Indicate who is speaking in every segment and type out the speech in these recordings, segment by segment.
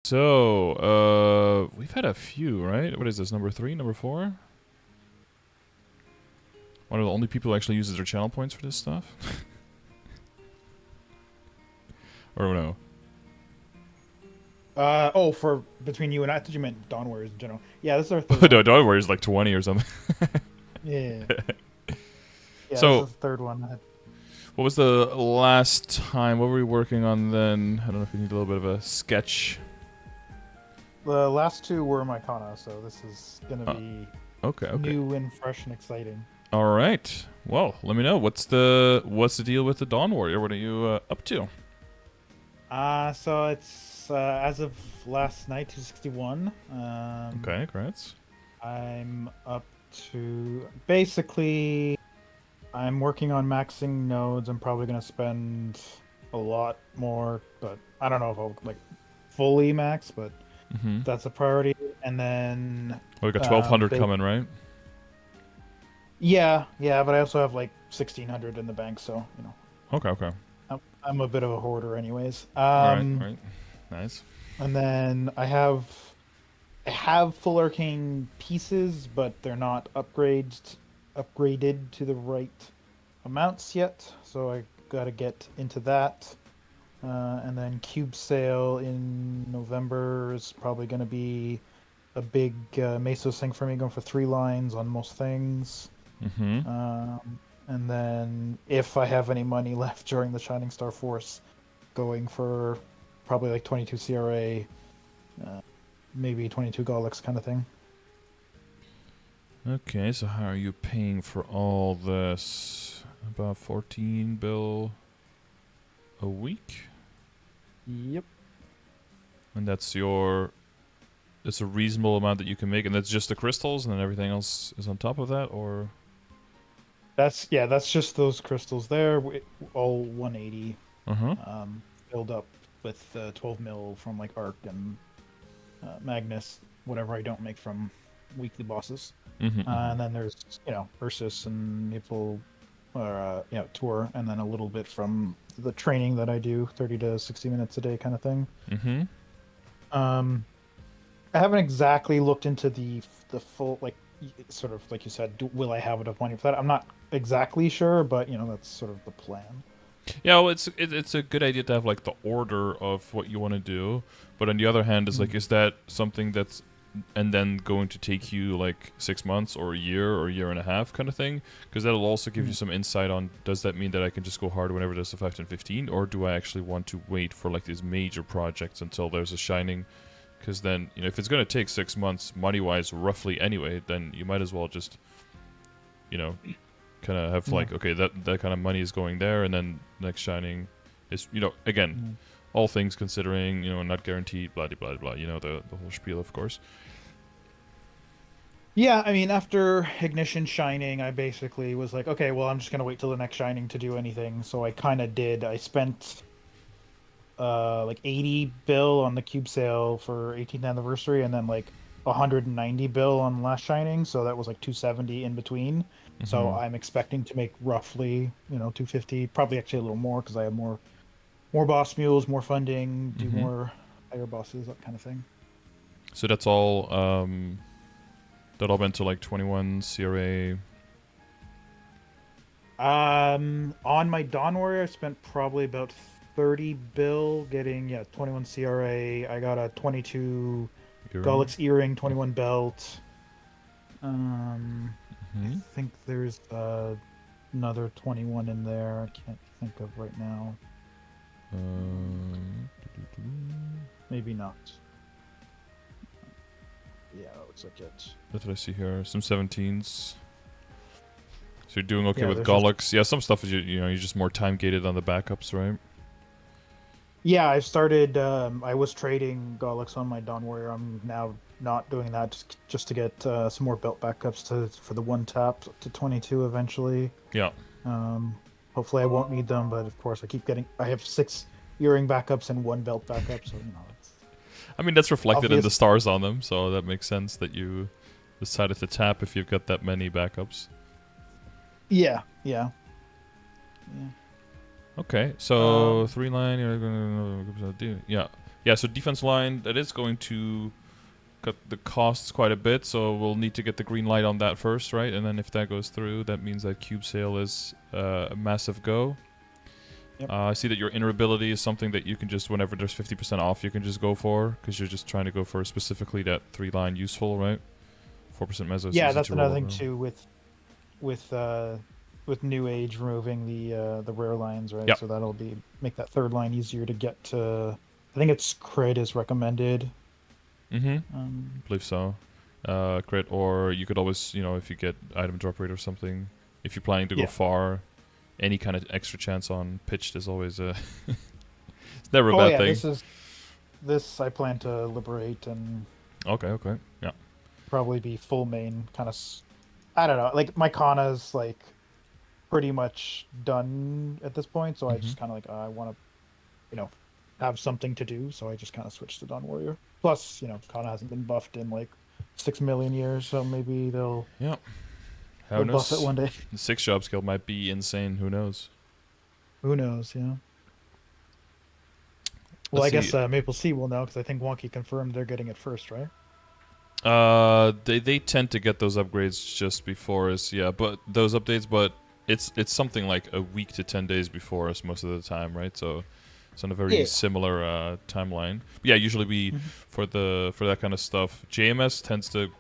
Speaker 1: So, we've had a few, right? What is this, number 3, number 4? One of the only people who actually uses their channel points for this stuff? Or no?
Speaker 2: For between you and I thought you meant Dawn Warriors in general. Yeah, this is our third
Speaker 1: No,
Speaker 2: one.
Speaker 1: Dawn Warrior is like 20 or something.
Speaker 2: Yeah, yeah, this
Speaker 1: So,
Speaker 2: is the third one.
Speaker 1: what was the last time? What were we working on then? I don't know if you need a little bit of a sketch.
Speaker 2: The last two were Mycona, so this is gonna
Speaker 1: Uh,
Speaker 2: be
Speaker 1: okay.
Speaker 2: new and fresh and exciting.
Speaker 1: All right. Well, let me know. What's the deal with the Dawn Warrior? What are you up to?
Speaker 2: So it's as of last night, 261.
Speaker 1: Okay, congrats.
Speaker 2: I'm up to basically. I'm working on maxing nodes. I'm probably gonna spend a lot more, but I don't know if I'll like fully max, but
Speaker 1: Mm-hmm.
Speaker 2: that's a priority. And then,
Speaker 1: We got 1200
Speaker 2: ba-
Speaker 1: coming, right?
Speaker 2: yeah, but I also have like 1600 in the bank, so
Speaker 1: Okay.
Speaker 2: I'm a bit of a hoarder, anyways.
Speaker 1: All right. Nice.
Speaker 2: And then I have full arcane pieces, but they're not upgraded to the right amounts yet, so I gotta get into that. And then Cube Sale in November is probably going to be a big Mesos thing for me, going for 3 lines on most things.
Speaker 1: Mm-hmm.
Speaker 2: And then if I have any money left during the Shining Star Force, going for probably like 22 CRA, maybe 22 Golix kind of thing.
Speaker 1: Okay, so how are you paying for all this? About 14 bill a week?
Speaker 2: Yep.
Speaker 1: And that's it's a reasonable amount that you can make, and that's just the crystals, and then everything else is on top of that, or?
Speaker 2: That's just those crystals there, all 180,
Speaker 1: Uh-huh.
Speaker 2: filled up with 12 mil from like Arc and Magnus, whatever I don't make from weekly bosses.
Speaker 1: Mm-hmm.
Speaker 2: And then there's, Ursus and Maple, or, Tour, and then a little bit from the training that I do, 30 to 60 minutes a day kind of thing.
Speaker 1: Mm-hmm.
Speaker 2: Um, I haven't exactly looked into the full, like, sort of like you said, will I have enough money for that? I'm not exactly sure, but, that's sort of the plan.
Speaker 1: Yeah, well, it's a good idea to have like the order of what you want to do, but on the other hand, is like,
Speaker 2: Mm.
Speaker 1: is that something that's and then going to take you like 6 months or a year and a half kind of thing? Because that'll also give you
Speaker 2: Mm.
Speaker 1: some insight on, does that mean that I can just go hard whenever there's a 5, 10, 15, or do I actually want to wait for like these major projects until there's a shining? Because then, if it's going to take 6 months money wise roughly anyway, then you might as well just you know kind of have
Speaker 2: Yeah.
Speaker 1: like, okay, that kind of money is going there, and then next shining is, again,
Speaker 2: Mm.
Speaker 1: all things considering, not guaranteed, blah blah blah, the whole spiel, of course.
Speaker 2: Yeah, I mean, after Ignition Shining, I basically was like, okay, well, I'm just gonna wait till the next Shining to do anything. So I kind of did. I spent like 80 bill on the Cube sale for 18th anniversary, and then like 190 bill on last Shining. So that was like 270 in between. So
Speaker 1: Mm-hmm.
Speaker 2: I'm expecting to make roughly, 250, probably actually a little more because I have more boss mules, more funding, do
Speaker 1: Mm-hmm.
Speaker 2: more higher bosses, that kind of thing.
Speaker 1: So that's all that all went to like 21 CRA.
Speaker 2: On my Dawn Warrior, I spent probably about 30 bill getting, 21 CRA. I got a 22
Speaker 1: Earring.
Speaker 2: Golix earring, 21 belt. Um, I
Speaker 1: Mm-hmm.
Speaker 2: think there's another 21 in there. I can't think of right now. Maybe not. Yeah, it looks like it.
Speaker 1: What did I see here? Some 17s. So you're doing okay
Speaker 2: Yeah,
Speaker 1: with
Speaker 2: there's just
Speaker 1: Gollux. Yeah, some stuff is, you're just more time gated on the backups, right?
Speaker 2: Yeah, I've started. I was trading Golix on my Dawn Warrior. I'm now not doing that just to get some more belt backups for the one tap to 22 eventually.
Speaker 1: Yeah.
Speaker 2: Um, Hopefully, I won't need them, but of course, I keep getting. I have 6 earring backups and 1 belt backup, so it's
Speaker 1: I mean, that's reflected in the
Speaker 2: obvious.
Speaker 1: stars on them, so that makes sense that you decided to tap if you've got that many backups.
Speaker 2: Yeah.
Speaker 1: Okay, so
Speaker 2: Um,
Speaker 1: 3 line, you're gonna do, yeah. Yeah, so defense line, that is going to cut the costs quite a bit, so we'll need to get the green light on that first, right? And then if that goes through, that means that cube sale is a massive go.
Speaker 2: Yep.
Speaker 1: I see that your inner-ability is something that you can just, whenever there's 50% off, you can just go for, because you're just trying to go for specifically that 3-line useful, right? 4% meso is
Speaker 2: Yeah,
Speaker 1: easy
Speaker 2: that's
Speaker 1: to roll
Speaker 2: another thing
Speaker 1: over.
Speaker 2: too with New Age removing the rare lines, right?
Speaker 1: Yep.
Speaker 2: So that'll make that third line easier to get to. I think it's crit is recommended.
Speaker 1: Mm-hmm. I believe so. Crit, or you could always, if you get item drop rate or something, if you're planning to go
Speaker 2: Yeah.
Speaker 1: far, any kind of extra chance on pitched is always it's never a
Speaker 2: Oh
Speaker 1: bad
Speaker 2: yeah,
Speaker 1: thing.
Speaker 2: this I plan to liberate and
Speaker 1: Okay, yeah.
Speaker 2: probably be full main kind of. I don't know. Like my Kana's like pretty much done at this point, so I
Speaker 1: Mm-hmm.
Speaker 2: just kind of like I want to, have something to do, so I just kind of switched to Dawn Warrior. Plus, Kana hasn't been buffed in like 6 million years, so maybe
Speaker 1: Yeah. How
Speaker 2: they'll buff it
Speaker 1: knows?
Speaker 2: one day.
Speaker 1: The 6 job skill might be insane. Who knows?
Speaker 2: Who knows? Well,
Speaker 1: Let's
Speaker 2: I
Speaker 1: see.
Speaker 2: guess Maple Sea will know because I think Wonky confirmed they're getting it first, right?
Speaker 1: They tend to get those upgrades just before us, yeah. But those updates, but it's something like a week to 10 days before us most of the time, right? So it's on a very
Speaker 2: Yeah.
Speaker 1: similar timeline. But yeah, usually we
Speaker 2: Mhm.
Speaker 1: for that kind of stuff, JMS tends to,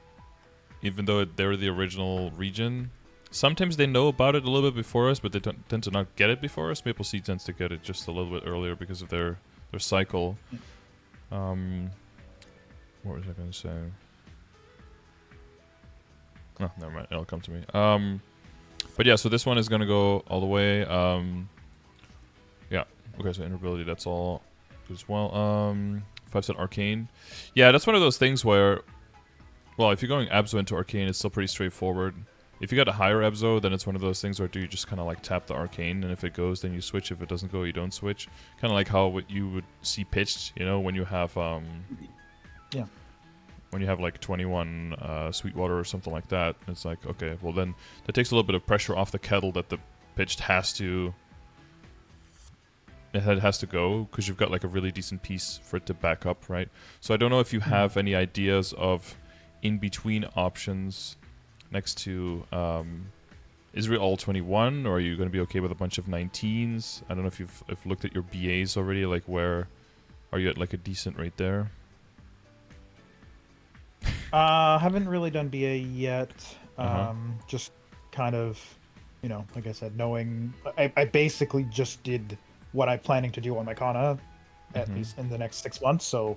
Speaker 1: even though they're the original region, sometimes they know about it a little bit before us, but they tend to not get it before us. Maple Sea tends to get it just a little bit earlier because of their cycle. What was I going to say? Oh, never mind. It'll come to me. But yeah, so this one is gonna go all the way. Yeah. Okay, so inability, that's all as well. 5-set arcane. Yeah, that's one of those things where, well, if you're going Abzo into arcane, it's still pretty straightforward. If you got a higher Abzo, then it's one of those things where do you just kind of like tap the arcane, and if it goes, then you switch. If it doesn't go, you don't switch. Kind of like how you would see pitched, when you have
Speaker 2: Yeah.
Speaker 1: when you have like 21 Sweetwater or something like that. It's like, okay, well then that takes a little bit of pressure off the kettle that the pitched has to go, because you've got like a really decent piece for it to back up, right? So I don't know if you have any ideas of in-between options next to Israel all 21, or are you going to be okay with a bunch of 19s? I don't know if you've looked at your BAs already, like where are you at like a decent rate there?
Speaker 2: Haven't really done BA yet.
Speaker 1: Uh-huh.
Speaker 2: Just kind of, like I said, knowing I basically just did what I'm planning to do on my Kana, at least in the next 6 months. So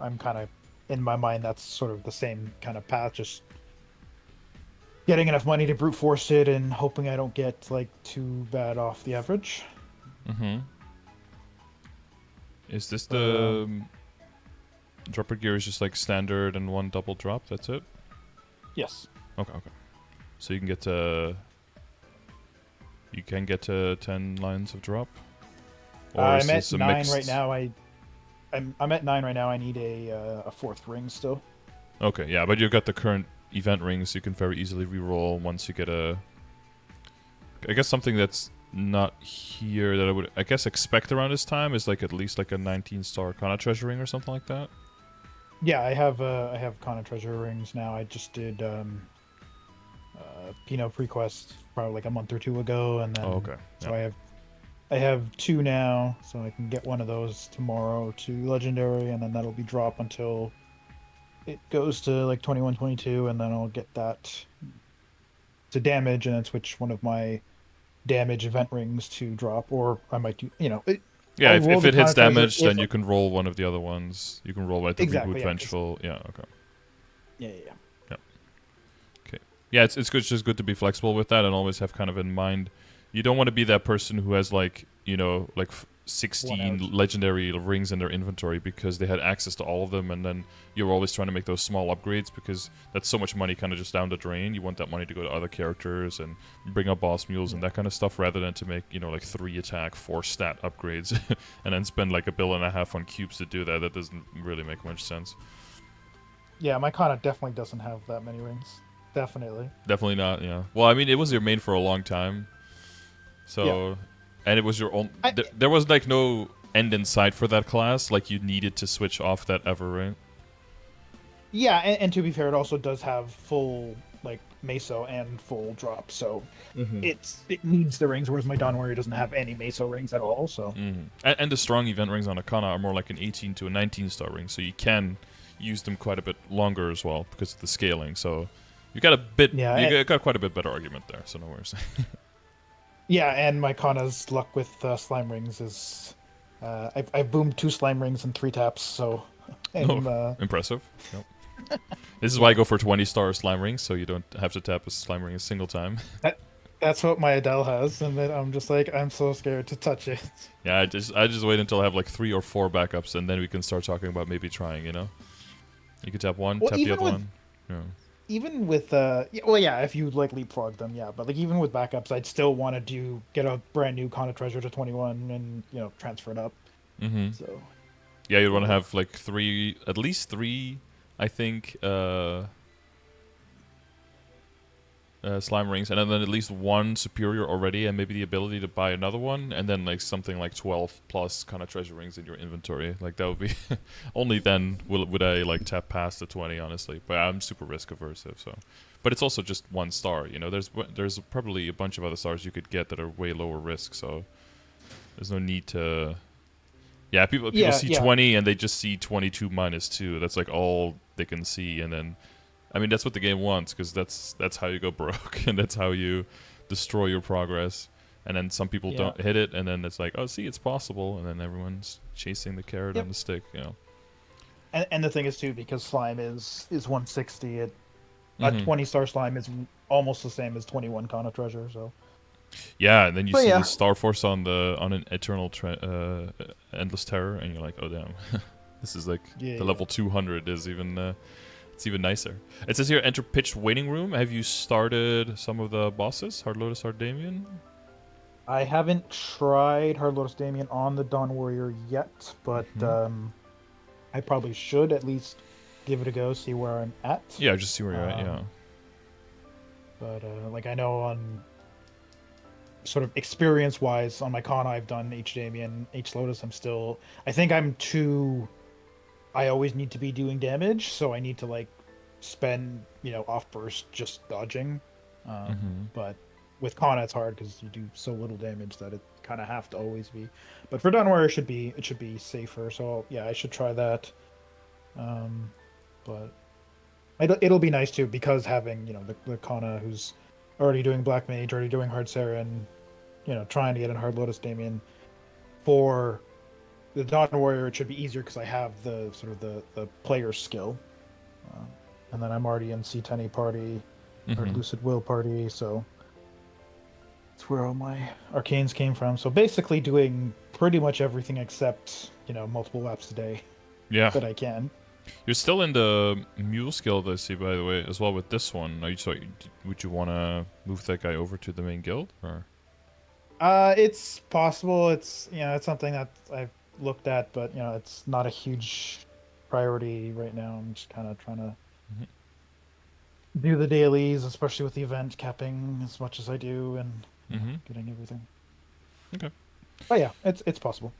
Speaker 2: I'm kind of in my mind that's sort of the same kind of path, just getting enough money to brute force it and hoping I don't get like too bad off the average.
Speaker 1: Mm-hmm. Is this
Speaker 2: But
Speaker 1: the dropper gear is just like standard and one double drop? That's it?
Speaker 2: yes.
Speaker 1: Okay. So you can get to 10 lines of drop, or is
Speaker 2: I'm at
Speaker 1: this a
Speaker 2: 9
Speaker 1: mixed?
Speaker 2: right now. I'm at 9 right now. I need a fourth ring still.
Speaker 1: Okay, yeah, but you've got the current event rings. You can very easily re-roll once you get a. I guess something that's not here that I would, I guess, expect around this time is like at least like a 19-star Kana treasure ring or something like that.
Speaker 2: Yeah, I have Kana treasure rings now. I just did Pinot Prequest probably like a month or two ago, and then
Speaker 1: Oh, okay.
Speaker 2: so
Speaker 1: Yeah.
Speaker 2: I have 2 now, so I can get one of those tomorrow to legendary, and then that'll be drop until it goes to like 21, 22, and then I'll get that to damage, and then switch one of my damage event rings to drop, or I might do,
Speaker 1: Yeah,
Speaker 2: I'll roll
Speaker 1: if
Speaker 2: the
Speaker 1: it hits
Speaker 2: Kana treasure
Speaker 1: damage,
Speaker 2: if
Speaker 1: then you can roll one of the other ones. You can roll like the Reboot
Speaker 2: exactly, yeah, 'cause-
Speaker 1: Vengeful. Yeah, okay.
Speaker 2: yeah.
Speaker 1: Yeah, it's good, it's just good to be flexible with that and always have kind of in mind. You don't want to be that person who has like, like 16 legendary rings in their inventory because they had access to all of them, and then you're always trying to make those small upgrades because that's so much money kind of just down the drain. You want that money to go to other characters and bring up boss mules and that kind of stuff, rather than to make, like 3 attack, 4 stat upgrades and then spend like $1.5 billion on cubes to do that. That doesn't really make much sense.
Speaker 2: Yeah, my Kana definitely doesn't have that many rings. Definitely.
Speaker 1: Definitely not, yeah. Well, I mean, it was your main for a long time. So,
Speaker 2: Yeah.
Speaker 1: and it was your own. There was like no end in sight for that class. Like you needed to switch off that ever, right?
Speaker 2: Yeah, and to be fair, it also does have full like meso and full drop, so
Speaker 3: Mm-hmm.
Speaker 2: it needs the rings, whereas my Dawn Warrior doesn't have any meso rings at all. So
Speaker 1: And the strong event rings on Akana are more like an 18 to a 19 star ring, so you can use them quite a bit longer as well because of the scaling. So you got you got quite a bit better argument there. So no worries.
Speaker 2: yeah, and my Kana's luck with slime rings is I've boomed 2 slime rings in 3 taps, so
Speaker 1: Impressive. Yep. This is why I go for 20-star slime rings, so you don't have to tap a slime ring a single time.
Speaker 2: That's what my Adele has, and then I'm just like, I'm so scared to touch it.
Speaker 1: Yeah, I just wait until I have like 3 or 4 backups, and then we can start talking about maybe trying. You know, you could tap one, tap the other one. Yeah.
Speaker 2: Even with if you like leapfrog them, yeah, but like even with backups, I'd still want to get a brand new Kana treasure to 21 and transfer it up.
Speaker 1: Mm-hmm.
Speaker 2: So
Speaker 1: yeah, you'd want to have like at least three, I think, slime rings, and then at least one superior already, and maybe the ability to buy another one, and then like something like 12 plus kind of treasure rings in your inventory. Like that would be only then would I like tap past the 20, honestly. But I'm super risk aversive, so. But it's also just 1 star. You know, there's probably a bunch of other stars you could get that are way lower risk, so there's no need to. Yeah, people see 20 and they just see 22 minus 2. That's like all they can see, and then. I mean, that's what the game wants, because that's how you go broke, and that's how you destroy your progress. And then some people don't hit it, and then it's like, oh, see, it's possible, and then everyone's chasing the carrot on the stick, you know.
Speaker 2: And the thing is, too, because slime is 160, a 20-star slime is almost the same as 21 Kana treasure, so...
Speaker 1: Yeah, and then you see the Star Force on an Eternal Endless Terror, and you're like, oh, damn. This is like, the level 200 is even... It's even nicer. It says here, enter pitched waiting room. Have you started some of the bosses? Hard Lotus, Hard Damien?
Speaker 2: I haven't tried Hard Lotus Damien on the Dawn Warrior yet, but I probably should at least give it a go, see where I'm at.
Speaker 1: Yeah, just see where you're at, yeah.
Speaker 2: But, like, I know on sort of experience-wise, on my Kana, I've done H Damien, H Lotus, I think I'm too... I always need to be doing damage, so I need to like spend off burst just dodging. But with Kana it's hard because you do so little damage that it kind of have to always be. But for Dawn Warrior it should be safer. So yeah, I should try that. But it'll be nice too, because having the Kana who's already doing Black Mage, already doing Hard Saren, trying to get in Hard Lotus Damien for. The Dawn Warrior, it should be easier because I have the sort of the player skill, and then I'm already in C10 party or Lucid Will party, so that's where all my arcanes came from. So basically, doing pretty much everything except multiple laps a day.
Speaker 1: Yeah.
Speaker 2: That I can.
Speaker 1: You're still in the Mule Guild, I see, by the way, as well with this one. Would you want to move that guy over to the main guild, or?
Speaker 2: It's possible. It's it's something that I've looked at, but it's not a huge priority right now. I'm just kind of trying to do the dailies, especially with the event capping as much as I do, and getting everything.
Speaker 1: Okay.
Speaker 2: But yeah, it's possible.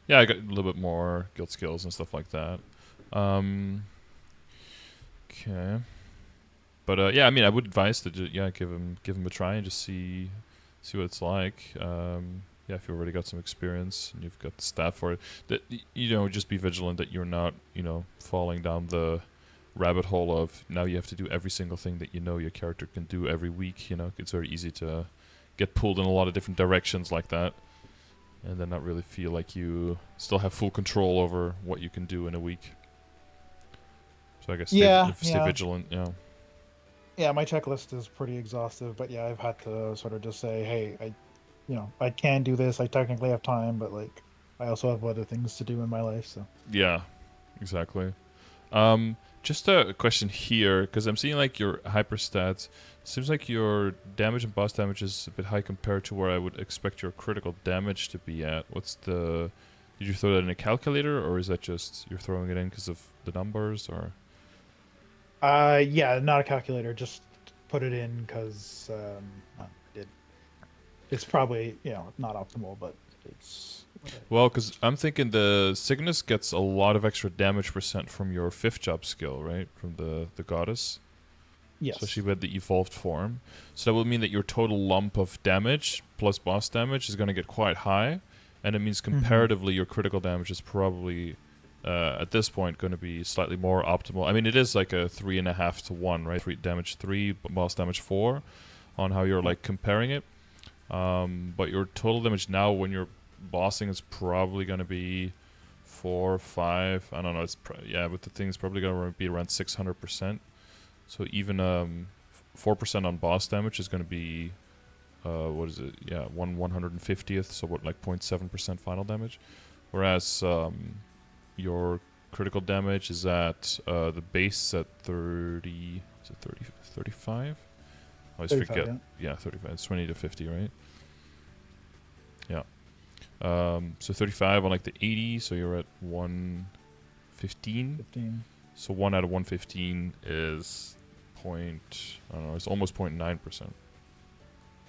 Speaker 1: Yeah, I got a little bit more guild skills and stuff like that. Okay. But yeah, I mean, I would advise to give him a try and just see what it's like. Yeah, if you already got some experience and you've got the staff for it, that just be vigilant that you're not falling down the rabbit hole of now you have to do every single thing that your character can do every week. It's very easy to get pulled in a lot of different directions like that, and then not really feel like you still have full control over what you can do in a week. So I guess stay vigilant. Yeah.
Speaker 2: Yeah, my checklist is pretty exhaustive, but yeah, I've had to sort of just say, hey, I can do this. I technically have time, but like, I also have other things to do in my life. So
Speaker 1: yeah, exactly. Just a question here, because I'm seeing like your hyper stats. Seems like your damage and boss damage is a bit high compared to where I would expect your critical damage to be at. Did you throw that in a calculator, or is that just you're throwing it in because of the numbers, or?
Speaker 2: Yeah, not a calculator. Just put it in because it's probably not optimal, but it's
Speaker 1: Well, because I'm thinking the Cygnus gets a lot of extra damage percent from your 5th job skill, right? From the goddess. Especially
Speaker 2: Yes.
Speaker 1: with the evolved form. So that will mean that your total lump of damage plus boss damage is going to get quite high. And it means
Speaker 2: Hmm.
Speaker 1: comparatively your critical damage is probably, at this point, going to be slightly more optimal. I mean, it is like a 3.5 to 1, right? Damage 3, boss damage 4 on how you're
Speaker 2: Yeah.
Speaker 1: like comparing it. But your total damage now when you're bossing is probably going to be 4, 5. I don't know. Yeah, with the thing, it's probably going to be around 600%. So even 4% on boss damage is going to be what is it? Yeah, 1/150th. So what, like 0.7% final damage. Whereas your critical damage is at the base at 30. Is it 30? 35? I always
Speaker 2: 35,
Speaker 1: forget.
Speaker 2: yeah.
Speaker 1: Yeah, 35. It's 20 to 50, right? Yeah. So 35 on like the 80. So you're at 115.
Speaker 2: 15.
Speaker 1: So 1 out of 115 is point. I don't know. It's almost 0.9%.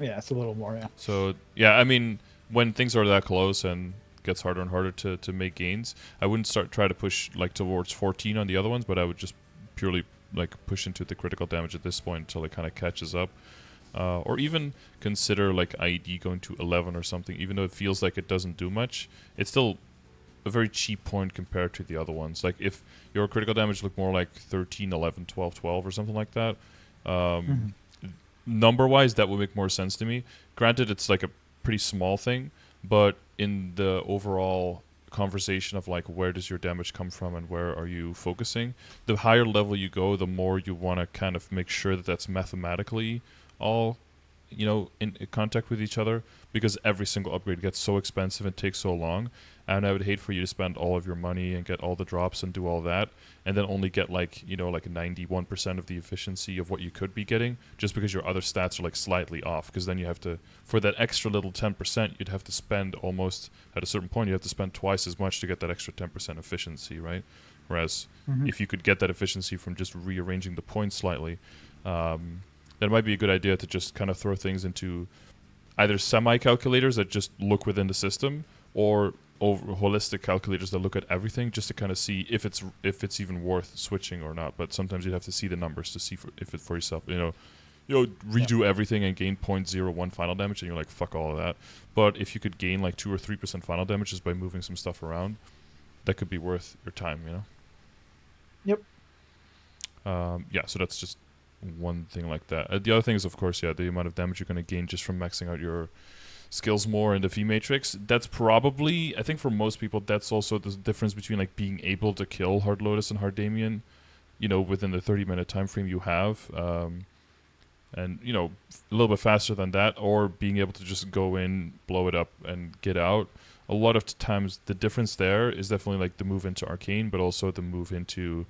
Speaker 2: Yeah, it's a little more, yeah.
Speaker 1: So yeah, I mean, when things are that close and gets harder and harder to make gains, I wouldn't try to push like towards 14 on the other ones, but I would just purely like push into the critical damage at this point until it kind of catches up. Or even consider like ID going to 11 or something, even though it feels like it doesn't do much. It's still a very cheap point compared to the other ones. Like if your critical damage looked more like 13, 11, 12, 12 or something like that,
Speaker 2: Hmm.
Speaker 1: number wise that would make more sense to me. Granted, it's like a pretty small thing, but in the overall conversation of like where does your damage come from and where are you focusing, the higher level you go, the more you want to kind of make sure that that's mathematically all in contact with each other, because every single upgrade gets so expensive and takes so long, and I would hate for you to spend all of your money and get all the drops and do all that and then only get like 91% of the efficiency of what you could be getting just because your other stats are like slightly off, because then you have to, for that extra little 10%, you'd have to spend almost, at a certain point you have to spend twice as much to get that extra 10% efficiency, right? Whereas
Speaker 2: Hmm.
Speaker 1: if you could get that efficiency from just rearranging the points slightly, that might be a good idea to just kind of throw things into either semi-calculators that just look within the system, or holistic calculators that look at everything just to kind of see if it's even worth switching or not. But sometimes you'd have to see the numbers to see if it for yourself.
Speaker 2: Yeah.
Speaker 1: Redo everything and gain 0.01 final damage, and you're like, fuck all of that. But if you could gain like 2 or 3% final damage just by moving some stuff around, that could be worth your time.
Speaker 2: Yep.
Speaker 1: Yeah, so that's just one thing like that. The other thing is, of course, yeah, the amount of damage you're going to gain just from maxing out your skills more in the V matrix. That's probably, I think for most people, that's also the difference between like being able to kill Hard Lotus and Hard Damien, within the 30-minute time frame you have, and a little bit faster than that, or being able to just go in, blow it up, and get out. A lot of times, the difference there is definitely like the move into Arcane, but also the move into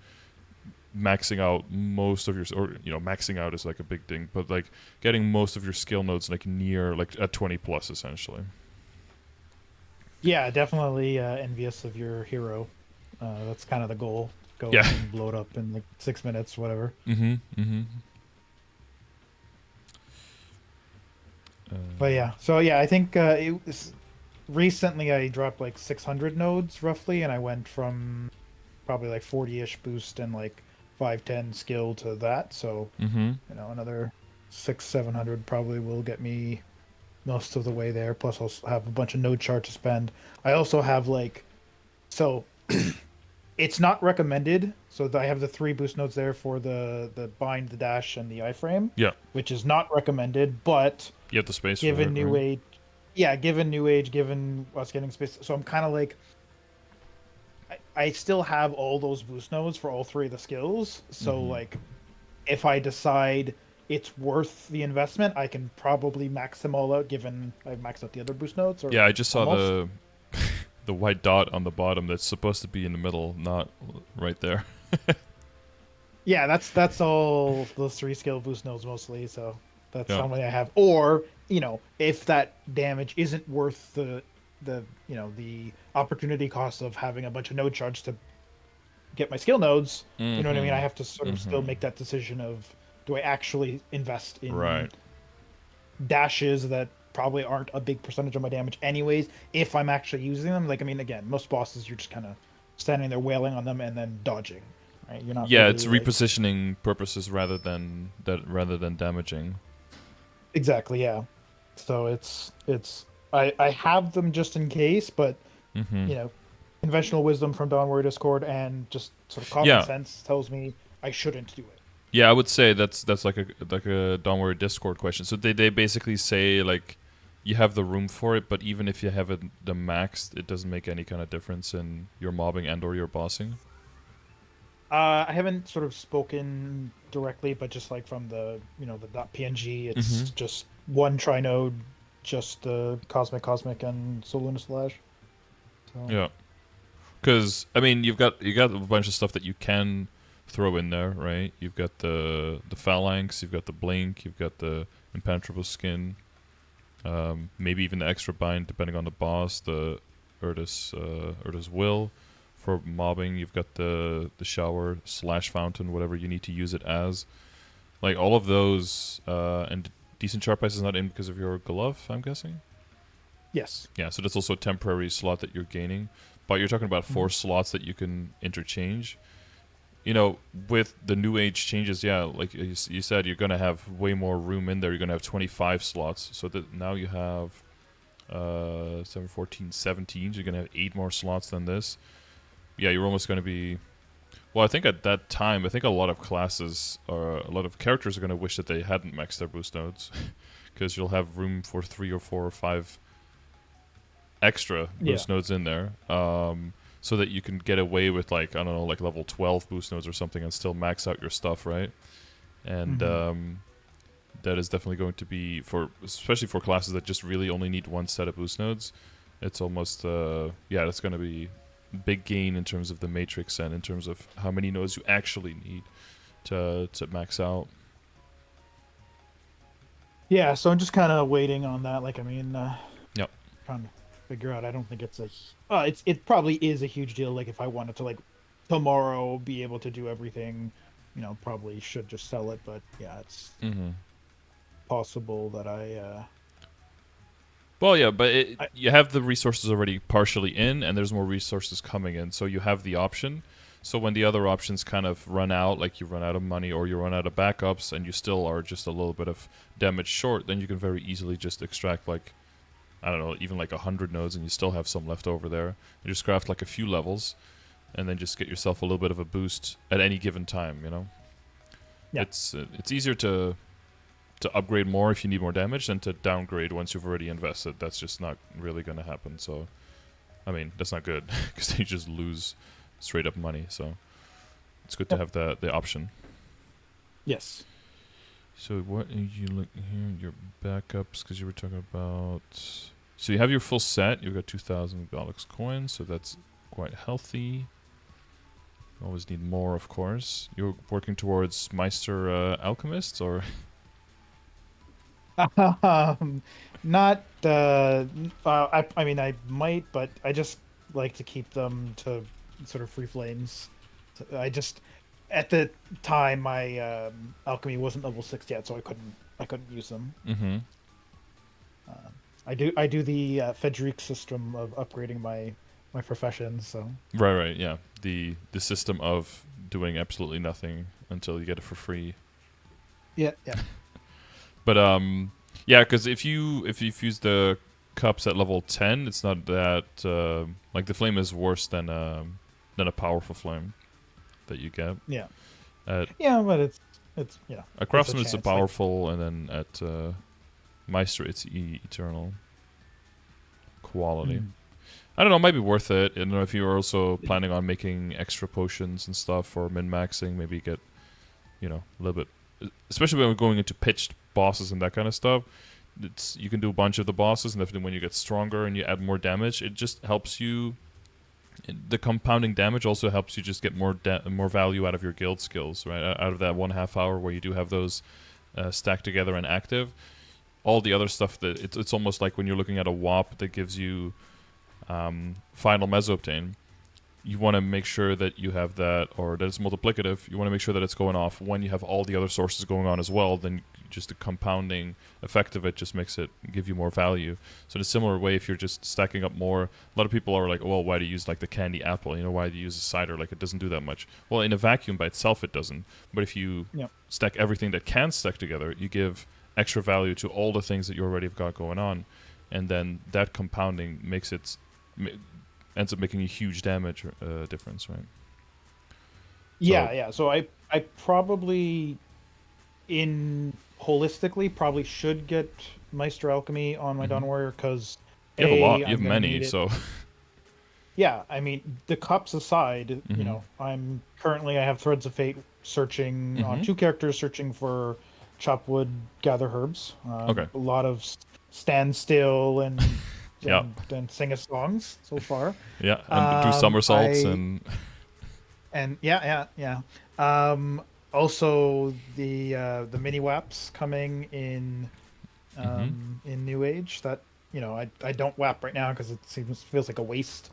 Speaker 1: maxing out most of your, or maxing out is like a big thing, but like getting most of your skill nodes like near like at 20 plus essentially.
Speaker 2: Yeah, definitely envious of your hero. That's kind of the goal. Go
Speaker 1: Yeah.
Speaker 2: in and blow it up in like 6 minutes, whatever.
Speaker 1: Mm-hmm.
Speaker 2: But yeah, so yeah, I think it was recently I dropped like 600 nodes roughly, and I went from probably like 40-ish boost and like 510 skill to that. So,
Speaker 1: Mm-hmm.
Speaker 2: another 700 probably will get me most of the way there. Plus, I'll have a bunch of node chart to spend. I also have like, so it's not recommended. So I have the 3 boost nodes there for the bind, the dash, and the iframe,
Speaker 1: Yeah.
Speaker 2: which is not recommended. But
Speaker 1: You have the space for
Speaker 2: given
Speaker 1: it,
Speaker 2: new
Speaker 1: right?
Speaker 2: age, yeah, given new age, given us getting space, so I'm kind of like, I still have all those boost nodes for all 3 of the skills. So
Speaker 1: Mm-hmm.
Speaker 2: like, if I decide it's worth the investment, I can probably max them all out. Given I've maxed out the other boost nodes, or
Speaker 1: Yeah, I just saw
Speaker 2: almost.
Speaker 1: the white dot on the bottom that's supposed to be in the middle, not right there.
Speaker 2: Yeah, that's all those 3 skill boost nodes mostly. So that's
Speaker 1: Yeah.
Speaker 2: how many I have. Or if that damage isn't worth the opportunity cost of having a bunch of node charge to get my skill nodes, you know what I mean?
Speaker 1: Mm-hmm.
Speaker 2: I have to sort of still
Speaker 1: Mm-hmm.
Speaker 2: make that decision of, do I actually invest in
Speaker 1: Right.
Speaker 2: dashes that probably aren't a big percentage of my damage anyways if I'm actually using them. Like, I mean, again, most bosses you're just kind of standing there wailing on them and then dodging, right? You're not
Speaker 1: Yeah, it's
Speaker 2: really like
Speaker 1: repositioning purposes rather than damaging.
Speaker 2: exactly, yeah. So I have them just in case, but
Speaker 1: Mm-hmm.
Speaker 2: you know, conventional wisdom from Dawn Warrior Discord and just sort of common
Speaker 1: Yeah,
Speaker 2: sense tells me I shouldn't do it.
Speaker 1: yeah, I would say that's like a downward Discord question. So they basically say like you have the room for it, but even if you have it the maxed, it doesn't make any kind of difference in your mobbing and or your bossing.
Speaker 2: I haven't sort of spoken directly, but just like from the the .png,
Speaker 1: Mm-hmm.
Speaker 2: it's just one trinode, just the cosmic, and Soluna Slash. So
Speaker 1: Yeah, because I mean you got a bunch of stuff that you can throw in there, right? You've got the phalanx, you've got the blink, you've got the impenetrable skin, maybe even the extra bind depending on the boss, the Urtus will. For mobbing, you've got the shower slash fountain, whatever you need to use it as. Like all of those, and decent sharp ice is not in because of your glove, I'm guessing.
Speaker 2: yes.
Speaker 1: Yeah, so that's also a temporary slot that you're gaining, but you're talking about
Speaker 2: Mhm.
Speaker 1: 4 slots that you can interchange. You know, with the new age changes, yeah, like you said, you're gonna have way more room in there. You're gonna have 25 slots, so that now you have 7, 14, 17. So you're gonna have 8 more slots than this. Yeah, you're almost gonna be. Well, I think at that time, I think a lot of classes or a lot of characters are gonna wish that they hadn't maxed their boost nodes, because you'll have room for 3 or 4 or 5 extra
Speaker 2: Yeah.
Speaker 1: boost nodes in there, so that you can get away with like I don't know, like level 12 boost nodes or something, and still max out your stuff, right? And
Speaker 2: Hmm.
Speaker 1: that is definitely going to be for, especially for classes that just really only need one set of boost nodes. It's almost yeah, that's going to be big gain in terms of the matrix and in terms of how many nodes you actually need to max out.
Speaker 2: Yeah. So I'm just kind of waiting on that. Like, I mean,
Speaker 1: Yep.
Speaker 2: trying to figure out. I don't think it's it probably is a huge deal. Like, if I wanted to like tomorrow be able to do everything, probably should just sell it. But yeah, it's
Speaker 1: Mm-hmm.
Speaker 2: possible that
Speaker 1: Well, yeah, but
Speaker 2: I
Speaker 1: you have the resources already partially in, and there's more resources coming in, so you have the option. So when the other options kind of run out, like you run out of money or you run out of backups, and you still are just a little bit of damage short, then you can very easily just extract like I don't know, even like 100 nodes, and you still have some left over there. You just craft like a few levels, and then just get yourself a little bit of a boost at any given time. You know,
Speaker 2: yeah.
Speaker 1: it's easier to upgrade more if you need more damage than to downgrade once you've already invested. That's just not really going to happen. So, I mean, that's not good because you just lose straight up money. So, it's good to
Speaker 2: Yep.
Speaker 1: have the option.
Speaker 2: Yes.
Speaker 1: So, what are you looking here? Your backups, because you were talking about. So, you have your full set. You've got 2,000 Galax coins, so that's quite healthy. Always need more, of course. You're working towards Meister Alchemist, or
Speaker 2: Um, not I mean I might, but I just like to keep them to sort of free flames. So I just at the time my alchemy wasn't level 6 yet, so I couldn't use them.
Speaker 1: mm-hmm.
Speaker 2: Uh, I do the Federic system of upgrading my profession. So
Speaker 1: Right, yeah. The system of doing absolutely nothing until you get it for free.
Speaker 2: yeah, yeah,
Speaker 1: But yeah, because if you fuse the cups at level 10, it's not that like the flame is worse than a powerful flame that you get.
Speaker 2: yeah,
Speaker 1: At
Speaker 2: yeah. But it's
Speaker 1: a
Speaker 2: there's a
Speaker 1: craftsman, it's a
Speaker 2: chance. Like
Speaker 1: powerful, and then at Meister, it's eternal quality.
Speaker 2: mm,
Speaker 1: I don't know, it might be worth it. I don't know if you're also planning on making extra potions and stuff or min maxing, maybe get, a little bit, especially when we're going into pitched bosses and that kind of stuff. You can do a bunch of the bosses, and then when you get stronger and you add more damage, it just helps you. The compounding damage also helps you just get more value out of your guild skills, right? Out of that 1/2 hour where you do have those stacked together and active. All the other stuff that it's almost like when you're looking at a WAP that gives you final Mesoobtain. you want to make sure that you have that, or that it's multiplicative. You want to make sure that it's going off when you have all the other sources going on as well. Then just the compounding effect of it just makes it give you more value. So in a similar way, if you're just stacking up more, a lot of people are like, well, why do you use like the candy apple? Why do you use a cider? Like, it doesn't do that much. Well, in a vacuum by itself, it doesn't. But if you
Speaker 2: Yep.
Speaker 1: stack everything that can stack together, you give extra value to all the things that you already have got going on, and then that compounding makes it ends up making a huge damage difference, right?
Speaker 2: Yeah,
Speaker 1: So
Speaker 2: yeah. So I probably in holistically probably should get Meister Alchemy on my Dawn
Speaker 1: mhm.
Speaker 2: Warrior because
Speaker 1: You have a lot. You have
Speaker 2: I'm gonna
Speaker 1: many,
Speaker 2: need it.
Speaker 1: so
Speaker 2: Yeah, I mean the cups aside,
Speaker 1: mhm.
Speaker 2: I'm currently I have Threads of Fate searching on
Speaker 1: Mhm.
Speaker 2: two characters searching for chop wood, gather herbs.
Speaker 1: Okay.
Speaker 2: A lot of stand still
Speaker 1: Yeah.
Speaker 2: and sing a songs so far.
Speaker 1: Yeah, and do somersaults
Speaker 2: I
Speaker 1: and
Speaker 2: and yeah, yeah, yeah. Also the mini waps coming
Speaker 1: mhm.
Speaker 2: in New Age that I don't wap right now because it feels like a waste.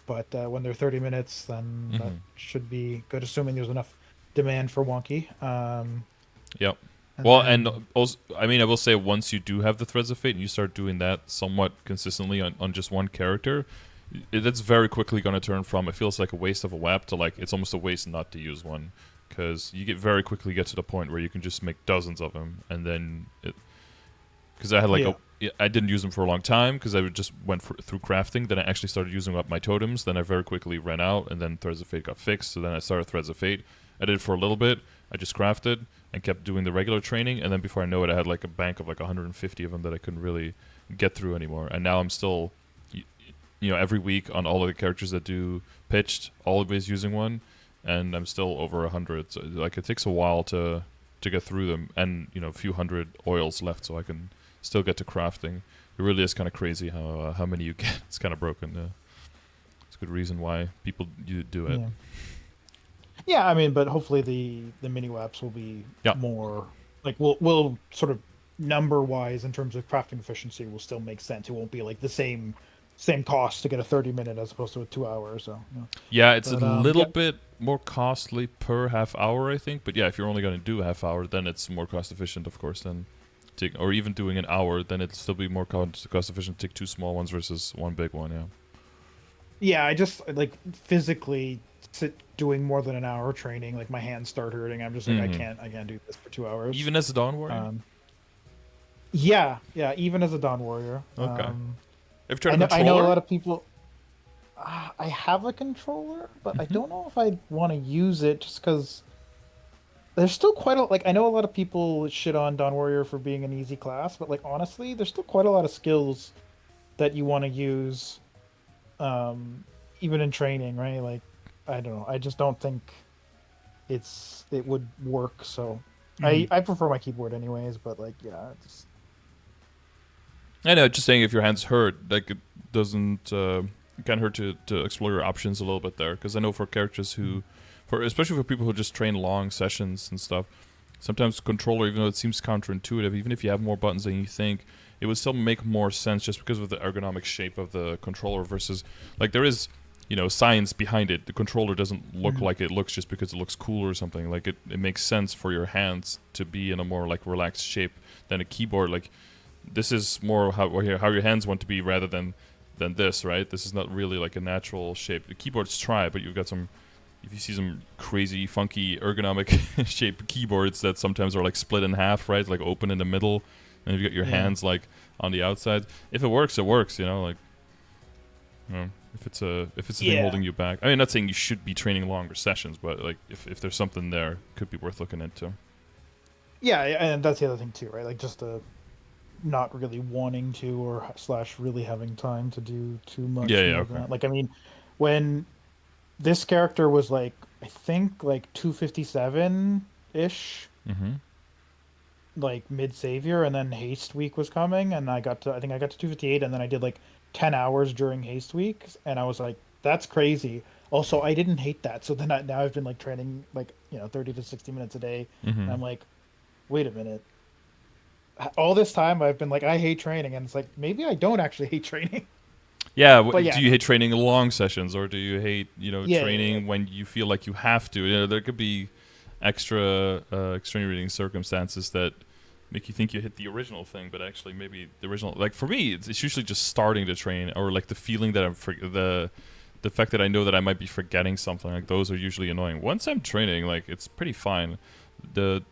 Speaker 2: But when they're 30 minutes, then that
Speaker 1: Mhm.
Speaker 2: should be good, assuming there's enough demand for Wonky.
Speaker 1: Yep.
Speaker 2: And
Speaker 1: Well, and
Speaker 2: then
Speaker 1: also, I mean, I will say once you do have the Threads of Fate and you start doing that somewhat consistently on just one character, that's very quickly going to turn from it feels like a waste of a WAP to like it's almost a waste not to use one, because you get very quickly get to the point where you can just make dozens of them, and then because I had like
Speaker 2: yeah,
Speaker 1: I didn't use them for a long time because I just went through crafting. Then I actually started using up my totems. Then I very quickly ran out, and then Threads of Fate got fixed. So then I started Threads of Fate. I did it for a little bit. I just crafted and kept doing the regular training, and then before I know it, I had like a bank of like 150 of them that I couldn't really get through anymore. And now I'm still, every week on all of the characters that do pitched, always using one, and I'm still over 100. So like it takes a while to get through them, and a few hundred oils left, so I can still get to crafting. It really is kind of crazy how many you get. It's kind of broken. It's a good reason why people do it.
Speaker 2: yeah, yeah. I mean, but hopefully the mini waps will be
Speaker 1: Yeah.
Speaker 2: more like will sort of number wise in terms of crafting efficiency will still make sense. It won't be like the same cost to get a 30-minute as opposed to a 2 hour. So
Speaker 1: Yeah, it's a
Speaker 2: but
Speaker 1: little
Speaker 2: yeah,
Speaker 1: bit more costly per half hour, I think. But yeah, if you're only going to do a half hour, then it's more cost efficient, of course, than or even doing an hour, then it'll still be more cost efficient to take two small ones versus one big one. Yeah.
Speaker 2: yeah. I just like physically sit doing more than an hour training. Like my hands start hurting. I'm just like
Speaker 1: Mm-hmm.
Speaker 2: I can't do this for 2 hours.
Speaker 1: Even as a Dawn Warrior.
Speaker 2: Um, yeah, yeah. Even as a Dawn Warrior,
Speaker 1: Okay. Have you tried a
Speaker 2: I know a
Speaker 1: controller?
Speaker 2: lot of people. I have a controller, but I
Speaker 1: Mm-hmm.
Speaker 2: don't know if I want to use it just because there's still quite a like I know a lot of people shit on Dawn Warrior for being an easy class, but like honestly, there's still quite a lot of skills that you want to use, um, even in training, right? Like I don't know, I just don't think it would work. So
Speaker 1: Mm-hmm.
Speaker 2: I prefer my keyboard anyways, but like yeah, just
Speaker 1: I know, just saying if your hands hurt, like it doesn't it can hurt to explore your options a little bit there. Because I know for characters who, for especially for people who just train long sessions and stuff, sometimes controller, even though it seems counterintuitive, even if you have more buttons than you think, it would still make more sense just because of the ergonomic shape of the controller versus like there is science behind it. The controller doesn't look
Speaker 2: Mhm.
Speaker 1: like it looks just because it looks cool or something. Like it makes sense for your hands to be in a more like relaxed shape than a keyboard. Like this is more how your hands want to be rather than this, right? This is not really like a natural shape. The keyboards try, but you've got some. If you see some crazy, funky, ergonomic shaped keyboards that sometimes are like split in half, right? Like open in the middle, and you've got your
Speaker 2: Yeah.
Speaker 1: hands like on the outside. If it works, it works. Like if it's the thing
Speaker 2: Yeah.
Speaker 1: holding you back. I mean, not saying you should be training longer sessions, but like if there's something there, it could be worth looking into.
Speaker 2: Yeah, and that's the other thing too, right? Like just not really wanting to or slash really having time to do too
Speaker 1: Yeah,
Speaker 2: much
Speaker 1: yeah,
Speaker 2: more than
Speaker 1: okay.
Speaker 2: that. Like I mean, when this character was like I think like 257 ish,
Speaker 1: Mm-hmm.
Speaker 2: like mid savior, and then haste week was coming, and I think I got to 258, and then I did like 10 hours during haste week, and I was like, that's crazy. Also, I didn't hate that, so then now I've been like training like 30 to 60 minutes a day, and
Speaker 1: Mm-hmm.
Speaker 2: I'm like, wait a minute. All this time I've been like, I hate training, and it's like maybe I don't actually hate training.
Speaker 1: Yeah,
Speaker 2: But
Speaker 1: do
Speaker 2: yeah,
Speaker 1: you
Speaker 2: no,
Speaker 1: hate training in long sessions, or do you hate
Speaker 2: yeah.
Speaker 1: training when you feel like you have to? There could be extenuating circumstances that make you think you hit the original thing, but actually maybe the original. Like for me, it's usually just starting to train, or like the feeling that the fact that I know that I might be forgetting something. Like those are usually annoying. Once I'm training, like it's pretty fine. The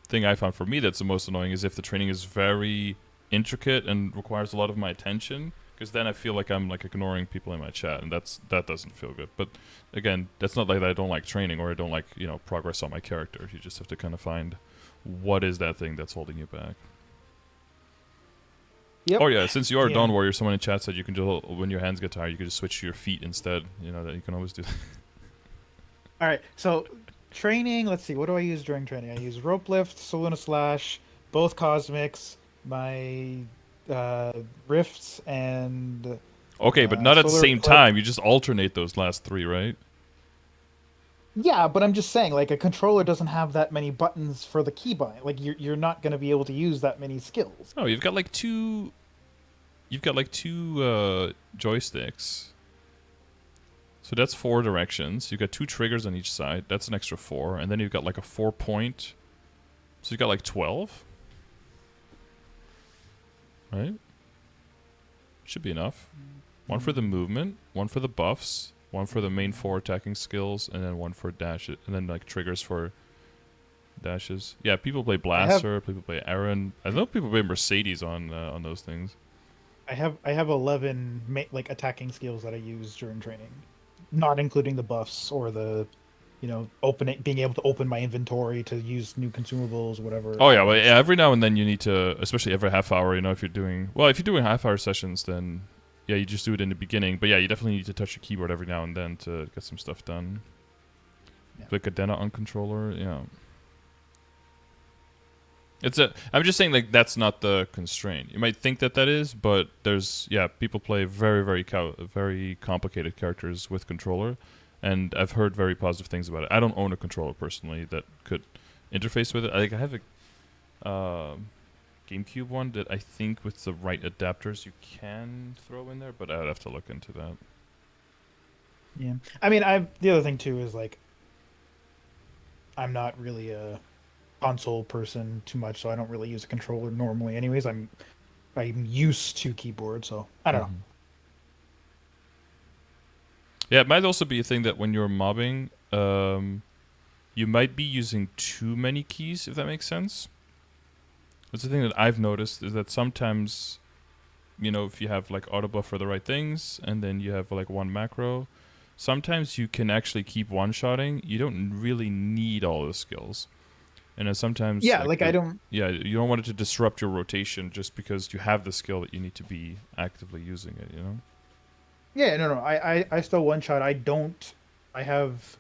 Speaker 1: thing I found for me that's the most annoying is if the training is very intricate and requires a lot of my attention, because then I feel like I'm like ignoring people in my chat, and that doesn't feel good. But again, that's not like I don't like training or I don't like progress on my character. You just have to kind of find what is that thing that's holding you back. Oh
Speaker 2: Yep.
Speaker 1: yeah, since you are a
Speaker 2: Yeah.
Speaker 1: Dawn Warrior, someone in chat said you can just when your hands get tired, you can just switch to your feet instead. You know that you can always do.
Speaker 2: All right. So training. Let's see. What do I use during training? I use rope lift, Soluna slash, both cosmics, my rifts, and
Speaker 1: Okay, but not at the
Speaker 2: solar
Speaker 1: same
Speaker 2: eclipse.
Speaker 1: time. You just alternate those last three, right?
Speaker 2: Yeah, but I'm just saying, like a controller doesn't have that many buttons for the keybind. Like you're not going to be able to use that many skills.
Speaker 1: Oh, you've got like two. You've got like two joysticks. So that's 4 directions. You've got 2 triggers on each side. That's an extra 4, and then you've got like a 4 point. So you've got like 12, right? Should be enough. One for the movement, one for the buffs, one for the main 4 attacking skills, and then one for dash and then like triggers for dashes. Yeah, people play
Speaker 2: I have
Speaker 1: Blaster, people play Aaron. I know people play Mercedes on those things.
Speaker 2: I have 11 like attacking skills that I use during training, not including the buffs or the, opening, being able to open my inventory to use new consumables, whatever
Speaker 1: Oh yeah, well
Speaker 2: items.
Speaker 1: yeah, every now and then you need to, especially every half hour. If you're doing half-hour sessions, then yeah, you just do it in the beginning. But yeah, you definitely need to touch your keyboard every now and then to get some stuff done.
Speaker 2: Yeah.
Speaker 1: Like a Dena on controller, yeah. I'm just saying, like, that's not the constraint. You might think that is, but people play very, very complicated characters with controller, and I've heard very positive things about it. I don't own a controller personally that could interface with it. I have a GameCube one that I think with the right adapters you can throw in there, but I'd have to look into that.
Speaker 2: Yeah. I mean, the other thing too is like I'm not really a console person too much, so I don't really use a controller normally. Anyways, I'm used to keyboard, so I don't know.
Speaker 1: Mm-hmm. Yeah, it might also be a thing that when you're mobbing, you might be using too many keys, if that makes sense. That's the thing that I've noticed is that sometimes, if you have like auto buff for the right things, and then you have like one macro, sometimes you can actually keep one-shotting. You don't really need all the skills. And then sometimes,
Speaker 2: Yeah,
Speaker 1: like,
Speaker 2: like I don't.
Speaker 1: you don't want it to disrupt your rotation just because you have the skill that you need to be actively using it,
Speaker 2: Yeah, no, no. I still one shot. I don't. I have,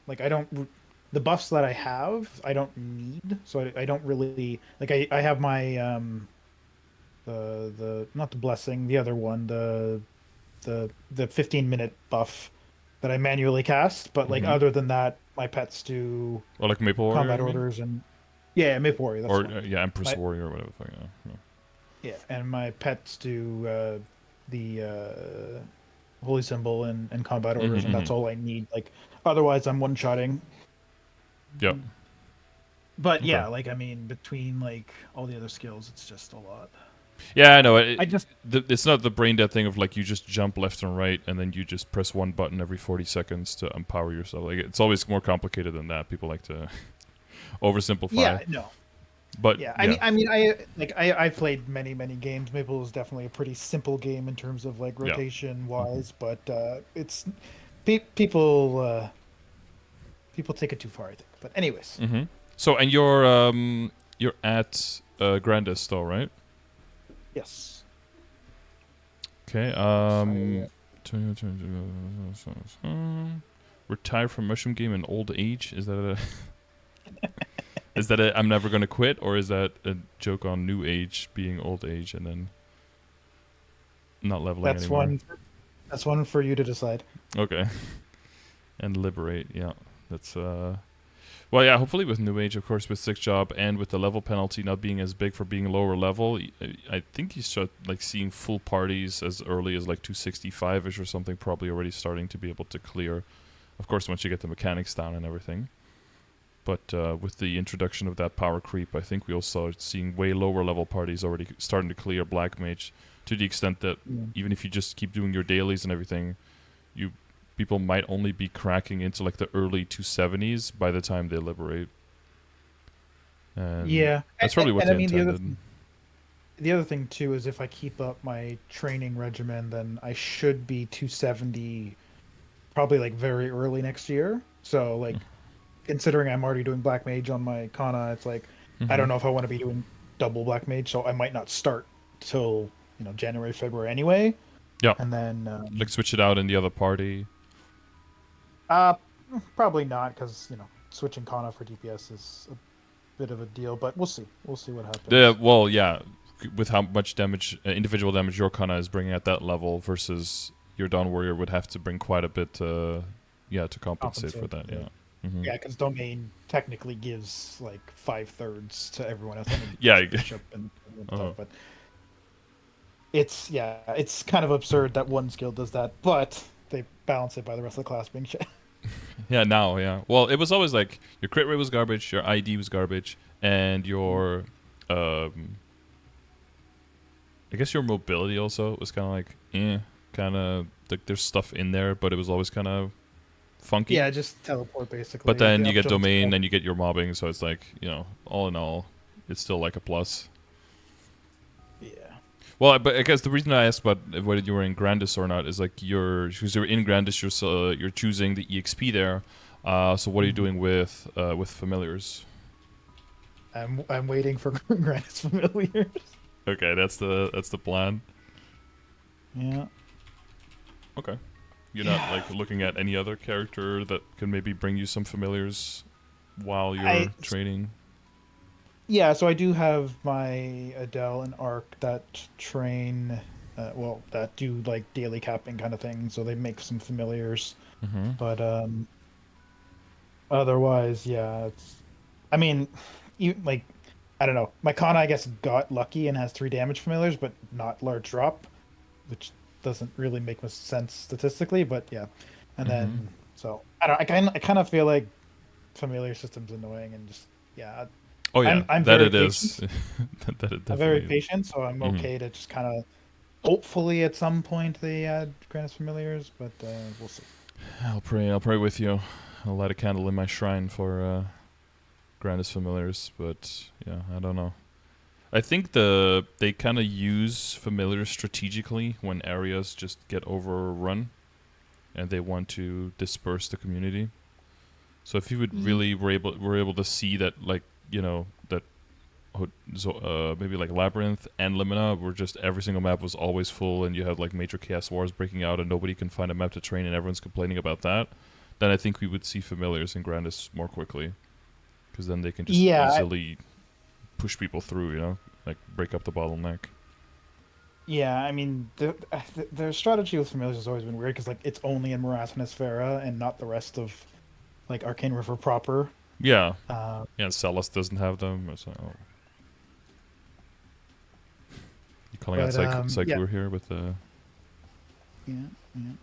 Speaker 2: like I don't. The buffs that I have, I don't need. So I don't really like. I have my the not the blessing, the other one, the 15-minute buff that I manually cast. But like
Speaker 1: Mm-hmm.
Speaker 2: other than that, my pets do
Speaker 1: Or like Maple Warrior,
Speaker 2: combat
Speaker 1: you mean?
Speaker 2: orders and yeah, Maple Warrior. That's
Speaker 1: Or,
Speaker 2: the one.
Speaker 1: yeah, Empress
Speaker 2: My
Speaker 1: Warrior or whatever the fuck, yeah.
Speaker 2: Yeah, and my pets do the holy symbol and combat
Speaker 1: Mm-hmm,
Speaker 2: orders, and
Speaker 1: mm-hmm.
Speaker 2: that's all I need. Like otherwise, I'm one shotting.
Speaker 1: Yep.
Speaker 2: But
Speaker 1: Okay.
Speaker 2: yeah, like I mean, between like all the other skills, it's just a lot.
Speaker 1: Yeah, I know.
Speaker 2: I just
Speaker 1: It's not the brain dead thing of like you just jump left and right and then you just press one button every 40 seconds to empower yourself. Like it's always more complicated than that. People like to oversimplify.
Speaker 2: yeah no
Speaker 1: But
Speaker 2: yeah
Speaker 1: yeah.
Speaker 2: I've played many games. Maple is definitely a pretty simple game in terms of like
Speaker 1: Yeah.
Speaker 2: rotation
Speaker 1: Mm-hmm.
Speaker 2: wise, but it's people take it too far, I think. But anyways,
Speaker 1: Mm-hmm. So and you're at Grandis still, right?
Speaker 2: yes.
Speaker 1: Okay.
Speaker 2: Yes, I,
Speaker 1: Retire from mushroom game in old age. Is that a is that a I'm never gonna quit, or is that a joke on new age being old age and then not leveling
Speaker 2: that's
Speaker 1: anymore?
Speaker 2: one. That's one for you to decide.
Speaker 1: Okay. And liberate, yeah. That's Well, yeah, hopefully with New Age, of course, with 6 job and with the level penalty not being as big for being lower level, I think you start like seeing full parties as early as like 265ish or something, probably already starting to be able to clear. Of course, once you get the mechanics down and everything. But with the introduction of that power creep, I think we'll start seeing way lower level parties already starting to clear Black Mage, to the extent that even if you just keep doing your dailies and everything, people might only be cracking into like the early 270s by the time they liberate. And
Speaker 2: Yeah,
Speaker 1: that's probably what
Speaker 2: and
Speaker 1: they
Speaker 2: I mean
Speaker 1: intended.
Speaker 2: the other thing too is if I keep up my training regimen, then I should be 270 probably like very early next year. So like considering I'm already doing Black Mage on my Kana, it's like I
Speaker 1: Mm-hmm.
Speaker 2: don't know if I want to be doing double Black Mage, so I might not start till January, February anyway,
Speaker 1: Yeah,
Speaker 2: and then
Speaker 1: like switch it out in the other party.
Speaker 2: uh probably not because switching Kana for DPS is a bit of a deal, but we'll see what happens.
Speaker 1: Well, yeah, with how much damage, individual damage your Kana is bringing at that level versus your Dawn Warrior would have to bring quite a bit, yeah, to compensate for
Speaker 2: Compensate.
Speaker 1: that. Yeah. Mm-hmm.
Speaker 2: Yeah, because domain technically gives like 5/3 to everyone else. I mean,
Speaker 1: Yeah.
Speaker 2: bishop and stuff,
Speaker 1: Uh-huh.
Speaker 2: but it's kind of absurd that one skill does that, but they balance it by the rest of the class being shit.
Speaker 1: Yeah, now, yeah. Well, it was always like your crit rate was garbage, your ID was garbage, and your, um, I guess your mobility also was kind of like, kind of like there's stuff in there, but it was always kind of funky.
Speaker 2: Yeah, just teleport
Speaker 1: But
Speaker 2: basically. Like
Speaker 1: then
Speaker 2: the
Speaker 1: you
Speaker 2: up
Speaker 1: get
Speaker 2: jump
Speaker 1: domain,
Speaker 2: stuff.
Speaker 1: then you get your mobbing, so it's like, all in all, it's still like a plus.
Speaker 2: Yeah.
Speaker 1: Well, but I guess the reason I asked about whether you were in Grandis or not is like because you're in Grandis, you're choosing the EXP there. So what are you
Speaker 2: Mhm.
Speaker 1: doing with familiars?
Speaker 2: I'm waiting for Grandis familiars.
Speaker 1: Okay, that's the plan.
Speaker 2: Yeah.
Speaker 1: Okay, you're not
Speaker 2: Yeah.
Speaker 1: like looking at any other character that can maybe bring you some familiars while
Speaker 2: I
Speaker 1: you're training.
Speaker 2: Yeah, so I do have my Adele and Arc that train, that do like daily capping kind of thing. So they make some familiars,
Speaker 1: Mm-hmm.
Speaker 2: but otherwise, yeah, I mean, you like, I don't know. My Kana, I guess, got lucky and has 3 damage familiars, but not large drop, which doesn't really make much sense statistically. But yeah, and
Speaker 1: Mm-hmm.
Speaker 2: then so I don't. I kind of feel like familiar system's annoying and just yeah.
Speaker 1: Oh yeah,
Speaker 2: I'm
Speaker 1: that
Speaker 2: very
Speaker 1: it is.
Speaker 2: patient.
Speaker 1: That it
Speaker 2: I'm very
Speaker 1: definitely is.
Speaker 2: patient, so I'm
Speaker 1: Mm-hmm.
Speaker 2: okay to just kind of hopefully at some point they add Grandis familiars, but we'll see.
Speaker 1: I'll pray. I'll pray with you. I'll light a candle in my shrine for Grandis familiars, but yeah, I don't know. I think they kind of use familiars strategically when areas just get overrun and they want to disperse the community. So if you would
Speaker 2: Ye-
Speaker 1: really were able to see that like that maybe like Labyrinth and Limina were just every single map was always full and you had like major chaos wars breaking out and nobody can find a map to train and everyone's complaining about that, then I think we would see familiars in Grandis more quickly because then they can just
Speaker 2: Yeah,
Speaker 1: easily push people through, like break up the bottleneck.
Speaker 2: yeah. I mean, their strategy with familiars has always been weird because like it's only in Morass and Esfera and not the rest of like Arcane River proper.
Speaker 1: Yeah,
Speaker 2: Uh,
Speaker 1: yeah. Celis doesn't have them. It's like, oh, you calling out
Speaker 2: but yeah,
Speaker 1: Psykur here with the.
Speaker 2: yeah, yeah.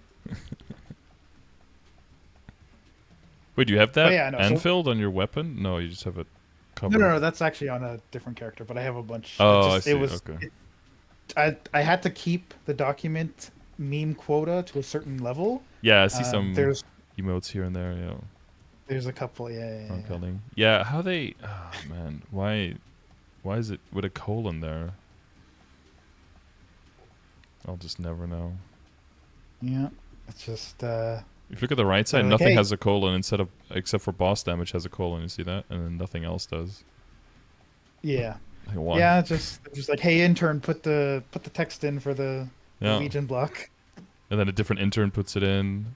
Speaker 1: Wait, do you have
Speaker 2: But
Speaker 1: that
Speaker 2: yeah, no. So
Speaker 1: Anfield on your weapon? No, you just have it
Speaker 2: no, no,
Speaker 1: covered.
Speaker 2: no. That's actually on a different character, but I have a bunch. It
Speaker 1: Oh, I
Speaker 2: just it
Speaker 1: see.
Speaker 2: was
Speaker 1: Okay.
Speaker 2: I had to keep the document meme quota to a certain level.
Speaker 1: Yeah, I see some
Speaker 2: There's
Speaker 1: emotes here and there. Yeah,
Speaker 2: there's a couple. Yeah, yeah,
Speaker 1: on
Speaker 2: yeah.
Speaker 1: Kelling. Yeah, how they? Oh man, why is it with a colon there? I'll just never know.
Speaker 2: Yeah. It's just
Speaker 1: If you look at the right side,
Speaker 2: they're like,
Speaker 1: nothing
Speaker 2: hey,
Speaker 1: has a colon except for boss damage has a colon. You see that, and then nothing else does.
Speaker 2: yeah,
Speaker 1: Like why?
Speaker 2: yeah. Just like, hey, intern, put the text in for the
Speaker 1: Yeah,
Speaker 2: Legion block.
Speaker 1: and then a different intern puts it in,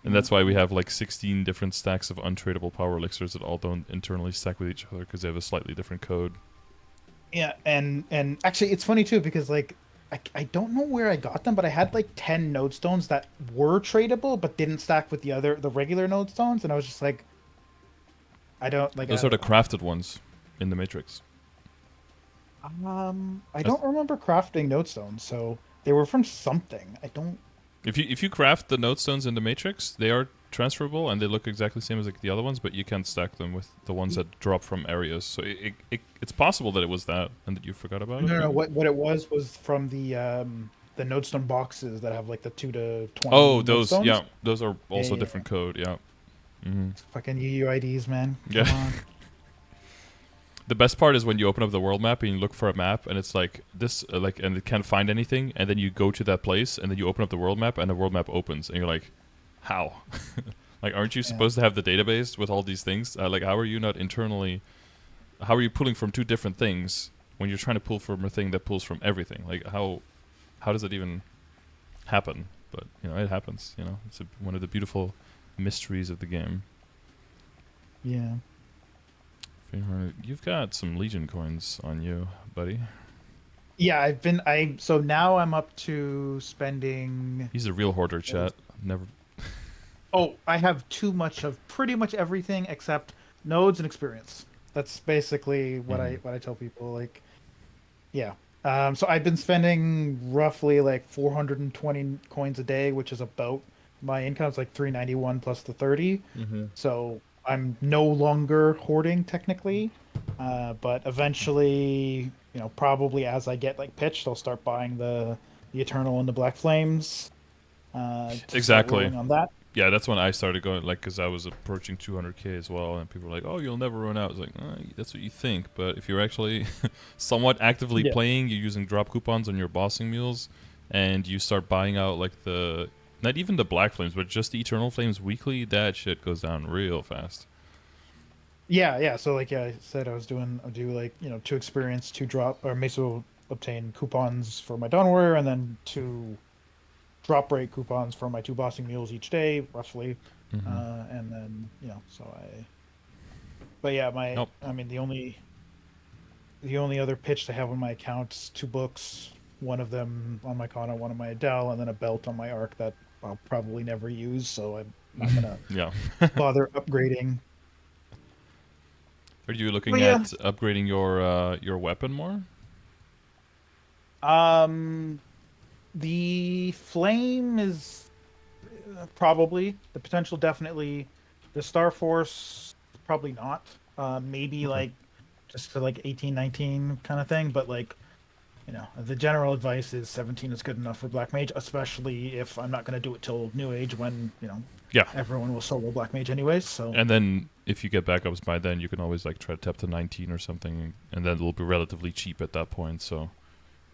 Speaker 1: and
Speaker 2: Yeah,
Speaker 1: that's why we
Speaker 2: yeah.
Speaker 1: have like 16 different stacks of untradeable power elixirs that all don't internally stack with each other because they have a slightly different code.
Speaker 2: Yeah, and actually, it's funny too because like I don't know where I got them, but I had like 10 node stones that were tradable but didn't stack with the regular node stones, and I was just like, I don't like.
Speaker 1: Those
Speaker 2: I
Speaker 1: are the
Speaker 2: don't know.
Speaker 1: crafted ones in the Matrix.
Speaker 2: I
Speaker 1: That's-
Speaker 2: don't remember crafting node stones, so they were from something. I don't.
Speaker 1: if you craft the node stones in the Matrix, they are transferable and they look exactly the same as like the other ones, but you can't stack them with the ones that drop from areas. So it's possible that it was that and that you forgot about it.
Speaker 2: No, no, no.
Speaker 1: Maybe.
Speaker 2: What it was from the node stone boxes that have like the 2 to 20
Speaker 1: Oh,
Speaker 2: node
Speaker 1: those,
Speaker 2: stones.
Speaker 1: yeah, those are
Speaker 2: Yeah,
Speaker 1: also
Speaker 2: yeah,
Speaker 1: different code. Yeah. Hmm.
Speaker 2: fucking UUIDs, man.
Speaker 1: Yeah.
Speaker 2: Come on.
Speaker 1: The best part is when you open up the world map and you look for a map and it's like this, and it can't find anything, and then you go to that place and then you open up the world map and the world map opens and you're like, how? Like, aren't you
Speaker 2: Yeah.
Speaker 1: supposed to have the database with all these things? Like, how are you not internally? How are you pulling from two different things when you're trying to pull from a thing that pulls from everything? Like, how does it even happen? But it happens. It's one of the beautiful mysteries of the game.
Speaker 2: Yeah.
Speaker 1: You've got some Legion coins on you, buddy.
Speaker 2: Yeah, so now I'm up to spending.
Speaker 1: He's a real hoarder, chat. Never.
Speaker 2: Oh, I have too much of pretty much everything except nodes and experience. That's basically what I tell people. Like, yeah. So I've been spending roughly like 420 coins a day, which is about my income. It's like 391 plus the 30.
Speaker 1: Mm-hmm.
Speaker 2: So I'm no longer hoarding technically, but eventually, probably as I get like pitched, I'll start buying the Eternal and the Black Flames. To start
Speaker 1: Exactly.
Speaker 2: rolling on that.
Speaker 1: Yeah, that's when I started going, like, because I was approaching 200k as well, and people were like, "Oh, you'll never run out." I was like, "That's what you think, but if you're actually somewhat actively
Speaker 2: Yeah.
Speaker 1: playing, you're using drop coupons on your bossing mules, and you start buying out like not even the Black Flames, but just the Eternal Flames weekly. That shit goes down real fast."
Speaker 2: Yeah, yeah. So like I said, I do like, 2 experience, 2 drop, or Meso obtain coupons for my Dawn Warrior, and then 2 drop rate coupons for my 2 bossing mules each day, roughly.
Speaker 1: Mm-hmm.
Speaker 2: And then, but yeah,
Speaker 1: Nope.
Speaker 2: I mean, the only other pitch I have on my account is 2 books, one of them on my Kana, one on my Adele, and then a belt on my Arc that I'll probably never use, so I'm not gonna
Speaker 1: Yeah.
Speaker 2: bother upgrading.
Speaker 1: Are you
Speaker 2: But
Speaker 1: looking
Speaker 2: yeah,
Speaker 1: at upgrading your weapon more?
Speaker 2: um, the flame is probably the potential, definitely. The Star Force, probably not. Maybe
Speaker 1: Okay.
Speaker 2: like just to like 18, 19 kind of thing, but like, the general advice is 17 is good enough for Black Mage, especially if I'm not going to do it till New Age when,
Speaker 1: Yeah.
Speaker 2: everyone will solo Black Mage anyways. So
Speaker 1: And then if you get backups by then, you can always like try to tap to 19 or something, and then it'll be relatively cheap at that point. So you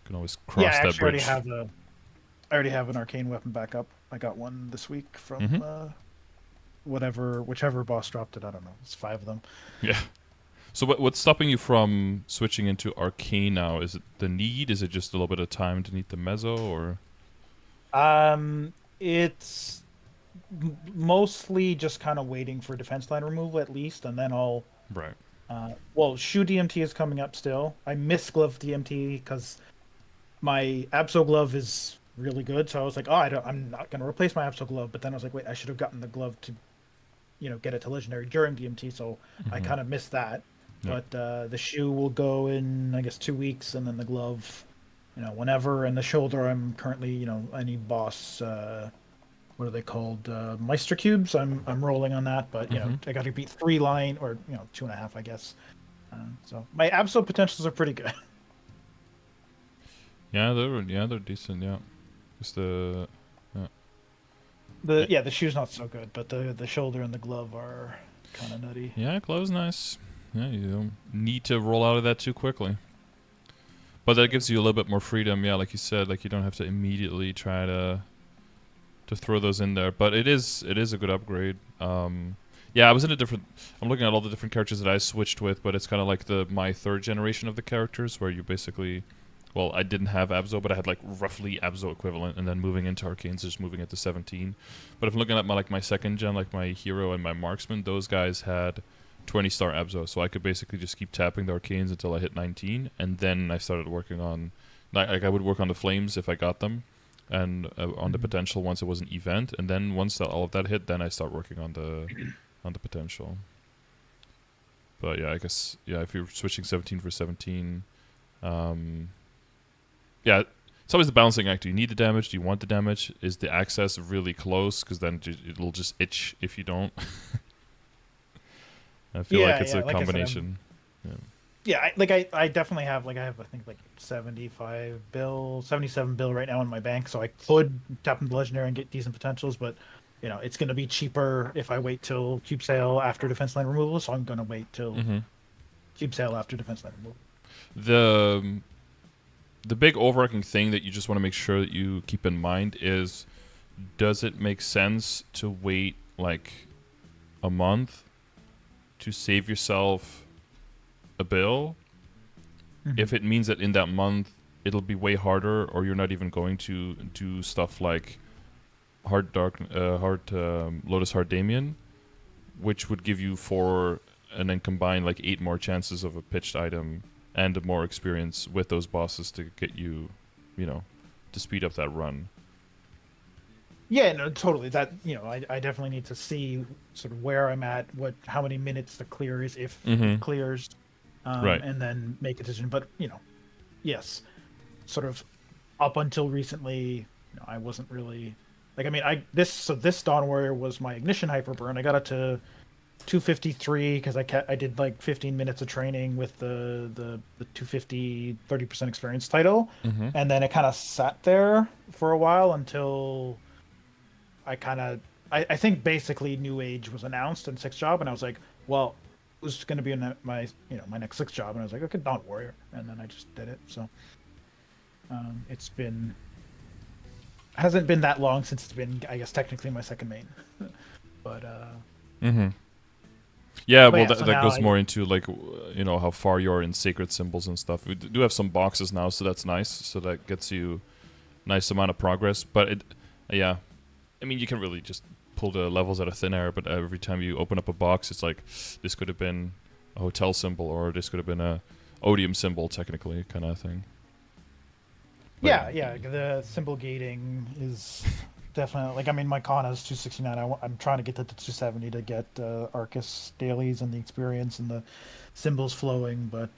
Speaker 1: can always
Speaker 2: yeah, I
Speaker 1: cross that
Speaker 2: actually
Speaker 1: bridge.
Speaker 2: I already have an arcane weapon backup. I got one this week
Speaker 1: Mm-hmm.
Speaker 2: from whichever boss dropped it. I don't know. It's 5 of them.
Speaker 1: Yeah. So what's stopping you from switching into arcane now? Is it the need? Is it just a little bit of time to need the meso, or?
Speaker 2: It's mostly just kind of waiting for defense line removal at least, and then I'll.
Speaker 1: Right.
Speaker 2: Well, shoe DMT is coming up still. I miss glove DMT because my Absol glove is really good. So I was like, oh, I'm not going to replace my Absol glove. But then I was like, wait, I should have gotten the glove to, get it to legendary during DMT. So I kind of missed that.
Speaker 1: Yeah.
Speaker 2: But the shoe will go in, I guess, 2 weeks, and then the glove, whenever. And the shoulder, I'm currently, any boss. What are they called? Meister cubes. I'm rolling on that, but I got to beat 3 line, or 2.5, I guess. So my Absol potentials are pretty good.
Speaker 1: Yeah, they're decent. Yeah. Just the.
Speaker 2: The shoe's not so good, but the shoulder and the glove are kind of nutty.
Speaker 1: Yeah, glove's nice. Yeah, you don't need to roll out of that too quickly. But that gives you a little bit more freedom. Yeah, like you said, like you don't have to immediately try to throw those in there. But it is a good upgrade. Yeah, I was in a different. I'm looking at all the different characters that I switched with, but it's kind of like my 3rd generation of the characters, where you basically. Well, I didn't have Abzo, but I had like roughly Abzo equivalent, and then moving into Arcanes, just moving it to 17. But if I'm looking at my 2nd gen, like my hero and my marksman, those guys had 20-star Abzo, so I could basically just keep tapping the Arcanes until I hit 19, and then I started working on, like I would work on the flames if I got them, and on the potential once it was an event, and then once all of that hit, then I start working on the potential. But yeah, I guess if you're switching 17 for 17, yeah, it's always the balancing act. Do you need the damage? Do you want the damage? Is the access really close? Because then it'll just itch if you don't. I feel like it's a
Speaker 2: Like I said,
Speaker 1: combination.
Speaker 2: I definitely have I think like 75 bill, 77 bill right now in my bank, so I could tap into legendary and get decent potentials, but it's going to be cheaper if I wait till cube sale after defense line removal, so I'm going to wait till cube sale after defense line removal.
Speaker 1: The big overarching thing that you just want to make sure that you keep in mind is, does it make sense to wait like a month to save yourself a bill if it means that in that month it'll be way harder, or you're not even going to do stuff like Lotus Heart Damien, which would give you 4 and then combine like 8 more chances of a pitched item and more experience with those bosses to get you, to speed up that run.
Speaker 2: Yeah, no, totally. That I definitely need to see sort of where I'm at, how many minutes the clear is, if it clears,
Speaker 1: Right.
Speaker 2: and then make a decision. But yes, sort of up until recently, I wasn't really this Dawn Warrior was my ignition hyper burn. I got it to 253 because I did like 15 minutes of training with the 250 30% experience title, and then it kind of sat there for a while until I think basically New Age was announced in 6th job, and I was like, well, who's going to be in my next 6th job? And I was like, okay, Dawn Warrior, and then I just did it. So hasn't been that long since it's been, I guess, technically my second main. But
Speaker 1: yeah,
Speaker 2: but
Speaker 1: well,
Speaker 2: yeah, so
Speaker 1: that goes
Speaker 2: now
Speaker 1: more into like how far you are in sacred symbols and stuff. We do have some boxes now, so that's nice. So that gets you nice amount of progress. But I mean, you can really just pull the levels out of thin air. But every time you open up a box, it's like, this could have been a hotel symbol, or this could have been a odium symbol, technically, kind of thing. But,
Speaker 2: yeah, the symbol gating is definitely my Kana is 269. I'm trying to get that to 270 to get Arcus dailies and the experience and the symbols flowing. But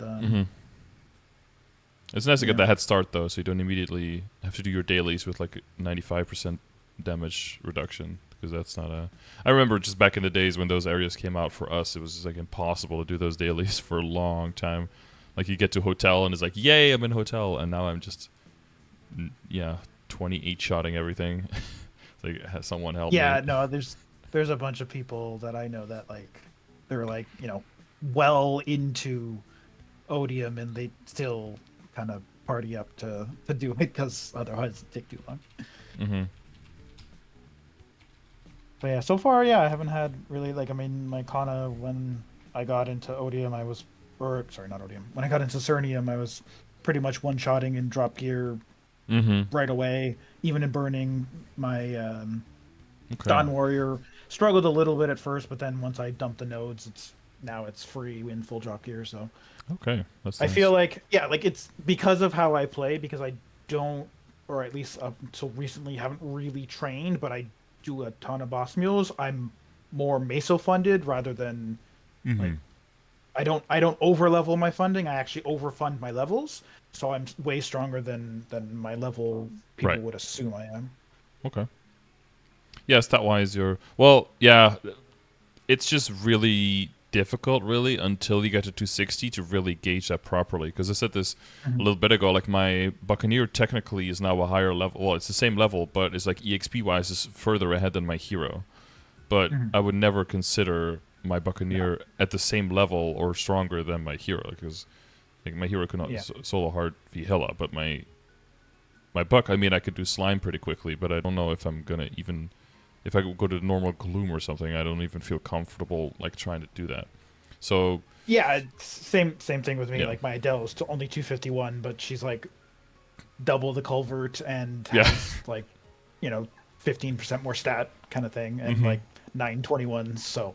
Speaker 1: it's nice to get that head start, though, so you don't immediately have to do your dailies with like 95% damage reduction, because that's not a... I remember just back in the days when those areas came out for us, it was just like impossible to do those dailies for a long time. Like, you get to hotel and it's like, yay, I'm in hotel, and now I'm just 28-shotting everything. It's like, has someone help me?
Speaker 2: Yeah, no, there's a bunch of people that I know that they're well into odium, and they still kind of party up to do it, because otherwise it'd take too long. But yeah, so far, I haven't had really my Kana, when I got into odium, not odium. When I got into Cernium, I was pretty much one-shotting in drop gear right away. Even in burning, my Dawn Warrior struggled a little bit at first, but then once I dumped the nodes, it's free in full drop gear. So
Speaker 1: okay, that's
Speaker 2: I
Speaker 1: nice.
Speaker 2: feel like it's because of how I play, because I don't, or at least up until recently, haven't really trained, but I do a ton of boss mules. I'm more meso funded rather than I don't over level my funding. I actually overfund my levels, so I'm way stronger than my level people would assume I am.
Speaker 1: Okay. Yeah, stat wise, it's just really difficult, really, until you get to 260 to really gauge that properly. Because I said this a little bit ago, like, my Buccaneer technically is now a higher level. Well, it's the same level, but it's like EXP wise is further ahead than my hero. But I would never consider my Buccaneer at the same level or stronger than my hero, because like, my hero cannot solo hard Vihilla, but my Buck, I mean, I could do slime pretty quickly, but I don't know if I'm gonna even... If I go to normal gloom or something, I don't even feel comfortable like trying to do that. So
Speaker 2: yeah, same thing with me. Like, my Adele is only 251, but she's like double the culvert and has like 15% more stat kind of thing, and like 921. So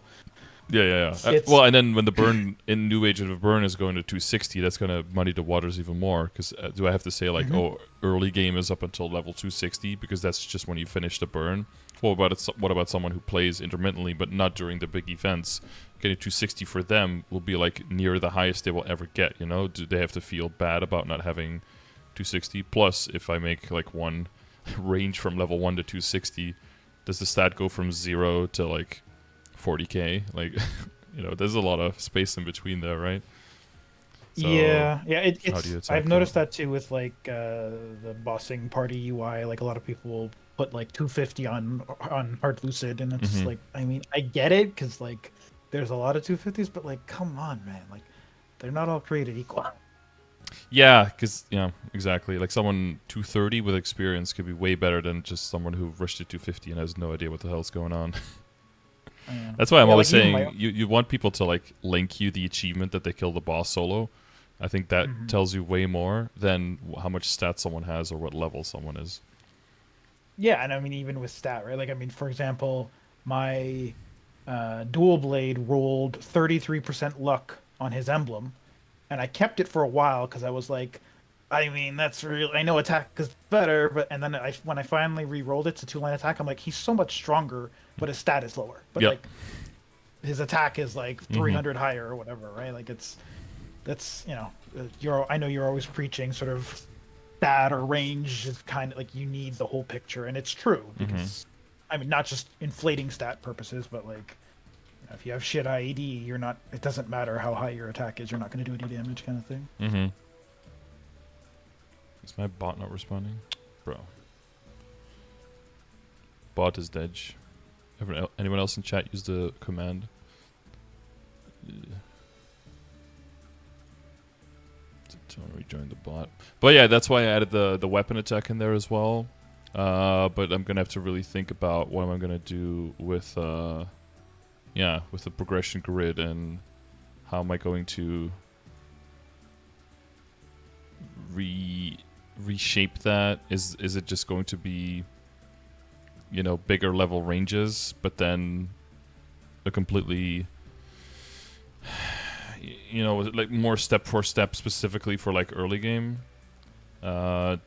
Speaker 1: well, and then when the burn in New Age of the burn is going to 260, that's gonna muddy the waters even more. Because do I have to say like, early game is up until level 260 because that's just when you finish the burn? What about someone who plays intermittently but not during the big events? getting 260 for them will be like near the highest they will ever get. You know, do they have to feel bad about not having 260? Plus, if I make like one range from level 1 to 260, does the stat go from 0 to like 40k? Like, you know, there's a lot of space in between there, right? So,
Speaker 2: yeah,
Speaker 1: how do you
Speaker 2: it's.
Speaker 1: attack
Speaker 2: I've noticed that too with like the bossing party UI. Like a lot of people will put like 250 on Hard Lucid, and it's just
Speaker 1: Mhm.
Speaker 2: like, I mean, I get it because like there's a lot of 250s, but like, come on, man, like they're not all created equal.
Speaker 1: Yeah, because yeah, exactly. Like someone 230 with experience could be way better than just someone who rushed to 250 and has no idea what the hell's going on.
Speaker 2: Yeah,
Speaker 1: That's why I'm
Speaker 2: yeah,
Speaker 1: always
Speaker 2: like even my.
Speaker 1: saying you want people to like link you the achievement that they kill the boss solo. I think that
Speaker 2: Mhm.
Speaker 1: tells you way more than how much stats someone has or what level someone is.
Speaker 2: Yeah, and I mean even with stat, right? Like I mean, for example, my dual blade rolled 33% luck on his emblem, and I kept it for a while because I was like, I mean, that's real. I know attack is better, but and then when I finally re-rolled it to two-line attack, I'm like, he's so much stronger, but his stat is lower. But
Speaker 1: Yep.
Speaker 2: like his attack is like
Speaker 1: Mhm.
Speaker 2: 300 higher or whatever, right? Like it's that's you're I know you're always preaching sort of stat or range is kind of like you need the whole picture, and it's true
Speaker 1: Mhm.
Speaker 2: because I mean not just inflating stat purposes, but like if you have shit IED, you're not. It doesn't matter how high your attack is, you're not going to do any damage, kind of thing.
Speaker 1: Mhm. Is my bot not responding, bro? Bot is dead. Anyone else in chat use the command? Don't rejoin the bot. But yeah, that's why I added the weapon attack in there as well. But I'm gonna have to really think about what I'm gonna do with with the progression grid and how am I going to reshape that? Is it just going to be, you know, bigger level ranges, but then a completely, you know, like more step for step specifically for like early game, to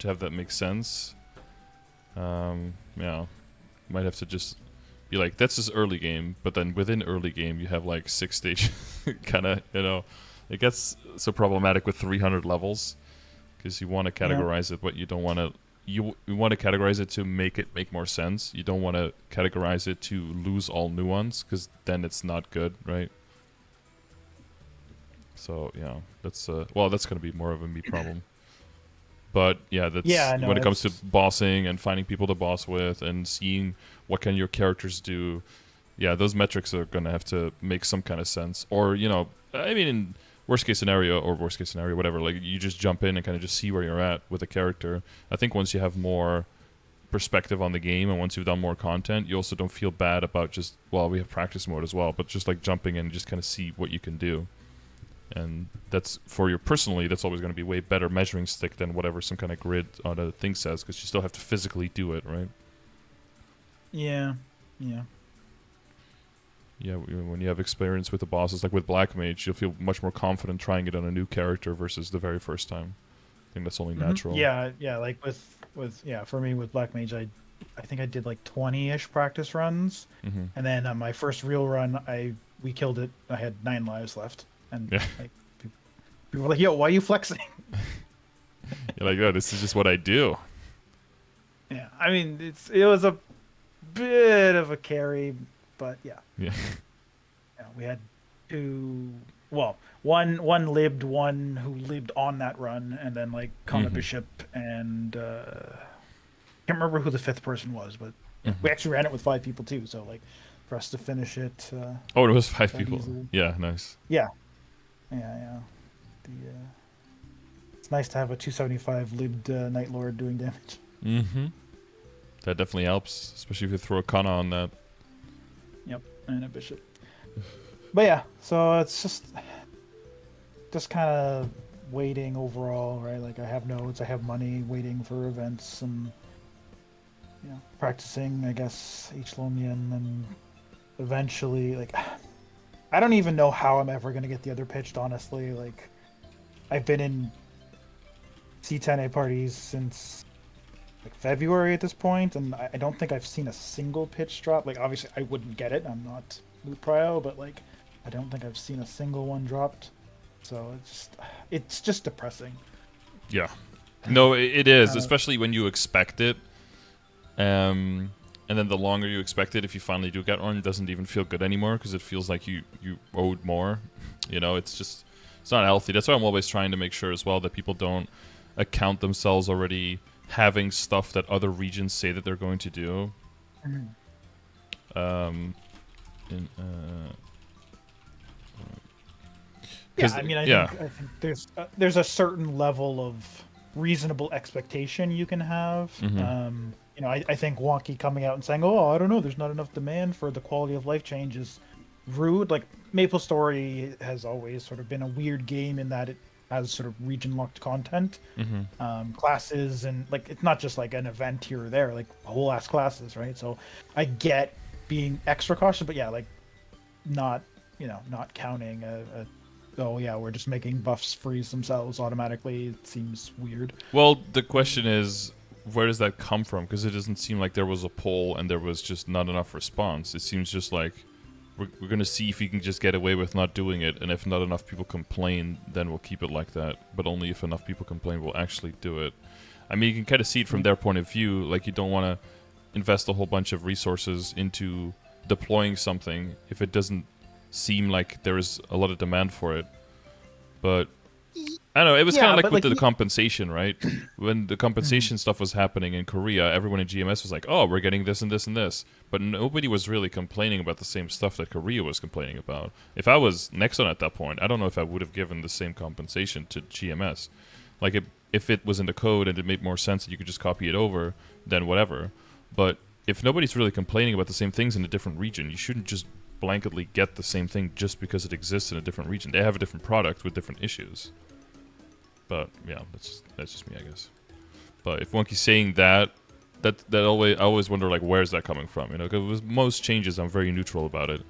Speaker 1: have that make sense. Yeah, might have to just be like, that's just early game, but then within early game you have like 6 stages. Kind of, you know, it gets so problematic with 300 levels because you want to
Speaker 2: Yeah,
Speaker 1: categorize it, but you don't want to. You want to categorize it to make it make more sense. You don't want to categorize it to lose all nuance because then it's not good, right? So yeah, that's that's gonna be more of a me problem. But yeah, that's
Speaker 2: yeah, no,
Speaker 1: when it comes to
Speaker 2: it's
Speaker 1: bossing and finding people to boss with and seeing what can your characters do. Yeah, those metrics are gonna have to make some kind of sense. Or you know, I mean, in worst case scenario or worst case scenario, whatever. Like you just jump in and kind of just see where you're at with a character. I think once you have more perspective on the game and once you've done more content, you also don't feel bad about just we have practice mode as well, but just like jumping in and just kind of see what you can do. And that's for you personally, that's always going to be way better measuring stick than whatever some kind of grid on a thing says, because you still have to physically do it, right?
Speaker 2: yeah, yeah,
Speaker 1: Yeah, when you have experience with the bosses, like with Black Mage, you'll feel much more confident trying it on a new character versus the very first time. I think that's only natural.
Speaker 2: yeah, yeah. Like with yeah, for me with Black Mage, I think I did like 20-ish practice runs,
Speaker 1: Mm-hmm.
Speaker 2: and then on my first real run, we killed it. I had 9 lives left, and
Speaker 1: Yeah,
Speaker 2: like people were like, "Yo, why are you flexing?"
Speaker 1: you're like, oh, this is just what I do.
Speaker 2: Yeah, I mean it was a bit of a carry, but yeah,
Speaker 1: Yeah.
Speaker 2: yeah we had two. Well, one lived, one who lived on that run, and then like Kona
Speaker 1: Mm-hmm.
Speaker 2: Bishop and can't remember who the fifth person was, but yeah,
Speaker 1: Mm-hmm.
Speaker 2: we actually ran it with 5 people too. So like for us to finish it
Speaker 1: Oh, it was 5
Speaker 2: that
Speaker 1: people.
Speaker 2: easily.
Speaker 1: Yeah, nice.
Speaker 2: Yeah, yeah, yeah. The it's nice to have a 275 lived Night Lord doing damage.
Speaker 1: Mm-hmm. That definitely helps, especially if you throw a Kana on that.
Speaker 2: Yep, and a bishop. But yeah, so it's just kind of waiting overall, right? Like I have nodes, I have money, waiting for events, and practicing, I guess, each Lomian, and eventually, like, I don't even know how I'm ever gonna get the other pitched. Honestly, like, I've been in C10A parties since like February at this point, and I don't think I've seen a single pitch drop. Like, obviously, I wouldn't get it. I'm not Loot Prio, but like, I don't think I've seen a single one dropped. So it's just depressing.
Speaker 1: Yeah. No, it is,
Speaker 2: Kind of.
Speaker 1: especially when you expect it. And then the longer you expect it, if you finally do get one, it doesn't even feel good anymore because it feels like you owed more. You know, it's not healthy. That's why I'm always trying to make sure as well that people don't account themselves already having stuff that other regions say that they're going to do.
Speaker 2: Mhm. Yeah,
Speaker 1: 'Cause
Speaker 2: I mean, I
Speaker 1: yeah.
Speaker 2: think there's a certain level of reasonable expectation you can have.
Speaker 1: Mhm.
Speaker 2: I think Wonky coming out and saying, "Oh, I don't know, there's not enough demand for the quality of life change" is rude. Like MapleStory has always sort of been a weird game in that it has sort of region locked content,
Speaker 1: Mhm.
Speaker 2: classes, and like it's not just like an event here or there, like whole ass classes, right? So I get being extra cautious, but yeah, like not not counting oh yeah, we're just making buffs freeze themselves automatically. It seems weird.
Speaker 1: Well, the question is, where does that come from? Because it doesn't seem like there was a poll and there was just not enough response. It seems just like we're going to see if we can just get away with not doing it, and if not enough people complain, then we'll keep it like that. But only if enough people complain, we'll actually do it. I mean, you can kind of see it from their point of view. Like, you don't want to invest a whole bunch of resources into deploying something if it doesn't seem like there is a lot of demand for it. But I don't know. It was kind of
Speaker 2: Yeah,
Speaker 1: like
Speaker 2: but
Speaker 1: with
Speaker 2: like
Speaker 1: the compensation, right? When the
Speaker 2: Mhm.
Speaker 1: compensation stuff was happening in Korea, everyone in GMS was like, "Oh, we're getting this and this and this," but nobody was really complaining about the same stuff that Korea was complaining about. If I was Nexon at that point, I don't know if I would have given the same compensation to GMS. Like, if it was in the code and it made more sense that you could just copy it over, then whatever. But if nobody's really complaining about the same things in a different region, you shouldn't just blanketly get the same thing just because it exists in a different region. They have a different product with different issues. But yeah, that's just me, I guess. But if Wonky's saying that always I always wonder like where's that coming from? You know, because with most changes I'm very neutral about it.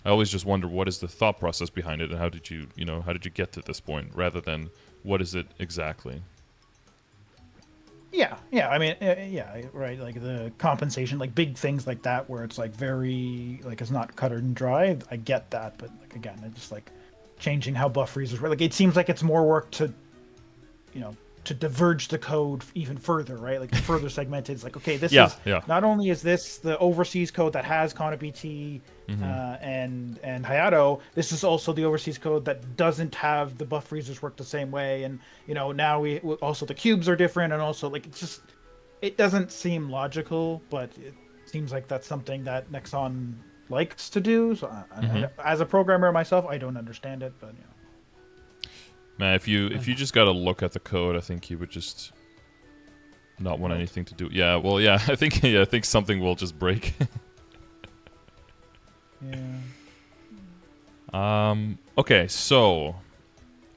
Speaker 1: I always just wonder what is the thought process behind it and how did you get to this point rather than what is it exactly.
Speaker 2: Yeah. I mean, yeah, right. Like the compensation, like big things like that, where it's like very like it's not cut and dry. I get that, but like again, it's just like changing how buff freezers work. Like it seems like it's more work to you know to diverge the code even further, right? Like further segmented. It's like, okay, this
Speaker 1: Yeah,
Speaker 2: is
Speaker 1: yeah.
Speaker 2: not only is this the overseas code that has Kana BT
Speaker 1: Mhm.
Speaker 2: and Hayato, this is also the overseas code that doesn't have the buff freezers work the same way, and now we also the cubes are different, and also like it doesn't seem logical, but it seems like that's something that Nexon likes to do. So
Speaker 1: Mhm.
Speaker 2: as a programmer myself, I don't understand it, but
Speaker 1: Man, if you just got to look at the code, I think you would just not want
Speaker 2: melt.
Speaker 1: anything to do. Yeah, well, yeah, I think something will just break.
Speaker 2: Yeah.
Speaker 1: Okay, so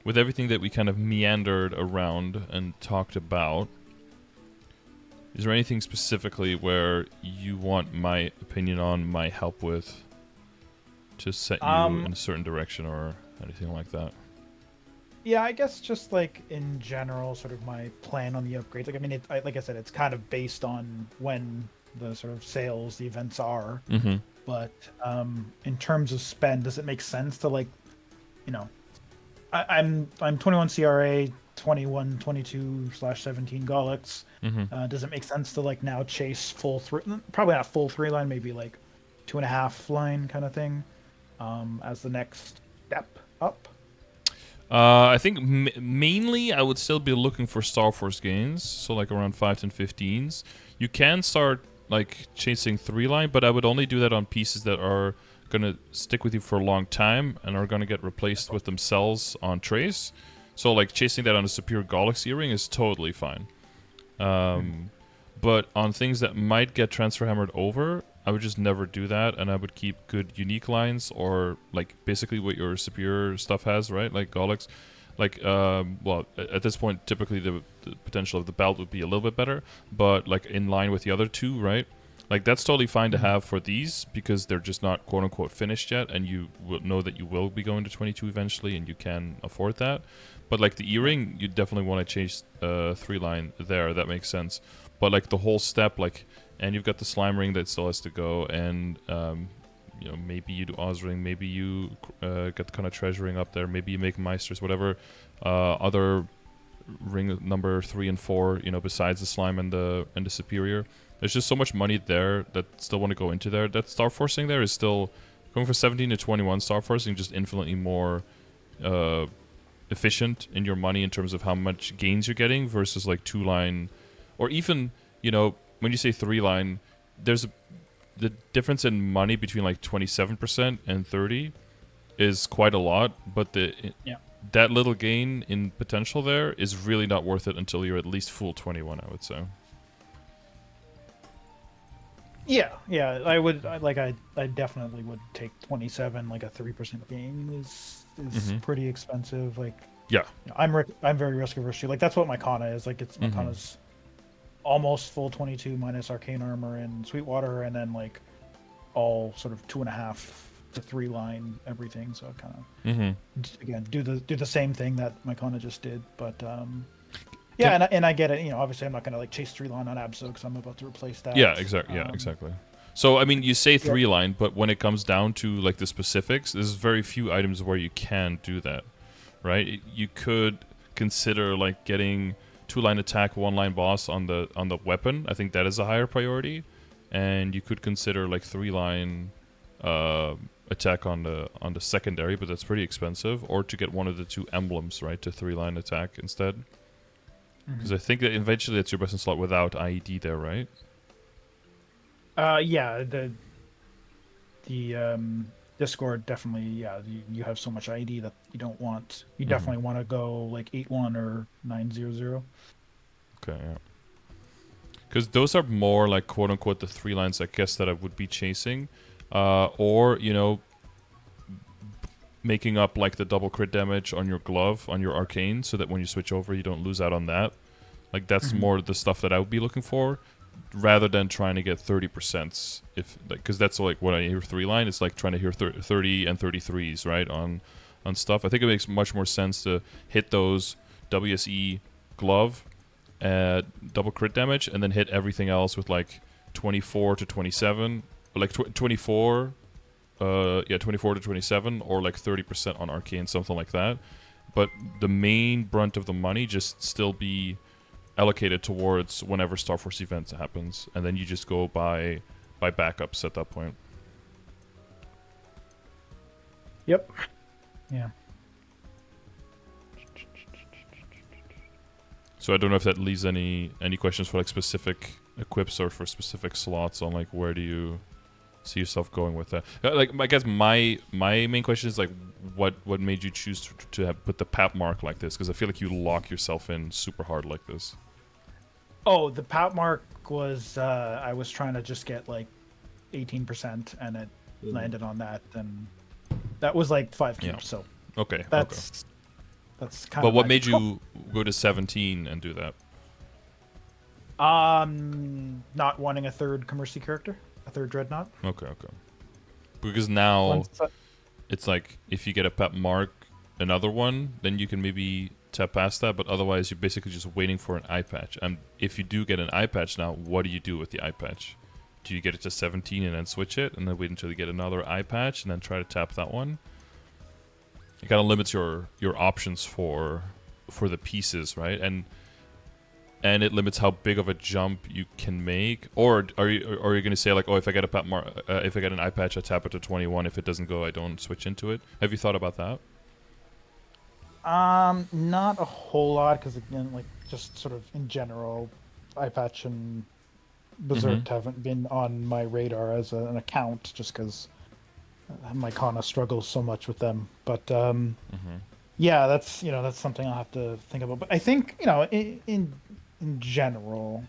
Speaker 1: with everything that we kind of meandered around and talked about, is there anything specifically where you want my opinion on, my help with, to set you
Speaker 2: Um,
Speaker 1: in a certain direction or anything like that?
Speaker 2: Yeah, I guess just like in general, sort of my plan on the upgrades. Like, I mean, like I said, it's kind of based on when the sort of sales, the events are.
Speaker 1: Mm-hmm.
Speaker 2: But in terms of spend, does it make sense to like, you know, I'm 21 CRA, 21, 22/17 Golix.
Speaker 1: Mm-hmm.
Speaker 2: Does it make sense to like now chase full three? Probably not full three line, maybe like 2.5 line kind of thing, as the next step up.
Speaker 1: I think mainly I would still be looking for Star Force gains, so like around 5s and 15s. You can start like chasing 3 line, but I would only do that on pieces that are gonna stick with you for a long time and are gonna get replaced with themselves on trace. So like chasing that on a superior Galaxy ring is totally fine. Um, but on things that might get transfer hammered over, I would just never do that, and I would keep good unique lines or like basically what your superior stuff has, right? Like Golix. Like, well, at this point, typically the potential of the belt would be a little bit better, but like in line with the other two, right? Like that's totally fine to have for these because they're just not quote unquote finished yet, and you will know that you will be going to 22 eventually, and you can afford that. But like the E-ring, you definitely want to change 3 line there. That makes sense. But like the whole step, like, and you've got the slime ring that still has to go, and you know, maybe you do Ozring, maybe you get kind of treasuring up there, maybe you make Meisters, whatever other ring number 3 and 4, you know, besides the slime and the superior. There's just so much money there that still want to go into there. That star forcing there is still going for 17 to 21 star forcing, just infinitely more efficient in your money in terms of how much gains you're getting versus like 2-line, or even, you know, when you say 3-line, there's the difference in money between like 27% and 30 is quite a lot, but that little gain in potential there is really not worth it until you're at least full 21, I would say.
Speaker 2: Yeah, I definitely would take 27. Like a 3% gain is pretty expensive. Like,
Speaker 1: yeah,
Speaker 2: you know, I'm very risk averse too. Like that's what my Kana is. Like my Kana's almost full 22 minus arcane armor and Sweetwater, and then like all sort of 2.5 to 3-line everything. So kind of again do the same thing that my Kana just did, but yeah, and I get it. You know, obviously I'm not gonna like chase 3-line on Abso because I'm about to replace that.
Speaker 1: Yeah, exactly. Yeah, exactly. So I mean, you say 3-line, but when it comes down to like the specifics, there's very few items where you can do that, right? You could consider like getting 2-line attack, 1-line boss on the weapon. I think that is a higher priority, and you could consider like 3-line attack on the secondary, but that's pretty expensive. Or to get one of the 2 emblems, right, to 3-line attack instead. Because I think that eventually it's your best in slot without IED there, right?
Speaker 2: Yeah, the Discord definitely. Yeah, you have so much IED that you don't want. You definitely want to go like 8-1 or 9-0-0.
Speaker 1: Okay, yeah. Because those are more like quote unquote the 3 lines, I guess, that I would be chasing, or you know, making up like the double crit damage on your glove, on your arcane, so that when you switch over, you don't lose out on that. Like that's more the stuff that I would be looking for, rather than trying to get 30%. If because that's like when I hear 3-line, it's like trying to hear 30 and 33s, right, on stuff. I think it makes much more sense to hit those WSE glove, double crit damage, and then hit everything else with like 24 to 27, like 24. 24 to 27, or like 30% on arcane, something like that. But the main brunt of the money just still be allocated towards whenever Star Force events happens, and then you just go by backups at that point.
Speaker 2: Yep. Yeah.
Speaker 1: So I don't know if that leaves any questions for like specific equips or for specific slots on like where do you see yourself going with that. Like I guess my main question is like what made you choose to have put the PAP mark like this, because I feel like you lock yourself in super hard like this.
Speaker 2: Oh, the PAP mark was I was trying to just get like 18% and it landed on that, and that was like 5 cubes. So
Speaker 1: okay,
Speaker 2: that's kind
Speaker 1: but
Speaker 2: of.
Speaker 1: what made you go to 17 and do that?
Speaker 2: Not wanting a third Commercy character, a third Dreadnought.
Speaker 1: Okay. Because now it's like if you get a PAP mark, another one, then you can maybe tap past that, but otherwise you're basically just waiting for an eye patch. And if you do get an eye patch now, what do you do with the eye patch? Do you get it to 17 and then switch it, and then wait until you get another eye patch and then try to tap that one? It kind of limits your options for the pieces, right? And it limits how big of a jump you can make. Or are you going to say like, oh, if I get a PAP if I get an eye patch, I tap it to 21. If it doesn't go, I don't switch into it. Have you thought about that?
Speaker 2: Not a whole lot, because again, like just sort of in general, eye patch and Berserk haven't been on my radar as an account, just because my Kana struggles so much with them. But yeah, that's something I'll have to think about. But I think in general,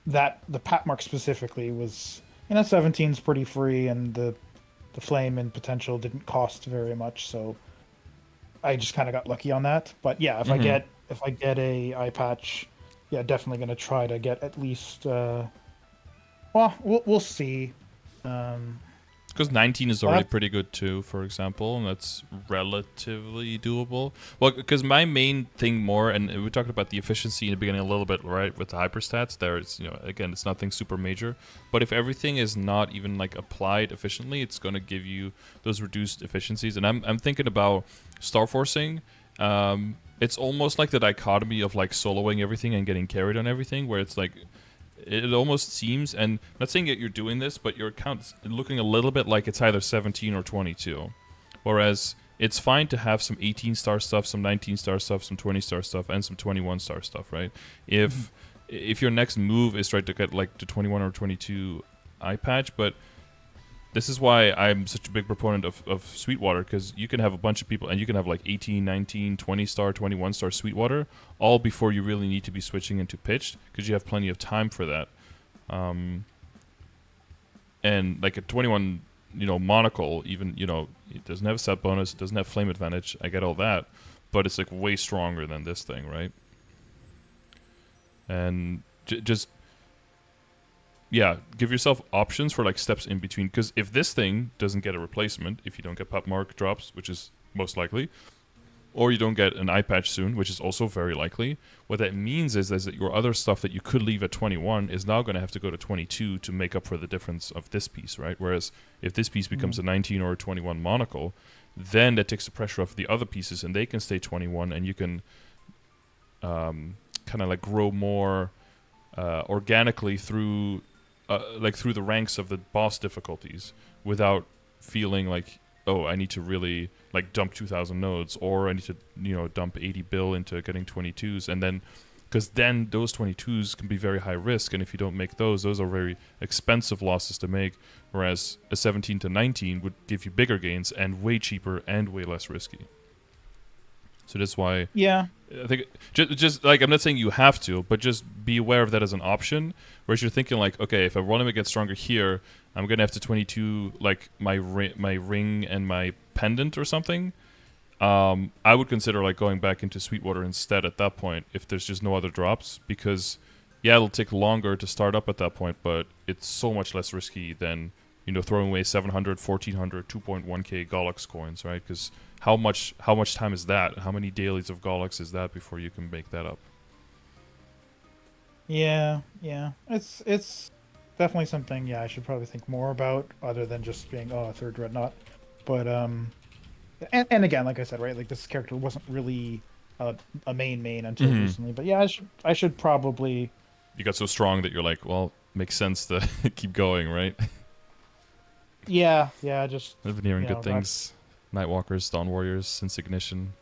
Speaker 2: that the PAP mark specifically was 17's pretty free, and the flame and potential didn't cost very much, so I just kind of got lucky on that. But yeah, if I get a eye patch, yeah, definitely gonna try to get at least. Well, we'll see.
Speaker 1: Because 19 is
Speaker 2: Well,
Speaker 1: already pretty good too, for example, and that's relatively doable. Well, because my main thing more, and we talked about the efficiency in the beginning a little bit, right, with the hyperstats. There, it's again, it's nothing super major, but if everything is not even like applied efficiently, it's going to give you those reduced efficiencies. And I'm thinking about star forcing. It's almost like the dichotomy of like soloing everything and getting carried on everything, where it's like it almost seems, and I'm not saying that you're doing this, but your account's looking a little bit like it's either 17 or 22. Whereas it's fine to have some 18-star stuff, some 19-star stuff, some 20-star stuff, and some 21-star stuff, right? If your next move is try to get like to 21 or 22 eye patch, but this is why I'm such a big proponent of Sweetwater, because you can have a bunch of people, and you can have like 18, 19, 20-star, 21-star Sweetwater, all before you really need to be switching into pitched, because you have plenty of time for that. And like a 21, monocle, even, it doesn't have a set bonus, it doesn't have flame advantage, I get all that, but it's like way stronger than this thing, right? And just... yeah, give yourself options for like steps in between, because if this thing doesn't get a replacement, if you don't get pop mark drops, which is most likely, or you don't get an eye patch soon, which is also very likely, what that means is that your other stuff that you could leave at 21 is now going to have to go to 22 to make up for the difference of this piece, right? Whereas if this piece becomes a 19 or a 21 monocle, then that takes the pressure off the other pieces and they can stay 21, and you can kind of like grow more organically through through the ranks of the boss difficulties without feeling like, oh, I need to really like dump 2,000 nodes, or I need to dump 80 bill into getting 22s, and then because then those 22s can be very high risk, and if you don't make those are very expensive losses to make, whereas a 17 to 19 would give you bigger gains and way cheaper and way less risky. So that's why I think just like, I'm not saying you have to, but just be aware of that as an option. Whereas you're thinking like, okay, if I want to get stronger here, I'm gonna have to 22 like my ring and my pendant or something. I would consider like going back into Sweetwater instead at that point if there's just no other drops, because yeah, it'll take longer to start up at that point, but it's so much less risky than throwing away 700, 1400, 2.1k Gollux coins, right? Because how much time is that? How many dailies of Gollux is that before you can make that up?
Speaker 2: Yeah. It's definitely something. Yeah, I should probably think more about, other than just being a third dreadnought. But and again, like I said, right, like this character wasn't really a main until recently. But yeah, I should probably.
Speaker 1: You got so strong that you're like, well, makes sense to keep going, right?
Speaker 2: Yeah, just.
Speaker 1: I've been hearing good things. Nightwalkers, Dawn Warriors, since Ignition,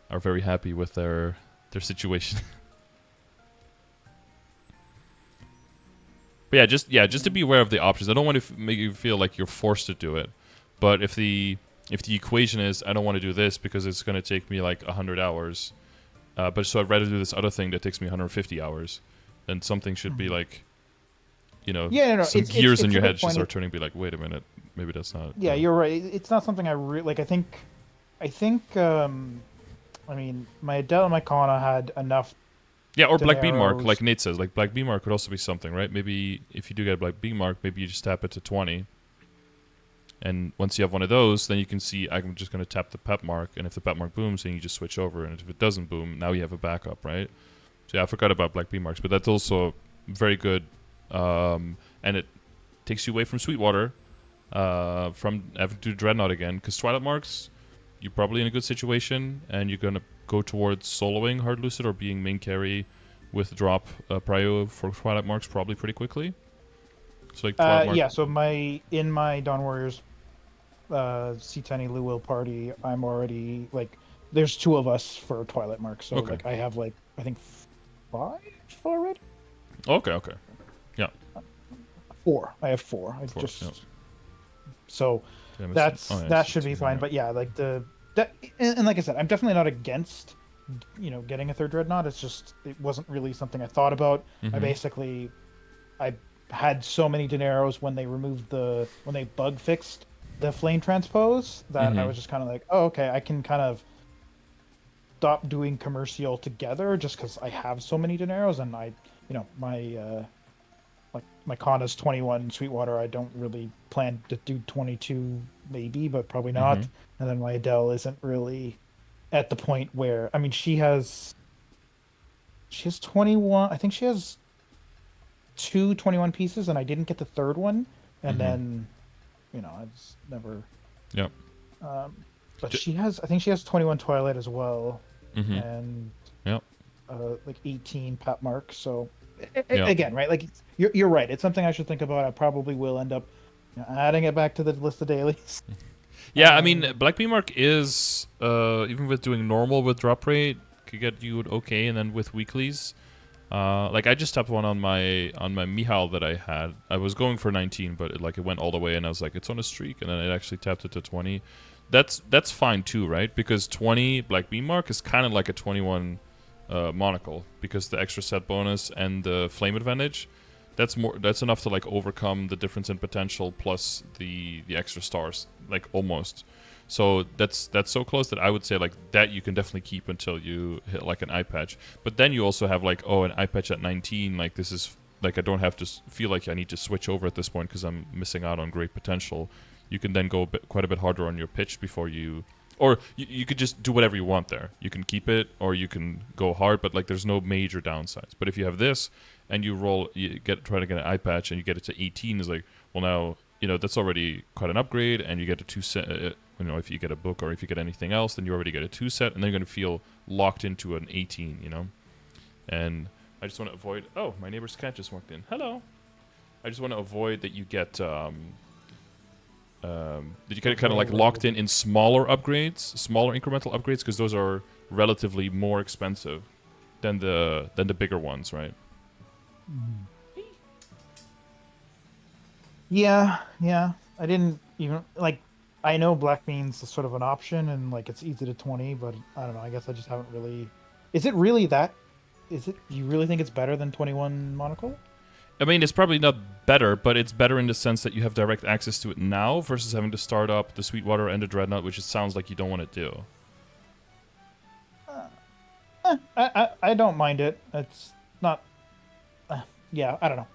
Speaker 1: are very happy with their situation. But just to be aware of the options. I don't want to make you feel like you're forced to do it. But if the equation is, I don't want to do this because it's going to take me like 100 hours, but so I'd rather do this other thing that takes me 150 hours, then something should be like, some gears in your head should start turning, be like, wait a minute, maybe that's not.
Speaker 2: Yeah, you're right. It's not something I really like. I think, I mean, my Adele and my Kana had enough.
Speaker 1: Yeah, or Black Beam Mark, like Nate says. Like Black Beam Mark could also be something, right? Maybe if you do get a Black Beam Mark, maybe you just tap it to 20. And once you have one of those, then you can see I'm just going to tap the pep mark, and if the pep mark booms, then you just switch over. And if it doesn't boom, now you have a backup, right? So yeah, I forgot about Black Beam Marks, but that's also very good. And it takes you away from Sweetwater, from having to do Dreadnought again, because Twilight Marks, you're probably in a good situation, and you're going to go towards soloing Hard Lucid or being main carry with drop prio for Twilight Marks probably pretty quickly. So like
Speaker 2: yeah, so in my Dawn Warriors C10 Luwil party, I'm already like, there's 2 of us for Twilight Mark, so like I have like I think 5 already.
Speaker 1: Okay. Yeah.
Speaker 2: 4. I have 4. So
Speaker 1: yeah,
Speaker 2: that should be fine. But yeah, like and like I said, I'm definitely not against getting a third dreadnought. It's just it wasn't really something I thought about. I had so many dineros when they bug fixed the flame transpose that I was just kind of like, oh, okay, I can kind of stop doing commercial together just because I have so many dineros, and my like my Kana's 21 Sweetwater. I don't really plan to do 22, maybe, but probably
Speaker 1: Mm-hmm.
Speaker 2: not. And then my Adele isn't really at the point where I mean she has 21. I think she has two 21 pieces, and I didn't get the third one. And
Speaker 1: Mm-hmm.
Speaker 2: then I just never.
Speaker 1: Yep.
Speaker 2: Um, but
Speaker 1: J-
Speaker 2: I think she has 21 Twilight as well,
Speaker 1: mm-hmm.
Speaker 2: and
Speaker 1: Yep.
Speaker 2: like 18 Pat Mark. So
Speaker 1: Yep.
Speaker 2: again, right? Like you're right. It's something I should think about. I probably will end up adding it back to the list of dailies.
Speaker 1: Yeah, I mean,
Speaker 2: Um,
Speaker 1: Black Bee Mark is even with doing normal with drop rate could get you okay, and then with weeklies, like I just tapped one on my Mihal that I had. I was going for 19, but it went all the way, and I was like, it's on a streak, and then it actually tapped it to 20. That's fine too, right? Because 20 Black Bee Mark is kind of like a 21 monocle because the extra set bonus and the flame advantage. That's enough to like overcome the difference in potential plus the extra stars, like almost. So that's so close that I would say like that you can definitely keep until you hit like an eye patch. But then you also have like, oh, an eye patch at 19, like this is like I don't have to feel like I need to switch over at this point because I'm missing out on great potential. You can then go quite a bit harder on your pitch before you, or you could just do whatever you want there. You can keep it or you can go hard, but like there's no major downsides. But if you have this and you try to get an eye patch and you get it to 18, is like, well, now that's already quite an upgrade, and you get a two set. If you get a book or if you get anything else, then you already get a 2 set, and then you're going to feel locked into an 18. And I just want to avoid. Oh, my neighbor's cat just walked in. Hello. I just want to avoid that you get that you get kind of like locked in smaller upgrades, smaller incremental upgrades, because those are relatively more expensive than the bigger ones, right?
Speaker 2: yeah, yeah. I didn't even like. I know Black Bean's sort of an option, and like it's easy to 20, but I don't know. I guess I just haven't really. Is it really that? Is it? Do you really think it's better than 21 Monocle?
Speaker 1: I mean, it's probably not better, but it's better in the sense that you have direct access to it now versus having to start up the Sweetwater and the Dreadnought, which it sounds like you don't want to do.
Speaker 2: I don't mind it. It's not. Yeah, I don't know.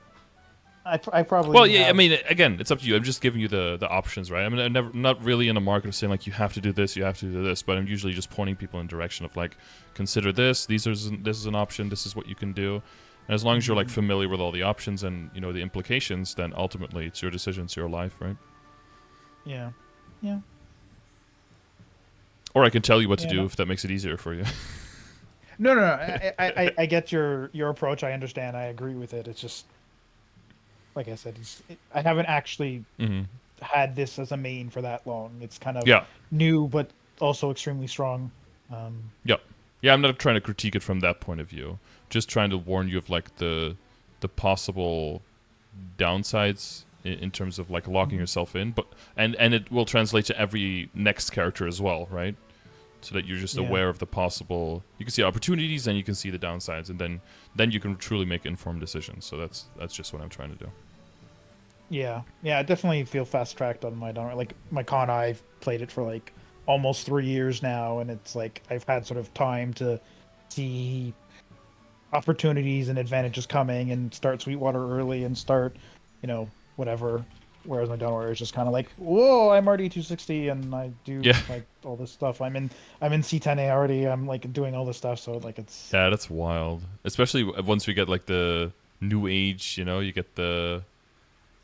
Speaker 2: I
Speaker 1: Well,
Speaker 2: probably
Speaker 1: yeah, I
Speaker 2: have.
Speaker 1: mean, again, it's up to you. I'm just giving you the options, right? I mean, I'm not really in the market of saying, like, you have to do this, you have to do this, but I'm usually just pointing people in direction of, like, consider this, this is an option, this is what you can do. And as long as you're, like, familiar with all the options and, the implications, then ultimately it's your decision, it's your life, right?
Speaker 2: Yeah, yeah,
Speaker 1: Or I can tell you what to
Speaker 2: yeah.
Speaker 1: do
Speaker 2: No,
Speaker 1: if that makes it easier for you.
Speaker 2: no, no. No. I get your approach. I understand. I agree with it. It's just like I said. I haven't actually
Speaker 1: Mm-hmm.
Speaker 2: had this as a main for that long. It's kind of
Speaker 1: Yeah.
Speaker 2: new, but also extremely strong.
Speaker 1: Yeah. Yeah, I'm not trying to critique it from that point of view. Just trying to warn you of like the possible downsides in terms of like locking yourself in, but and it will translate to every next character as well, right? So that you're just
Speaker 2: Yeah,
Speaker 1: aware of the possible. You can see opportunities and you can see the downsides, and then you can truly make informed decisions. So that's just what I'm trying to do.
Speaker 2: yeah, yeah. I definitely feel fast tracked on my down. Like my con, I've played it for like almost 3 years now, and it's like I've had sort of time to see opportunities and advantages coming and start Sweetwater early and start, whatever. Whereas my Delaware is just kind of like, whoa, I'm already 260 and I do
Speaker 1: Yeah.
Speaker 2: like all this stuff. I'm in C10A already. I'm like doing all this stuff. So like it's
Speaker 1: Yeah, that's wild. Especially once we get like the new age, you get the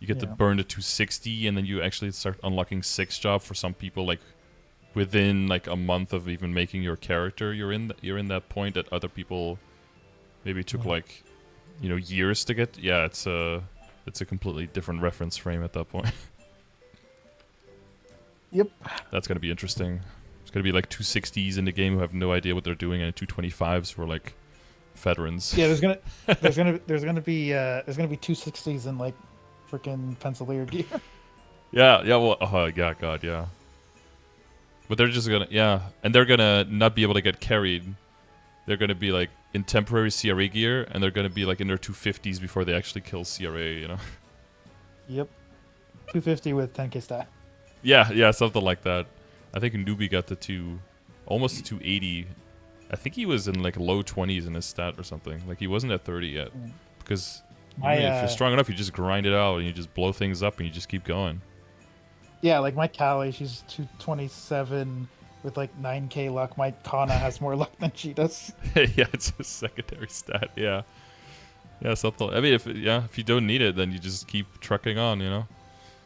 Speaker 2: yeah,
Speaker 1: burn to 260, and then you actually start unlocking 6 job for some people. Like within like a month of even making your character, you're in that point that other people maybe took
Speaker 2: yeah.
Speaker 1: like years to get. Yeah, it's a completely different reference frame at that point.
Speaker 2: Yep.
Speaker 1: That's gonna be interesting. It's gonna be like 260s in the game who have no idea what they're doing, and 225s who are like veterans.
Speaker 2: Yeah, there's gonna be 260s in like freaking Pencilier gear.
Speaker 1: Yeah, yeah, well, yeah, God, yeah. But they're just gonna, yeah, and they're gonna not be able to get carried. They're gonna be like in temporary CRA gear, and they're gonna be like in their 250s before they actually kill CRA.
Speaker 2: Yep. 250 with 10k stat.
Speaker 1: Yeah, yeah, something like that. I think Newbie got almost to 280. I think he was in like low 20s in his stat or something. Like he wasn't at 30 yet, because
Speaker 2: My
Speaker 1: If you're strong enough, you just grind it out and you just blow things up and you just keep going.
Speaker 2: yeah, like my Callie, she's 227 with like 9k luck. My Kana has more luck than she does.
Speaker 1: Yeah, it's a secondary stat. Yeah, yeah, something. I mean, if you don't need it, then you just keep trucking on, you know.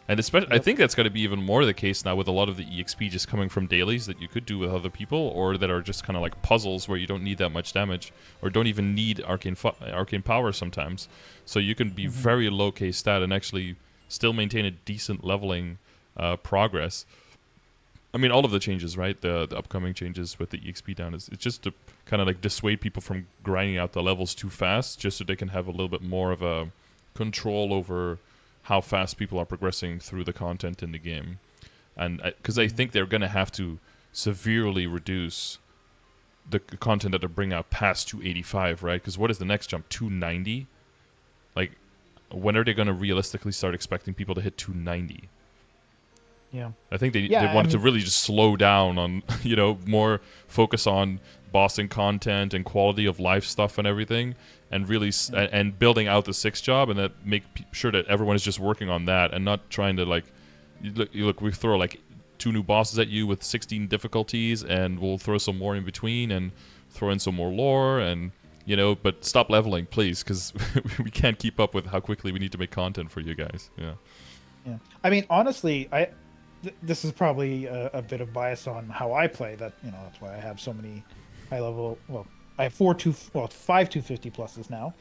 Speaker 1: And especially, I
Speaker 2: Yep.
Speaker 1: think that's going to be even more the case now with a lot of the EXP just coming from dailies that you could do with other people, or that are just kind of like puzzles where you don't need that much damage, or don't even need arcane power sometimes. So you can be very low K stat and actually still maintain a decent leveling progress. I mean, all of the changes, right? The upcoming changes with the EXP down it's just to kind of like dissuade people from grinding out the levels too fast, just so they can have a little bit more of a control over how fast people are progressing through the content in the game. And because I think they're going to have to severely reduce the content that they bring out past 285, right? Because what is the next jump? 290? Like, when are they going to realistically start expecting people to hit 290?
Speaker 2: Yeah.
Speaker 1: I think they wanted to really just slow down on, more focus on bossing content and quality of life stuff and everything, and really and building out the 6 job, and that make sure that everyone is just working on that and not trying to like, look, we throw like 2 new bosses at you with 16 difficulties, and we'll throw some more in between and throw in some more lore and but stop leveling, please, because we can't keep up with how quickly we need to make content for you guys.
Speaker 2: Yeah. I mean, honestly, this is probably a bit of bias on how I play. That's why I have so many high level. Well, I have 5 250 pluses now.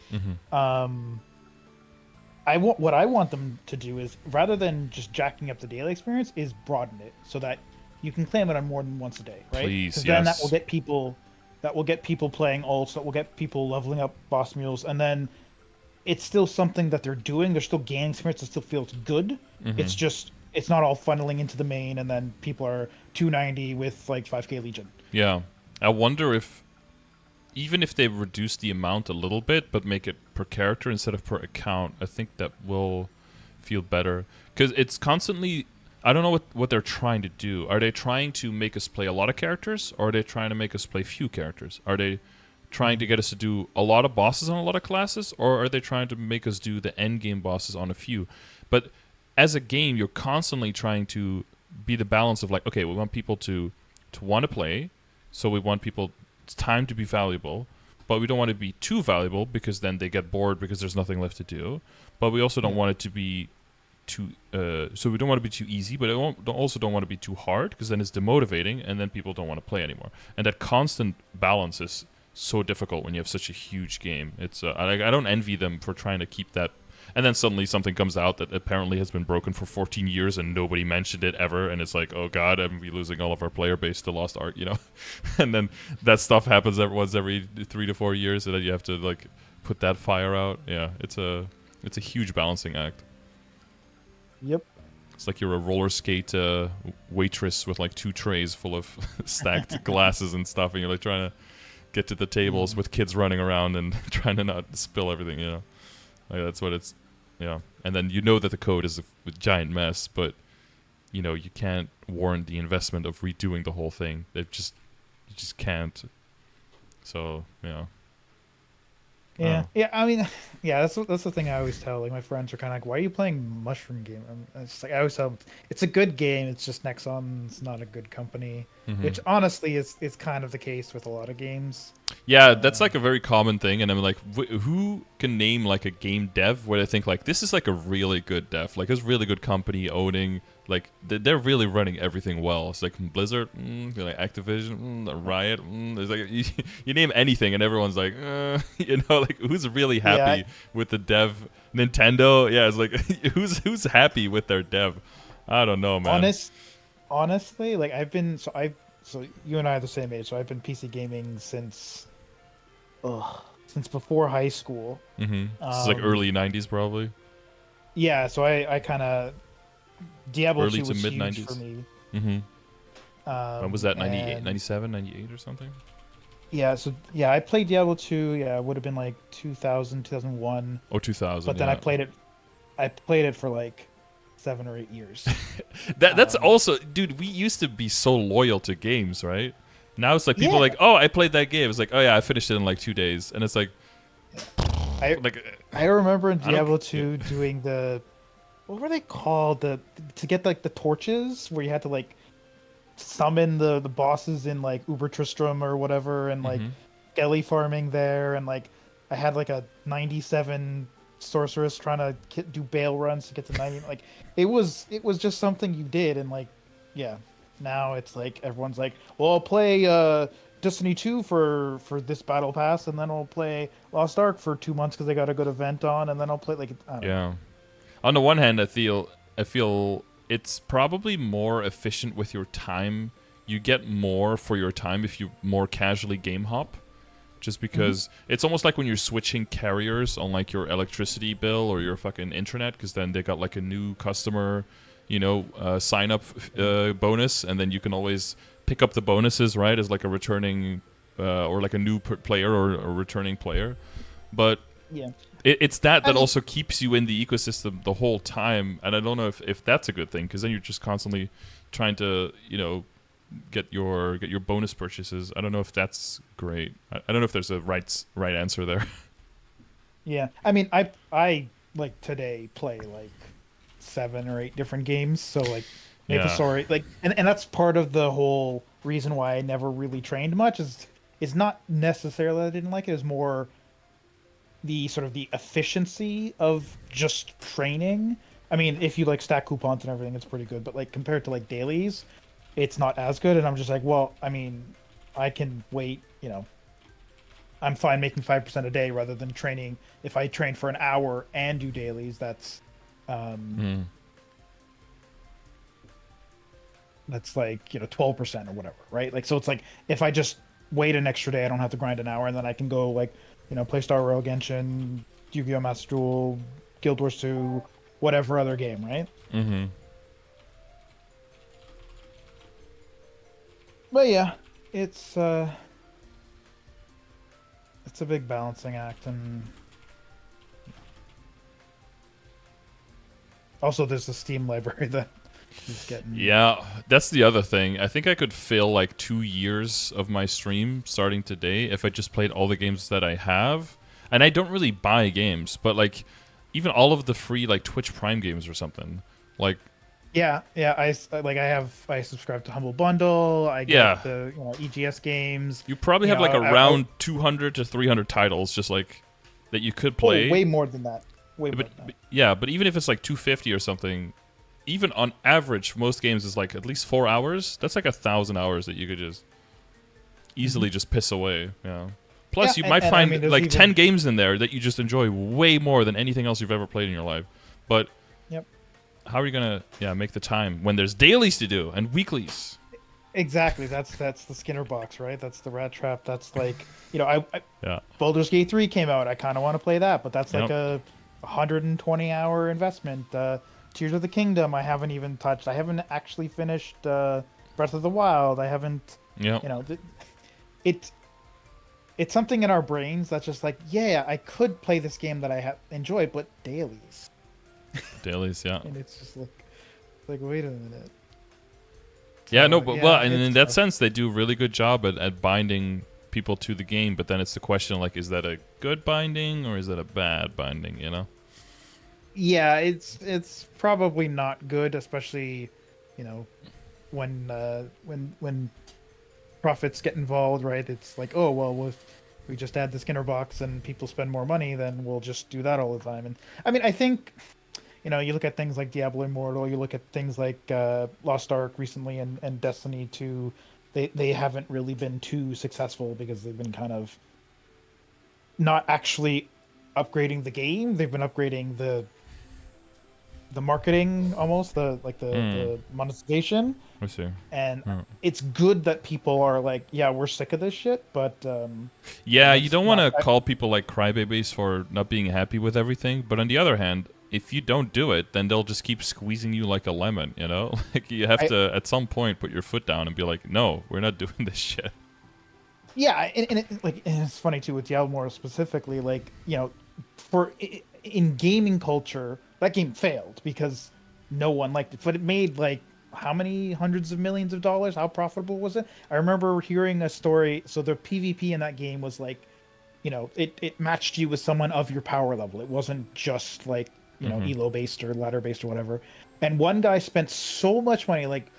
Speaker 2: What I want them to do is, rather than just jacking up the daily experience, is broaden it so that you can claim it on more than once a day, right?
Speaker 1: Please,
Speaker 2: Because then that will get people playing ults, that will get people leveling up boss mules, and then it's still something that they're doing. They're still gaining experience. It still feels good. It's just, it's not all funneling into the main, and then people are 290 with like 5k Legion.
Speaker 1: Yeah. I wonder if, even if they reduce the amount a little bit, but make it per character instead of per account, I think that will feel better. Because it's constantly, I don't know what they're trying to do. Are they trying to make us play a lot of characters, or are they trying to make us play few characters? Are they trying to get us to do a lot of bosses on a lot of classes, or are they trying to make us do the end game bosses on a few? But as a game, you're constantly trying to be the balance of like, okay, we want people to want to play, so we want people's time to be valuable, but we don't want to be too valuable because then they get bored because there's nothing left to do. But we also don't want it to be too, so we don't want to be too easy, but also don't want to be too hard, because then it's demotivating and then people don't want to play anymore. And that constant balance is so difficult when you have such a huge game. It's I don't envy them for trying to keep that. And then suddenly something comes out that apparently has been broken for 14 years and nobody mentioned it ever. And it's like, oh God, I'm be losing all of our player base to Lost Ark, And then that stuff happens once every 3 to 4 years, and then you have to like put that fire out. Yeah, it's a huge balancing act.
Speaker 2: Yep.
Speaker 1: It's like you're a roller skate waitress with like 2 trays full of stacked glasses and stuff, and you're like trying to get to the tables with kids running around and trying to not spill everything, Like that's what it's, And then that the code is a giant mess, but you can't warrant the investment of redoing the whole thing. You just can't. So
Speaker 2: Yeah, yeah. I mean, yeah. That's the thing I always tell. Like my friends are kind of like, "Why are you playing Mushroom Game?" It's like I always tell them, it's a good game. It's just Nexon's not a good company, which honestly is kind of the case with a lot of games.
Speaker 1: Yeah, that's like a very common thing, and I'm like, who can name like a game dev where they think like this is like a really good dev, like it's a really good company owning, like they're really running everything well. It's like Blizzard, like Activision, Riot. There's like you name anything, and everyone's like, like who's really happy with the dev? Nintendo, yeah, it's like who's happy with their dev? I don't know, man.
Speaker 2: Honestly, like so you and I are the same age, so I've been PC gaming since before high school.
Speaker 1: This is like early 90s probably.
Speaker 2: Yeah, so I kind of Diablo
Speaker 1: early
Speaker 2: 2
Speaker 1: to
Speaker 2: was
Speaker 1: mid
Speaker 2: huge
Speaker 1: 90s
Speaker 2: for me.
Speaker 1: When was that? 98, 97, 98 or something?
Speaker 2: Yeah, so I played Diablo 2. Yeah, it would have been like 2000, 2001.
Speaker 1: Oh, 2000.
Speaker 2: But then I played it for like 7 or 8 years.
Speaker 1: That's also, dude, we used to be so loyal to games, right? Now it's like people are like, oh, I played that game. It's like, oh yeah, I finished it in like 2 days. And it's like,
Speaker 2: I
Speaker 1: Like,
Speaker 2: I remember in
Speaker 1: I don't.
Speaker 2: Diablo
Speaker 1: Yeah.
Speaker 2: 2 doing the what were they called? To get like the torches where you had to like summon the bosses in like Uber Tristram or whatever, and like
Speaker 1: Mm-hmm.
Speaker 2: skelly farming there, and like I had like a 97 sorceress trying to do bail runs to get to 90. Like it was just something you did, and like yeah, now it's like everyone's like, well, I'll play Destiny 2 for this battle pass, and then I'll play Lost Ark for 2 months because they got a good event on, and then I'll play like I don't know.
Speaker 1: Yeah. On the one hand, I feel it's probably more efficient with your time. You get more for your time if you more casually game hop. Just
Speaker 2: Hmm.
Speaker 1: because it's almost like when you're switching carriers on like your electricity bill or your fucking internet, because then they got like a new customer, sign up bonus, and then you can always pick up the bonuses, right, as like a returning or like a new player or a returning player. But
Speaker 2: Yeah,
Speaker 1: it's that
Speaker 2: I
Speaker 1: that
Speaker 2: mean,
Speaker 1: also keeps you in the ecosystem the whole time, and I don't know if that's a good thing, because then you're just constantly trying to get your bonus purchases. I don't know if that's great. I don't know if there's a right answer there.
Speaker 2: yeah. I mean, I like today play like 7 or 8 different games. So like
Speaker 1: Yeah.
Speaker 2: MapleStory, like, and that's part of the whole reason why I never really trained much is not necessarily that I didn't like it. Is more the sort of the efficiency of just training. I mean, if you like stack coupons and everything, it's pretty good. But like compared to like dailies, it's not as good. And I'm just like, well, I mean, I can wait. I'm fine making 5% a day rather than training. If I train for an hour and do dailies, um
Speaker 1: Mm.
Speaker 2: that's like 12% or whatever, right? Like, so it's like if I just wait an extra day, I don't have to grind an hour, and then I can go like play Star Rail, Genshin, Yu-Gi-Oh! Master Duel, Guild Wars 2, whatever other game, right?
Speaker 1: Mm-hmm.
Speaker 2: But yeah, it's uh it's a big balancing act. And also there's the Steam library that is getting.
Speaker 1: Yeah, that's the other thing. I think I could fill like 2 years of my stream starting today if I just played all the games that I have. And I don't really buy games, but like even all of the free like Twitch Prime games or something. Like,
Speaker 2: Yeah, I subscribe to Humble Bundle. I get
Speaker 1: yeah,
Speaker 2: the EGS games.
Speaker 1: you probably
Speaker 2: You
Speaker 1: have
Speaker 2: know,
Speaker 1: like
Speaker 2: I
Speaker 1: around 200 to 300 titles just like that you could
Speaker 2: oh,
Speaker 1: play.
Speaker 2: way more than that. Way more than
Speaker 1: But yeah, but even if it's like 250 or something, even on average, most games is like at least 4 hours. That's like 1,000 hours that you could just
Speaker 2: that.
Speaker 1: easily just piss away. Yeah.
Speaker 2: Yeah,
Speaker 1: Plus, you
Speaker 2: and,
Speaker 1: might
Speaker 2: and I mean,
Speaker 1: find
Speaker 2: there's
Speaker 1: like 10
Speaker 2: even.
Speaker 1: games in there that you just enjoy way more than anything else you've ever played in your life. But
Speaker 2: Yep.
Speaker 1: how are you gonna make the time when there's dailies to do and weeklies?
Speaker 2: Exactly. That's the Skinner box, right? That's the rat trap. That's like, I
Speaker 1: Yeah.
Speaker 2: Baldur's Gate 3 came out. I kind of want to play that, but that's like
Speaker 1: Yep.
Speaker 2: a 120-hour investment. Tears of the Kingdom, I haven't even touched. I haven't actually finished Breath of the Wild. I haven't,
Speaker 1: Yep.
Speaker 2: you know, it it's something in our brains that's just like, yeah, I could play this game that I enjoy, but dailies.
Speaker 1: Dailies. Yeah.
Speaker 2: And it's just like wait a minute.
Speaker 1: Yeah. No.
Speaker 2: So
Speaker 1: But well,
Speaker 2: yeah,
Speaker 1: and
Speaker 2: it's
Speaker 1: in that
Speaker 2: tough.
Speaker 1: sense, they do a really good job at binding people to the game. But then it's the question like, is that a good binding or is that a bad binding? You know.
Speaker 2: Yeah, it's probably not good, especially, you know, when profits get involved, right? It's like, oh well, if we just add the Skinner box and people spend more money, then we'll just do that all the time. And I mean, I think, you look at things like Diablo Immortal, you look at things like Lost Ark recently, and Destiny 2, they haven't really been too successful because they've been kind of not actually upgrading the game. They've been upgrading the marketing, almost the like the
Speaker 1: Hmm.
Speaker 2: the monetization.
Speaker 1: I see.
Speaker 2: And
Speaker 1: Hmm.
Speaker 2: it's good that people are like, yeah, we're sick of this shit, but
Speaker 1: Yeah, you
Speaker 2: let's
Speaker 1: don't want
Speaker 2: not.
Speaker 1: to call people like crybabies for not being happy with everything, but on the other hand, if you don't do it, then they'll just keep squeezing you like a lemon, you know? Like you have
Speaker 2: I
Speaker 1: to at some point put your foot down and be like, "No, we're not doing this shit."
Speaker 2: Yeah, and it's funny too with Diablo more specifically, like, in gaming culture, that game failed because no one liked it, but it made like how many hundreds of millions of dollars? How profitable was it? I remember hearing a story. So the PvP in that game was like it matched you with someone of your power level. It wasn't just like,
Speaker 1: Mm-hmm.
Speaker 2: elo based or ladder based or whatever. And one guy spent so much money, like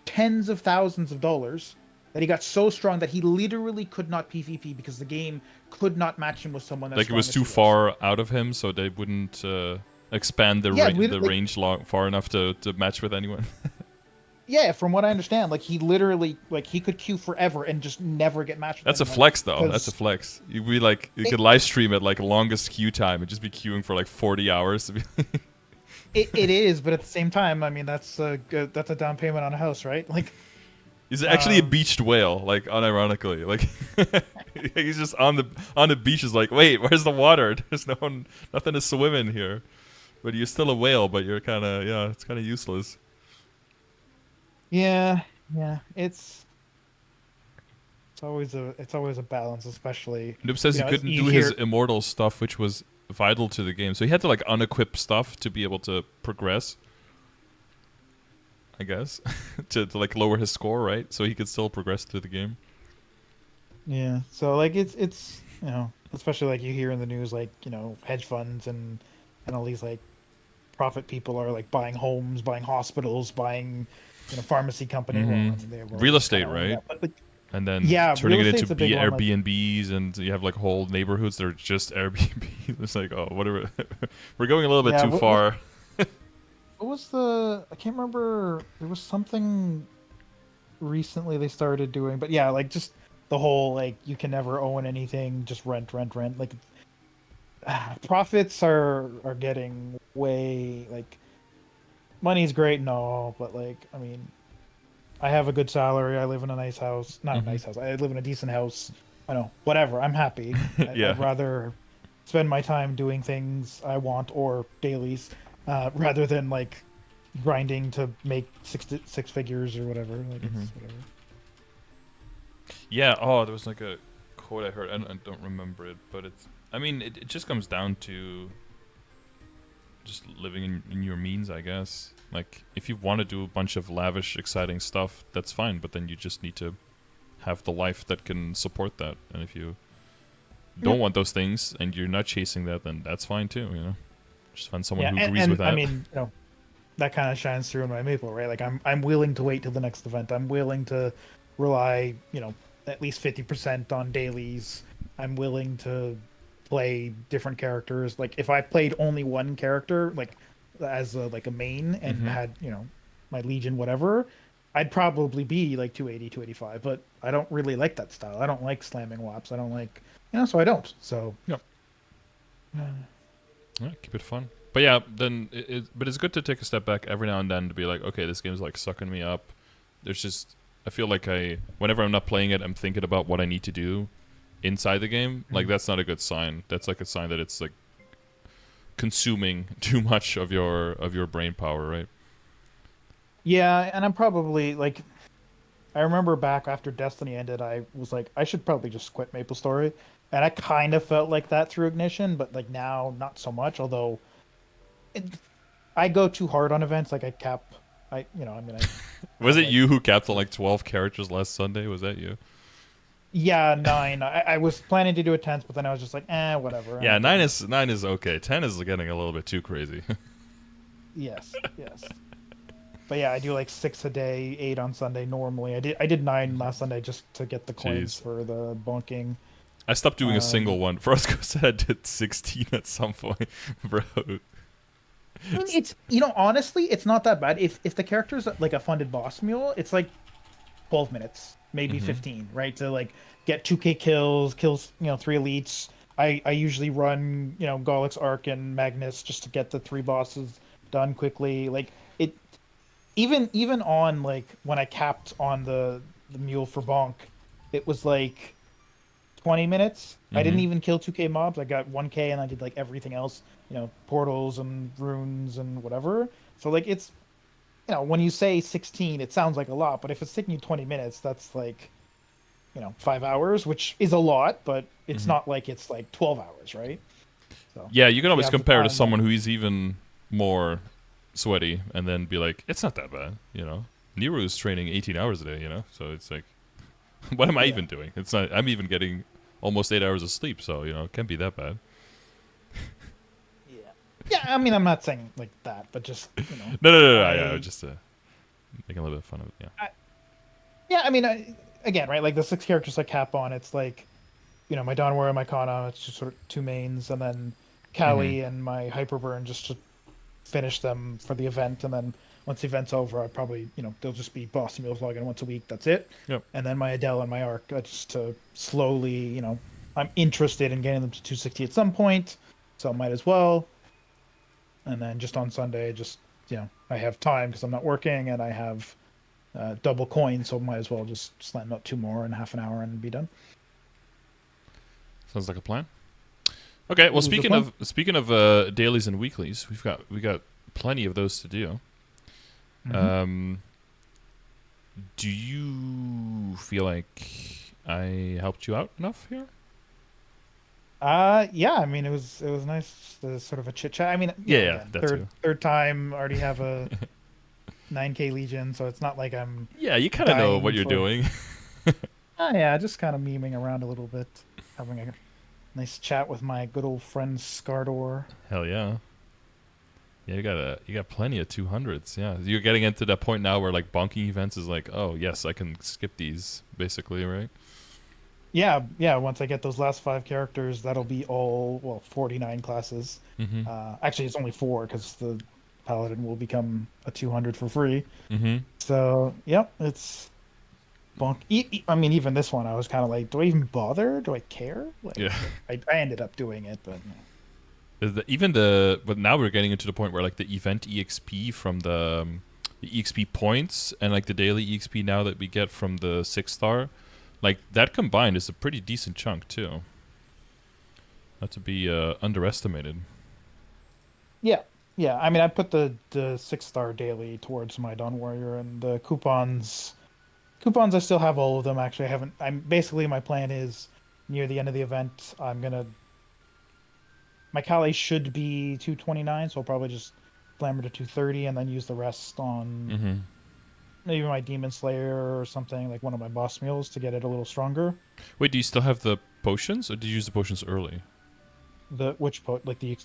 Speaker 2: tens of thousands of dollars, that he got so strong that he literally could not PvP because the game could not match him with someone as
Speaker 1: Like it
Speaker 2: strong
Speaker 1: was
Speaker 2: as
Speaker 1: too
Speaker 2: he was.
Speaker 1: far out of him, so they wouldn't expand
Speaker 2: Yeah,
Speaker 1: the
Speaker 2: like
Speaker 1: range far enough to match with anyone.
Speaker 2: yeah, from what I understand, like he literally like he could queue forever and just never get matched with
Speaker 1: That's a
Speaker 2: anyone
Speaker 1: flex, though. That's a
Speaker 2: because
Speaker 1: flex. You'd be like, you
Speaker 2: it,
Speaker 1: could live stream at like longest queue time and just be queuing for like 40 hours. To be
Speaker 2: it is, but at the same time, I mean that's a down payment on a house, right? Like,
Speaker 1: He's actually a
Speaker 2: um,
Speaker 1: beached whale, like unironically. Like he's just on the beach. Is like, wait, where's the water? There's nothing to swim in here. But you're still a whale, but you're kind of it's kind of useless.
Speaker 2: yeah, yeah, it's always a balance, especially
Speaker 1: Noob says he couldn't
Speaker 2: you
Speaker 1: do his
Speaker 2: hear.
Speaker 1: immortal stuff, which was vital to the game. So he had to like unequip stuff to be able to progress. I guess to like lower his score, right? So he could still progress through the game.
Speaker 2: Yeah, so like it's especially like you hear in the news, like hedge funds and all these like profit people are like buying homes, buying hospitals, buying pharmacy company. Well, I mean they were
Speaker 1: Real
Speaker 2: always kind
Speaker 1: estate,
Speaker 2: of own
Speaker 1: right?
Speaker 2: that, but like
Speaker 1: And then
Speaker 2: yeah,
Speaker 1: turning
Speaker 2: real
Speaker 1: it into
Speaker 2: estate's a big one. Like
Speaker 1: Airbnbs, and you have like whole neighborhoods that are just Airbnb. It's like, oh, whatever. We're going a little bit
Speaker 2: yeah,
Speaker 1: too far.
Speaker 2: what was the I can't remember. There was something recently they started doing, but yeah, like just the whole like you can never own anything, just rent. Like profits are getting way like money's great and all, but like I mean, I have a good salary. I live in a nice house, not a
Speaker 1: Hmm.
Speaker 2: nice house. I live in a decent house. I know, whatever. I'm happy.
Speaker 1: Yeah.
Speaker 2: I'd rather spend my time doing things I want or dailies, rather than like grinding to make six figures or whatever. Like
Speaker 1: Hmm.
Speaker 2: it's whatever.
Speaker 1: Yeah. Oh, there was like a quote I heard. I don't remember it, but it's. I mean, it just comes down to just living in your means, I guess. Like, if you want to do a bunch of lavish, exciting stuff, that's fine. But then you just need to have the life that can support that. And if you don't
Speaker 2: Yep.
Speaker 1: want those things and you're not chasing that, then that's fine too. Just find someone
Speaker 2: Yeah,
Speaker 1: who agrees with
Speaker 2: and I
Speaker 1: that.
Speaker 2: mean, that kind of shines through in my Maple, right? Like I'm willing to wait till the next event. I'm willing to rely, at least 50% on dailies. I'm willing to play different characters. Like if I played only one character, like as like a main and
Speaker 1: Hmm.
Speaker 2: had, my Legion whatever, I'd probably be like 280, 285, but I don't really like that style. I don't like slamming waps. I don't like, so I don't. So,
Speaker 1: Yep.
Speaker 2: uh,
Speaker 1: Yeah, keep it fun. But yeah, then but it's good to take a step back every now and then to be like, okay, this game's like sucking me up. There's just I feel like whenever I'm not playing it, I'm thinking about what I need to do inside the game. Like that's not a good sign. That's like a sign that it's like consuming too much of your brain power, right?
Speaker 2: yeah, and I'm probably like I remember back after Destiny ended, I was like, I should probably just quit MapleStory. And I kind of felt like that through Ignition, but like now, not so much. Although it, I go too hard on events, like I cap, I mean, I
Speaker 1: Was
Speaker 2: have
Speaker 1: it
Speaker 2: like,
Speaker 1: you who capped on like 12 characters last Sunday? Was that you?
Speaker 2: yeah, 9. I was planning to do a 10th, but then I was just like, whatever.
Speaker 1: Yeah,
Speaker 2: And then,
Speaker 1: 9 is okay. 10 is getting a little bit too crazy.
Speaker 2: yes. But yeah, I do like 6 a day, 8 on Sunday normally. I did 9 last Sunday just to get the coins
Speaker 1: Jeez.
Speaker 2: for the bonking.
Speaker 1: I stopped doing a single
Speaker 2: Um,
Speaker 1: one. Frosco said I did 16 at some point, bro.
Speaker 2: I mean, it's honestly, it's not that bad. If the character's like a funded boss mule, it's like 12 minutes, maybe
Speaker 1: Hmm.
Speaker 2: 15, right? To like get 2k kills, 3 elites. I usually run, Gollix, Arc, and Magnus just to get the 3 bosses done quickly. Like it, even on like when I capped on the mule for Bonk, it was like 20 minutes. I didn't
Speaker 1: Hmm.
Speaker 2: even kill 2k mobs. I got 1k and I did like everything else, portals and runes and whatever. So like it's, when you say 16, it sounds like a lot, but if it's taking you 20 minutes, that's like, 5 hours, which is a lot, but it's
Speaker 1: Hmm.
Speaker 2: not like it's like 12 hours, right? So
Speaker 1: Yeah, you can
Speaker 2: if you
Speaker 1: always
Speaker 2: have the
Speaker 1: compare to
Speaker 2: time,
Speaker 1: someone who is even more sweaty and then be like, it's not that bad. Nero's training 18 hours a day, so it's like, what am I
Speaker 2: yeah.
Speaker 1: even doing? It's not, I'm even getting almost 8 hours of sleep, so it can't be that bad.
Speaker 2: Yeah. Yeah, I mean, I'm not saying like that, but just,
Speaker 1: No. I
Speaker 2: I,
Speaker 1: just making a little bit of fun of it. Yeah.
Speaker 2: yeah, I mean, again, right? Like the 6 characters I cap on, it's like, my Dawn Warrior, my Kana, it's just sort of two mains, and then
Speaker 1: Mm-hmm.
Speaker 2: Kali and my Hyperburn just to finish them for the event, and then once the event's over, I probably, they'll just be boss meals logging once a week. That's it.
Speaker 1: Yep.
Speaker 2: And then my Adele and my Arc, just to slowly, I'm interested in getting them to 260 at some point, so I might as well. And then just on Sunday, just I have time because I'm not working, and I have double coin, so might as well just slam out two more in half an hour and be done.
Speaker 1: Sounds like a plan. Okay. Well,
Speaker 2: Who's the
Speaker 1: speaking
Speaker 2: fun?
Speaker 1: of dailies and weeklies, we got plenty of those to do.
Speaker 2: Mm-hmm.
Speaker 1: Um, do you feel like I helped you out enough here?
Speaker 2: Yeah, I mean it was nice to sort of a chit chat. I mean,
Speaker 1: Yeah,
Speaker 2: again,
Speaker 1: that
Speaker 2: third
Speaker 1: too.
Speaker 2: third time already have a 9K Legion, so it's not like I'm
Speaker 1: Yeah, you kind of know what
Speaker 2: dying
Speaker 1: you're
Speaker 2: for.
Speaker 1: doing.
Speaker 2: Oh yeah, just kind of memeing around a little bit, having a nice chat with my good old friend Scardor.
Speaker 1: Hell yeah. Yeah, you got plenty of 200s. Yeah, you're getting into that point now where like bonking events is like, oh yes, I can skip these basically, right?
Speaker 2: Yeah, yeah. Once I get those last 5 characters, that'll be all 49 classes.
Speaker 1: Mm-hmm.
Speaker 2: Actually, it's only four because the Paladin will become a 200 for free.
Speaker 1: Mm-hmm.
Speaker 2: So, yep, it's bunk. I mean, even this one, I was kind of like, do I even bother? Do I care? Like,
Speaker 1: Yeah.
Speaker 2: I ended up doing it, but
Speaker 1: But now we're getting into the point where like the event exp from the exp points and like the daily exp now that we get from the 6-star, like that combined is a pretty decent chunk too. Not to be underestimated.
Speaker 2: yeah, yeah. I mean, I put the 6 star daily towards my Dawn Warrior, and the coupons. Coupons, I still have all of them. Actually, I haven't. I'm basically my plan is near the end of the event, I'm gonna. My Kali should be 229, so I'll probably just slam her to 230 and then use the rest on
Speaker 1: Mm-hmm.
Speaker 2: maybe my Demon Slayer or something, like one of my boss meals to get it a little stronger.
Speaker 1: Wait, do you still have the potions, or did you use the potions early?
Speaker 2: The which pot, like the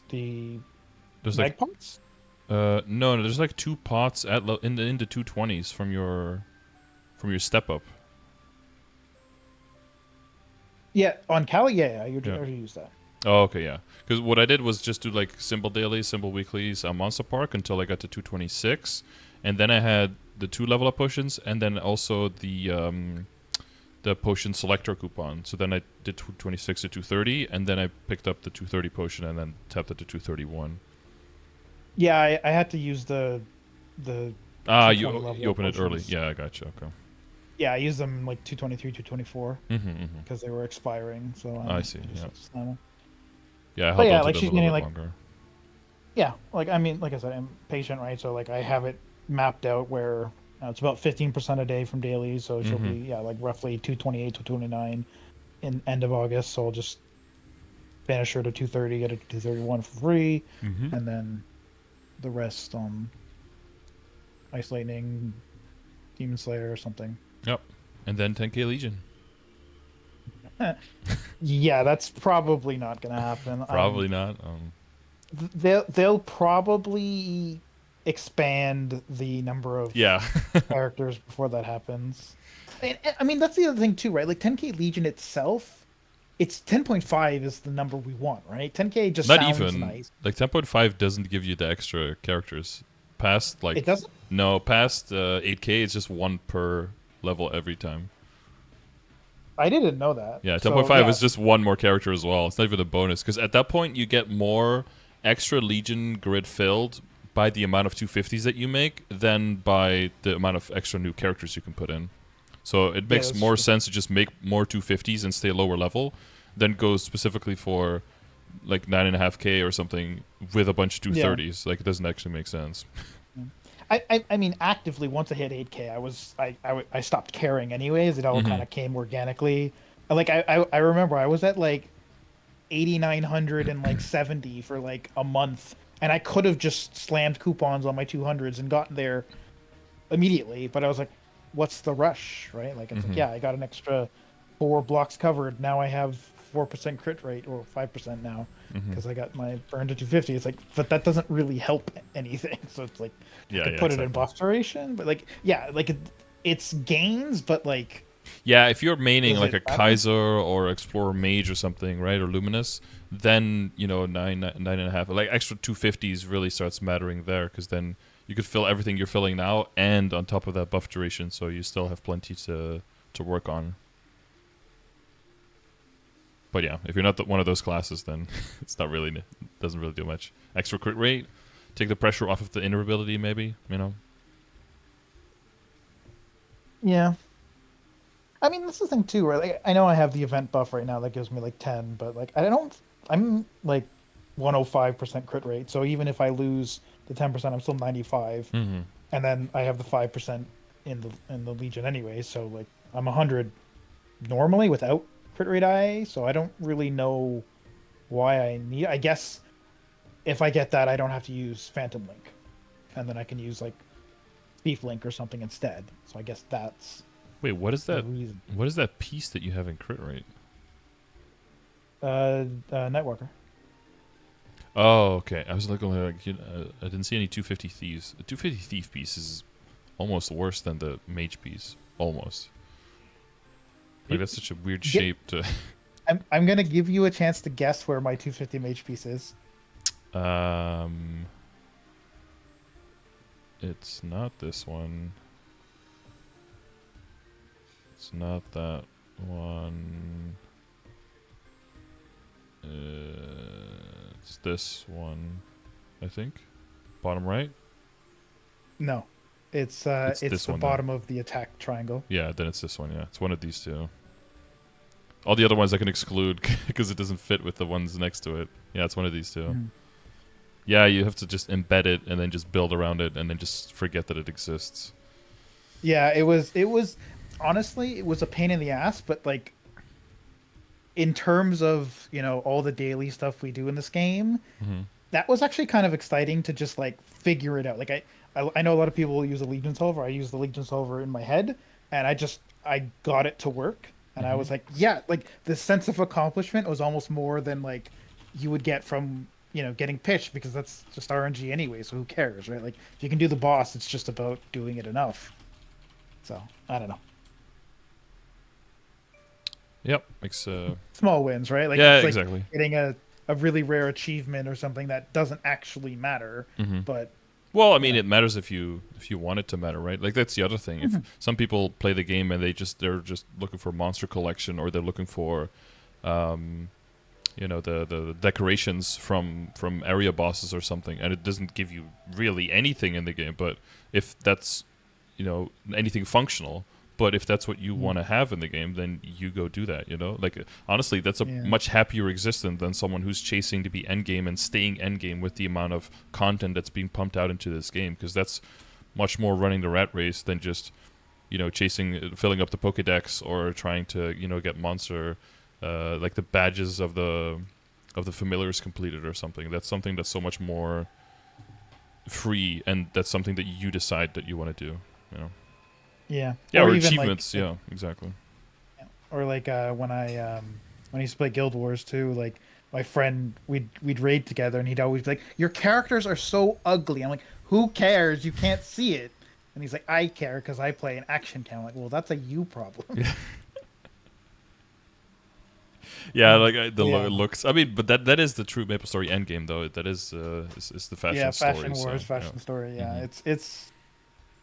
Speaker 1: There's like
Speaker 2: Magpots?
Speaker 1: no, there's like two pots in the 220s from your step up.
Speaker 2: Yeah, on Kali, yeah, I
Speaker 1: Yeah.
Speaker 2: already use that.
Speaker 1: Oh, okay, yeah. Because what I did was just do like symbol dailies, symbol weeklies on Monster Park until I got to 226, and then I had the 2 level up potions, and then also the potion selector coupon. So then I did 226 to 230, and then I picked up the 230 potion, and then tapped it to 231.
Speaker 2: Yeah, I had to use the
Speaker 1: Ah,
Speaker 2: 220
Speaker 1: you
Speaker 2: level
Speaker 1: opened it early.
Speaker 2: potions.
Speaker 1: Yeah, I gotcha. Okay.
Speaker 2: Yeah, I used them like 223, 224
Speaker 1: Mm-hmm. Mm-hmm.
Speaker 2: because they were expiring. So
Speaker 1: I see.
Speaker 2: I just
Speaker 1: Yeah.
Speaker 2: had to slam them.
Speaker 1: Yeah, I
Speaker 2: But
Speaker 1: held
Speaker 2: yeah,
Speaker 1: on to
Speaker 2: like
Speaker 1: them
Speaker 2: she's
Speaker 1: a little
Speaker 2: getting
Speaker 1: bit
Speaker 2: like
Speaker 1: longer.
Speaker 2: yeah, like I mean, like I said, I'm patient, right? So like I have it mapped out where it's about 15% a day from daily, so she'll
Speaker 1: Mm-hmm.
Speaker 2: be like roughly 228 to 29 in end of August. So I'll just finish her to 230, get it to 231 for free,
Speaker 1: Mm-hmm.
Speaker 2: and then the rest on Ice Lightning, Demon Slayer, or something.
Speaker 1: Yep. And then 10k Legion.
Speaker 2: Yeah, that's probably not gonna happen.
Speaker 1: Probably not.
Speaker 2: They'll probably expand the number of
Speaker 1: Yeah.
Speaker 2: characters before that happens. I mean, that's the other thing too, right? Like 10K Legion itself, it's 10.5 is the number we want, right? 10K just
Speaker 1: Not
Speaker 2: sounds
Speaker 1: even.
Speaker 2: nice.
Speaker 1: Like 10.5 doesn't give you the extra characters. Past
Speaker 2: It
Speaker 1: like
Speaker 2: doesn't.
Speaker 1: no, past 8k it's just one per level every time.
Speaker 2: I didn't know that.
Speaker 1: Yeah,
Speaker 2: So
Speaker 1: 10.5
Speaker 2: yeah,
Speaker 1: is just one more character as well. It's not even a bonus because at that point you get more extra Legion grid filled by the amount of 250s that you make than by the amount of extra new characters you can put in. So it
Speaker 2: yeah,
Speaker 1: makes
Speaker 2: that's
Speaker 1: more
Speaker 2: true.
Speaker 1: sense to just make more 250s and stay lower level than go specifically for like 9.5k or something with a bunch of
Speaker 2: Yeah.
Speaker 1: 230s. Like it doesn't actually make sense.
Speaker 2: I mean, actively, once I hit 8K, I stopped caring anyways. It all
Speaker 1: Mm-hmm.
Speaker 2: kind of came organically. Like I remember I was at like 8,900 and like 70 for like a month, and I could have just slammed coupons on my 200s and gotten there immediately. But I was like, what's the rush, right? Like it's like
Speaker 1: Mm-hmm.
Speaker 2: yeah, I got an extra 4 blocks covered. Now I have 4% crit rate or 5% now
Speaker 1: Hmm.
Speaker 2: because I got my burn to 250. It's like, but that doesn't really help anything. So it's like I
Speaker 1: Yeah,
Speaker 2: could
Speaker 1: yeah,
Speaker 2: put it in
Speaker 1: exactly.
Speaker 2: buff duration, but like yeah, like it's gains, but like
Speaker 1: Yeah, if you're maining
Speaker 2: does
Speaker 1: like
Speaker 2: it
Speaker 1: a
Speaker 2: matter?
Speaker 1: Kaiser or Explorer Mage or something, right, or Luminous, then nine and a half, like extra 250s really starts mattering there because then you could fill everything you're filling now and on top of that buff duration, so you still have plenty to work on. But yeah, if you're not one of those classes, then it's not really doesn't really do much. Extra crit rate, take the pressure off of the inner ability, maybe.
Speaker 2: Yeah. I mean, that's the thing too, right? Like, I know I have the event buff right now that gives me like 10, but like I don't, I'm like 105% crit rate. So even if I lose the 10%, I'm still 95.
Speaker 1: Mm-hmm.
Speaker 2: And then I have the 5% in the Legion anyway. So like I'm 100 normally without crit rate IA. So I don't really know why I need. I guess if I get that, I don't have to use Phantom Link, and then I can use like Thief Link or something instead. So I guess that's
Speaker 1: Wait, what is
Speaker 2: the
Speaker 1: that?
Speaker 2: reason.
Speaker 1: What is that piece that you have in crit rate?
Speaker 2: Nightwalker.
Speaker 1: Oh, okay. I was looking like I didn't see any 250 thieves. The 250 thief piece is almost worse than the mage piece. Almost. Like that's such a weird
Speaker 2: Get,
Speaker 1: shape to.
Speaker 2: I'm gonna give you a chance to guess where my 250 mage piece is.
Speaker 1: um, it's not this one. It's not that one. It's this one, I think. Bottom right.
Speaker 2: No,
Speaker 1: It's
Speaker 2: it's
Speaker 1: this
Speaker 2: the
Speaker 1: one then.
Speaker 2: bottom of the attack triangle.
Speaker 1: Yeah, then it's this one. Yeah, it's one of these two. All the other ones I can exclude because it doesn't fit with the ones next to it. Yeah, it's one of these two.
Speaker 2: Mhm.
Speaker 1: Yeah, you have to just embed it and then just build around it and then just forget that it exists.
Speaker 2: Yeah, it was honestly it was a pain in the ass, but like in terms of all the daily stuff we do in this game,
Speaker 1: Mm-hmm.
Speaker 2: that was actually kind of exciting to just like figure it out. Like I know a lot of people use a Legion solver. I use the Legion solver in my head, and I got it to work, and I
Speaker 1: Mm-hmm.
Speaker 2: was like, yeah, like the sense of accomplishment was almost more than like you would get from getting pitched because that's just RNG anyway. So who cares, right? Like if you can do the boss, it's just about doing it enough. So I don't know.
Speaker 1: Yep. Makes
Speaker 2: Small wins, right? Like
Speaker 1: Yeah,
Speaker 2: it's like
Speaker 1: exactly.
Speaker 2: getting a really rare achievement or something that doesn't actually matter,
Speaker 1: Mm-hmm.
Speaker 2: but
Speaker 1: Well, I
Speaker 2: you
Speaker 1: mean,
Speaker 2: know.
Speaker 1: it matters if you want it to matter, right? Like that's the other thing. If
Speaker 2: Mhm.
Speaker 1: some people play the game and they're just looking for monster collection or they're looking for, um, the decorations from area bosses or something, and it doesn't give you really anything in the game. But if that's anything functional, but if that's what you want
Speaker 2: Mm.
Speaker 1: to have in the game, then you go do that. Like honestly, that's a
Speaker 2: Yeah.
Speaker 1: much happier existence than someone who's chasing to be endgame and staying endgame with the amount of content that's being pumped out into this game, because that's much more running the rat race than just chasing, filling up the Pokédex or trying to get monster, like the badges of the familiars completed or something. That's something that's so much more free, and that's something that you decide that you want to do. You know.
Speaker 2: Yeah.
Speaker 1: Yeah,
Speaker 2: Or
Speaker 1: or
Speaker 2: even like
Speaker 1: achievements. Yeah, exactly.
Speaker 2: or like when I used to play Guild Wars too, like my friend we'd raid together and he'd always be like, "Your characters are so ugly." I'm like, "Who cares? You can't see it." And he's like, "I care because I play an action cam." I'm like, "Well, that's a you problem."
Speaker 1: Yeah, like
Speaker 2: But yeah.
Speaker 1: looks. I mean, but that is the true MapleStory endgame, though. That is the
Speaker 2: Yeah,
Speaker 1: fashion story.
Speaker 2: Fashion
Speaker 1: So
Speaker 2: Wars,
Speaker 1: yeah.
Speaker 2: fashion story. Yeah,
Speaker 1: Hmm.
Speaker 2: it's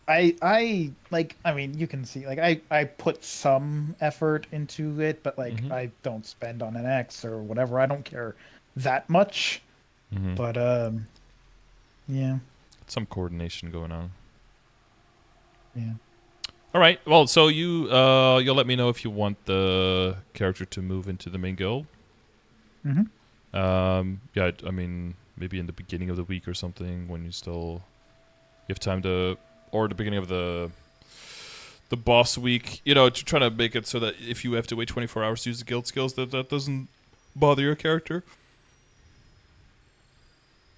Speaker 2: I like I mean you can see like I put some effort into it, but like
Speaker 1: Hmm.
Speaker 2: I don't spend on an X or whatever. I don't care that much.
Speaker 1: Hmm.
Speaker 2: But yeah,
Speaker 1: Some coordination going on.
Speaker 2: yeah.
Speaker 1: All right. Well, so you'll let me know if you want the character to move into the main guild.
Speaker 2: Hmm.
Speaker 1: Yeah. I mean, maybe in the beginning of the week or something when you have time to, or the beginning of the boss week. To try to make it so that if you have to wait 24 hours to use the guild skills, that doesn't bother your character.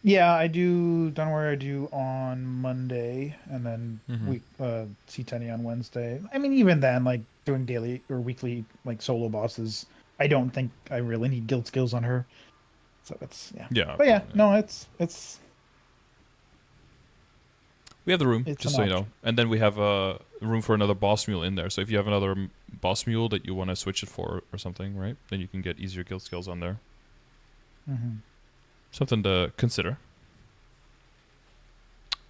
Speaker 2: Yeah, I do Don't worry, I do on Monday and then
Speaker 1: Mm-hmm.
Speaker 2: week C10 on Wednesday. I mean even then like doing daily or weekly like solo bosses I don't think I really need guild skills on her. So it's yeah.
Speaker 1: Yeah,
Speaker 2: But yeah,
Speaker 1: yeah.
Speaker 2: no,
Speaker 1: We have the room,
Speaker 2: it's
Speaker 1: just
Speaker 2: an
Speaker 1: so you
Speaker 2: option.
Speaker 1: know. And then we have room for another boss mule in there. So if you have another boss mule that you want to switch it for or something, right? Then you can get easier guild skills on there.
Speaker 2: Mm-hmm.
Speaker 1: Something to consider.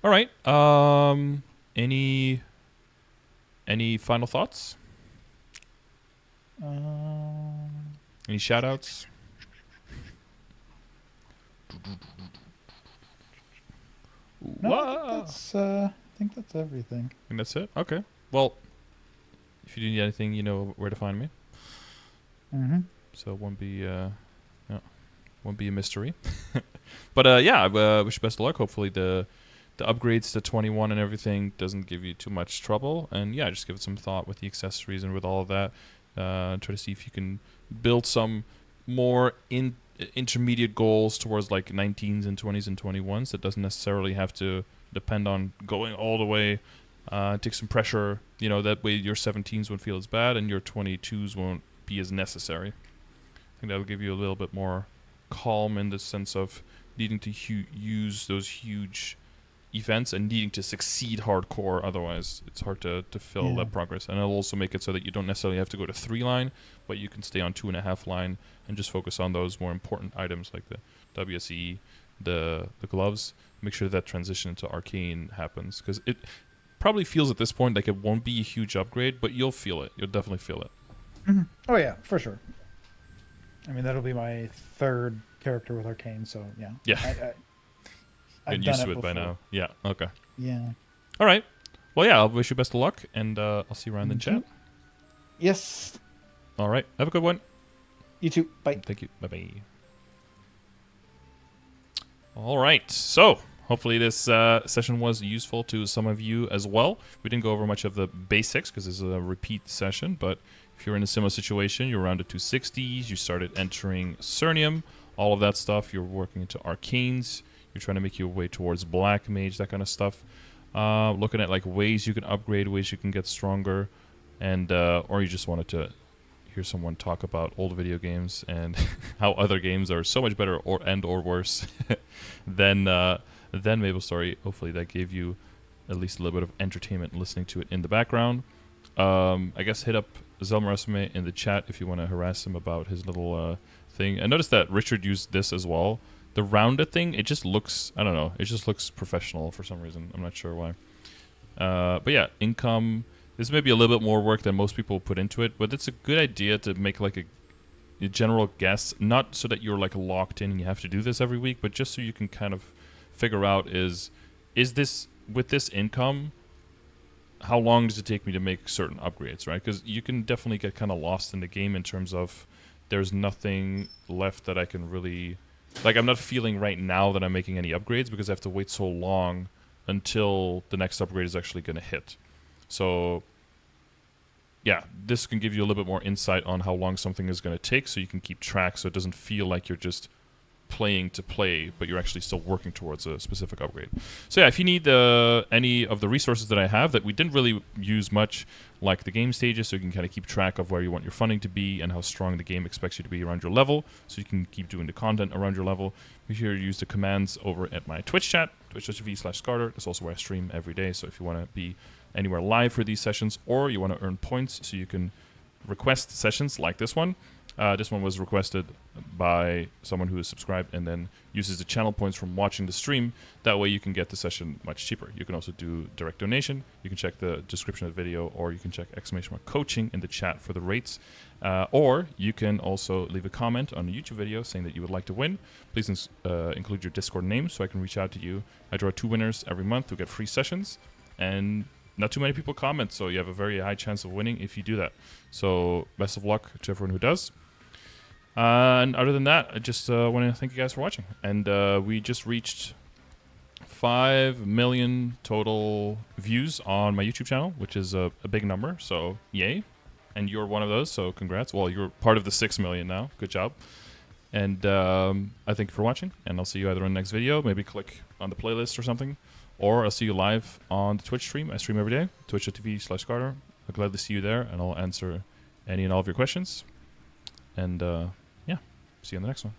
Speaker 1: All right. Any final thoughts? Any shout outs?
Speaker 2: No, I think that's everything.
Speaker 1: I think that's it. Okay. Well, if you do need anything, you know where to find me.
Speaker 2: Mm-hmm.
Speaker 1: So it won't be a mystery. But yeah, I wish you best of luck. Hopefully the upgrades to 21 and everything doesn't give you too much trouble. And yeah, just give it some thought with the accessories and with all of that. Try to see if you can build some more intermediate goals towards like 19s and 20s and 21s. That doesn't necessarily have to depend on going all the way. Take some pressure. You know, that way your 17s won't feel as bad and your 22s won't be as necessary. I think that'll give you a little bit more calm in the sense of needing to use those huge events and needing to succeed hardcore. Otherwise, it's hard to fill that progress. And it'll also make it so that you don't necessarily have to go to 3 line, but you can stay on 2.5 line and just focus on those more important items like the WSE, the gloves. Make sure that transition into arcane happens, because it probably feels at this point like it won't be a huge upgrade, but you'll feel it. You'll definitely feel it.
Speaker 2: Mm-hmm. Oh yeah, for sure. I mean, that'll be my 3rd character with arcane, so yeah.
Speaker 1: Yeah.
Speaker 2: I've
Speaker 1: Getting
Speaker 2: done
Speaker 1: used
Speaker 2: it
Speaker 1: to it by
Speaker 2: before.
Speaker 1: now. Yeah. Okay.
Speaker 2: Yeah.
Speaker 1: All right. Well, yeah. I'll wish you best of luck, and I'll see you around in chat.
Speaker 2: Yes.
Speaker 1: All right. Have a good one.
Speaker 2: You too. Bye.
Speaker 1: Thank you. Bye bye. All right. So hopefully this session was useful to some of you as well. We didn't go over much of the basics because this is a repeat session, but if you're in a similar situation, you're around the 260s, you started entering Cernium, all of that stuff, you're working into Arcanes, you're trying to make your way towards Black Mage, that kind of stuff. Looking at like ways you can upgrade, ways you can get stronger, and or you just wanted to hear someone talk about old video games and how other games are so much better or worse than MapleStory. Hopefully that gave you at least a little bit of entertainment listening to it in the background. I guess hit up Zelmaresume in the chat if you want to harass him about his little thing. I noticed that Richard used this as well. The rounded thing, it just looks, I don't know, it just looks professional for some reason. I'm not sure why. But yeah, income. This may be a little bit more work than most people put into it, but it's a good idea to make like a general guess, not so that you're like locked in and you have to do this every week, but just so you can kind of figure out is this, with this income, how long does it take me to make certain upgrades, right? Because you can definitely get kind of lost in the game in terms of there's nothing left that I can really, like, I'm not feeling right now that I'm making any upgrades because I have to wait so long until the next upgrade is actually going to hit. So yeah, this can give you a little bit more insight on how long something is going to take so you can keep track so it doesn't feel like you're just playing to play, but you're actually still working towards a specific upgrade. So yeah, if you need any of the resources that I have that we didn't really use much, like the game stages, so you can kind of keep track of where you want your funding to be and how strong the game expects you to be around your level, so you can keep doing the content around your level, be sure to use the commands over at my Twitch chat, twitch.tv/Scardor. That's also where I stream every day, so if you want to be anywhere live for these sessions, or you want to earn points so you can request sessions like this one. This one was requested by someone who is subscribed and then uses the channel points from watching the stream. That way you can get the session much cheaper. You can also do direct donation. You can check the description of the video, or you can check !coaching in the chat for the rates. Or you can also leave a comment on a YouTube video saying that you would like to win. Please include your Discord name so I can reach out to you. I draw 2 winners every month who get free sessions, and not too many people comment, so you have a very high chance of winning if you do that. So best of luck to everyone who does. And other than that, I just want to thank you guys for watching. And we just reached 5 million total views on my YouTube channel, which is a big number, so yay. And you're one of those, so congrats. Well, you're part of the 6 million now. Good job. And I thank you for watching, and I'll see you either in the next video, maybe click on the playlist or something, or I'll see you live on the Twitch stream. I stream every day, twitch.tv/Scardor. I'll gladly see you there, and I'll answer any and all of your questions. And yeah, see you on the next one.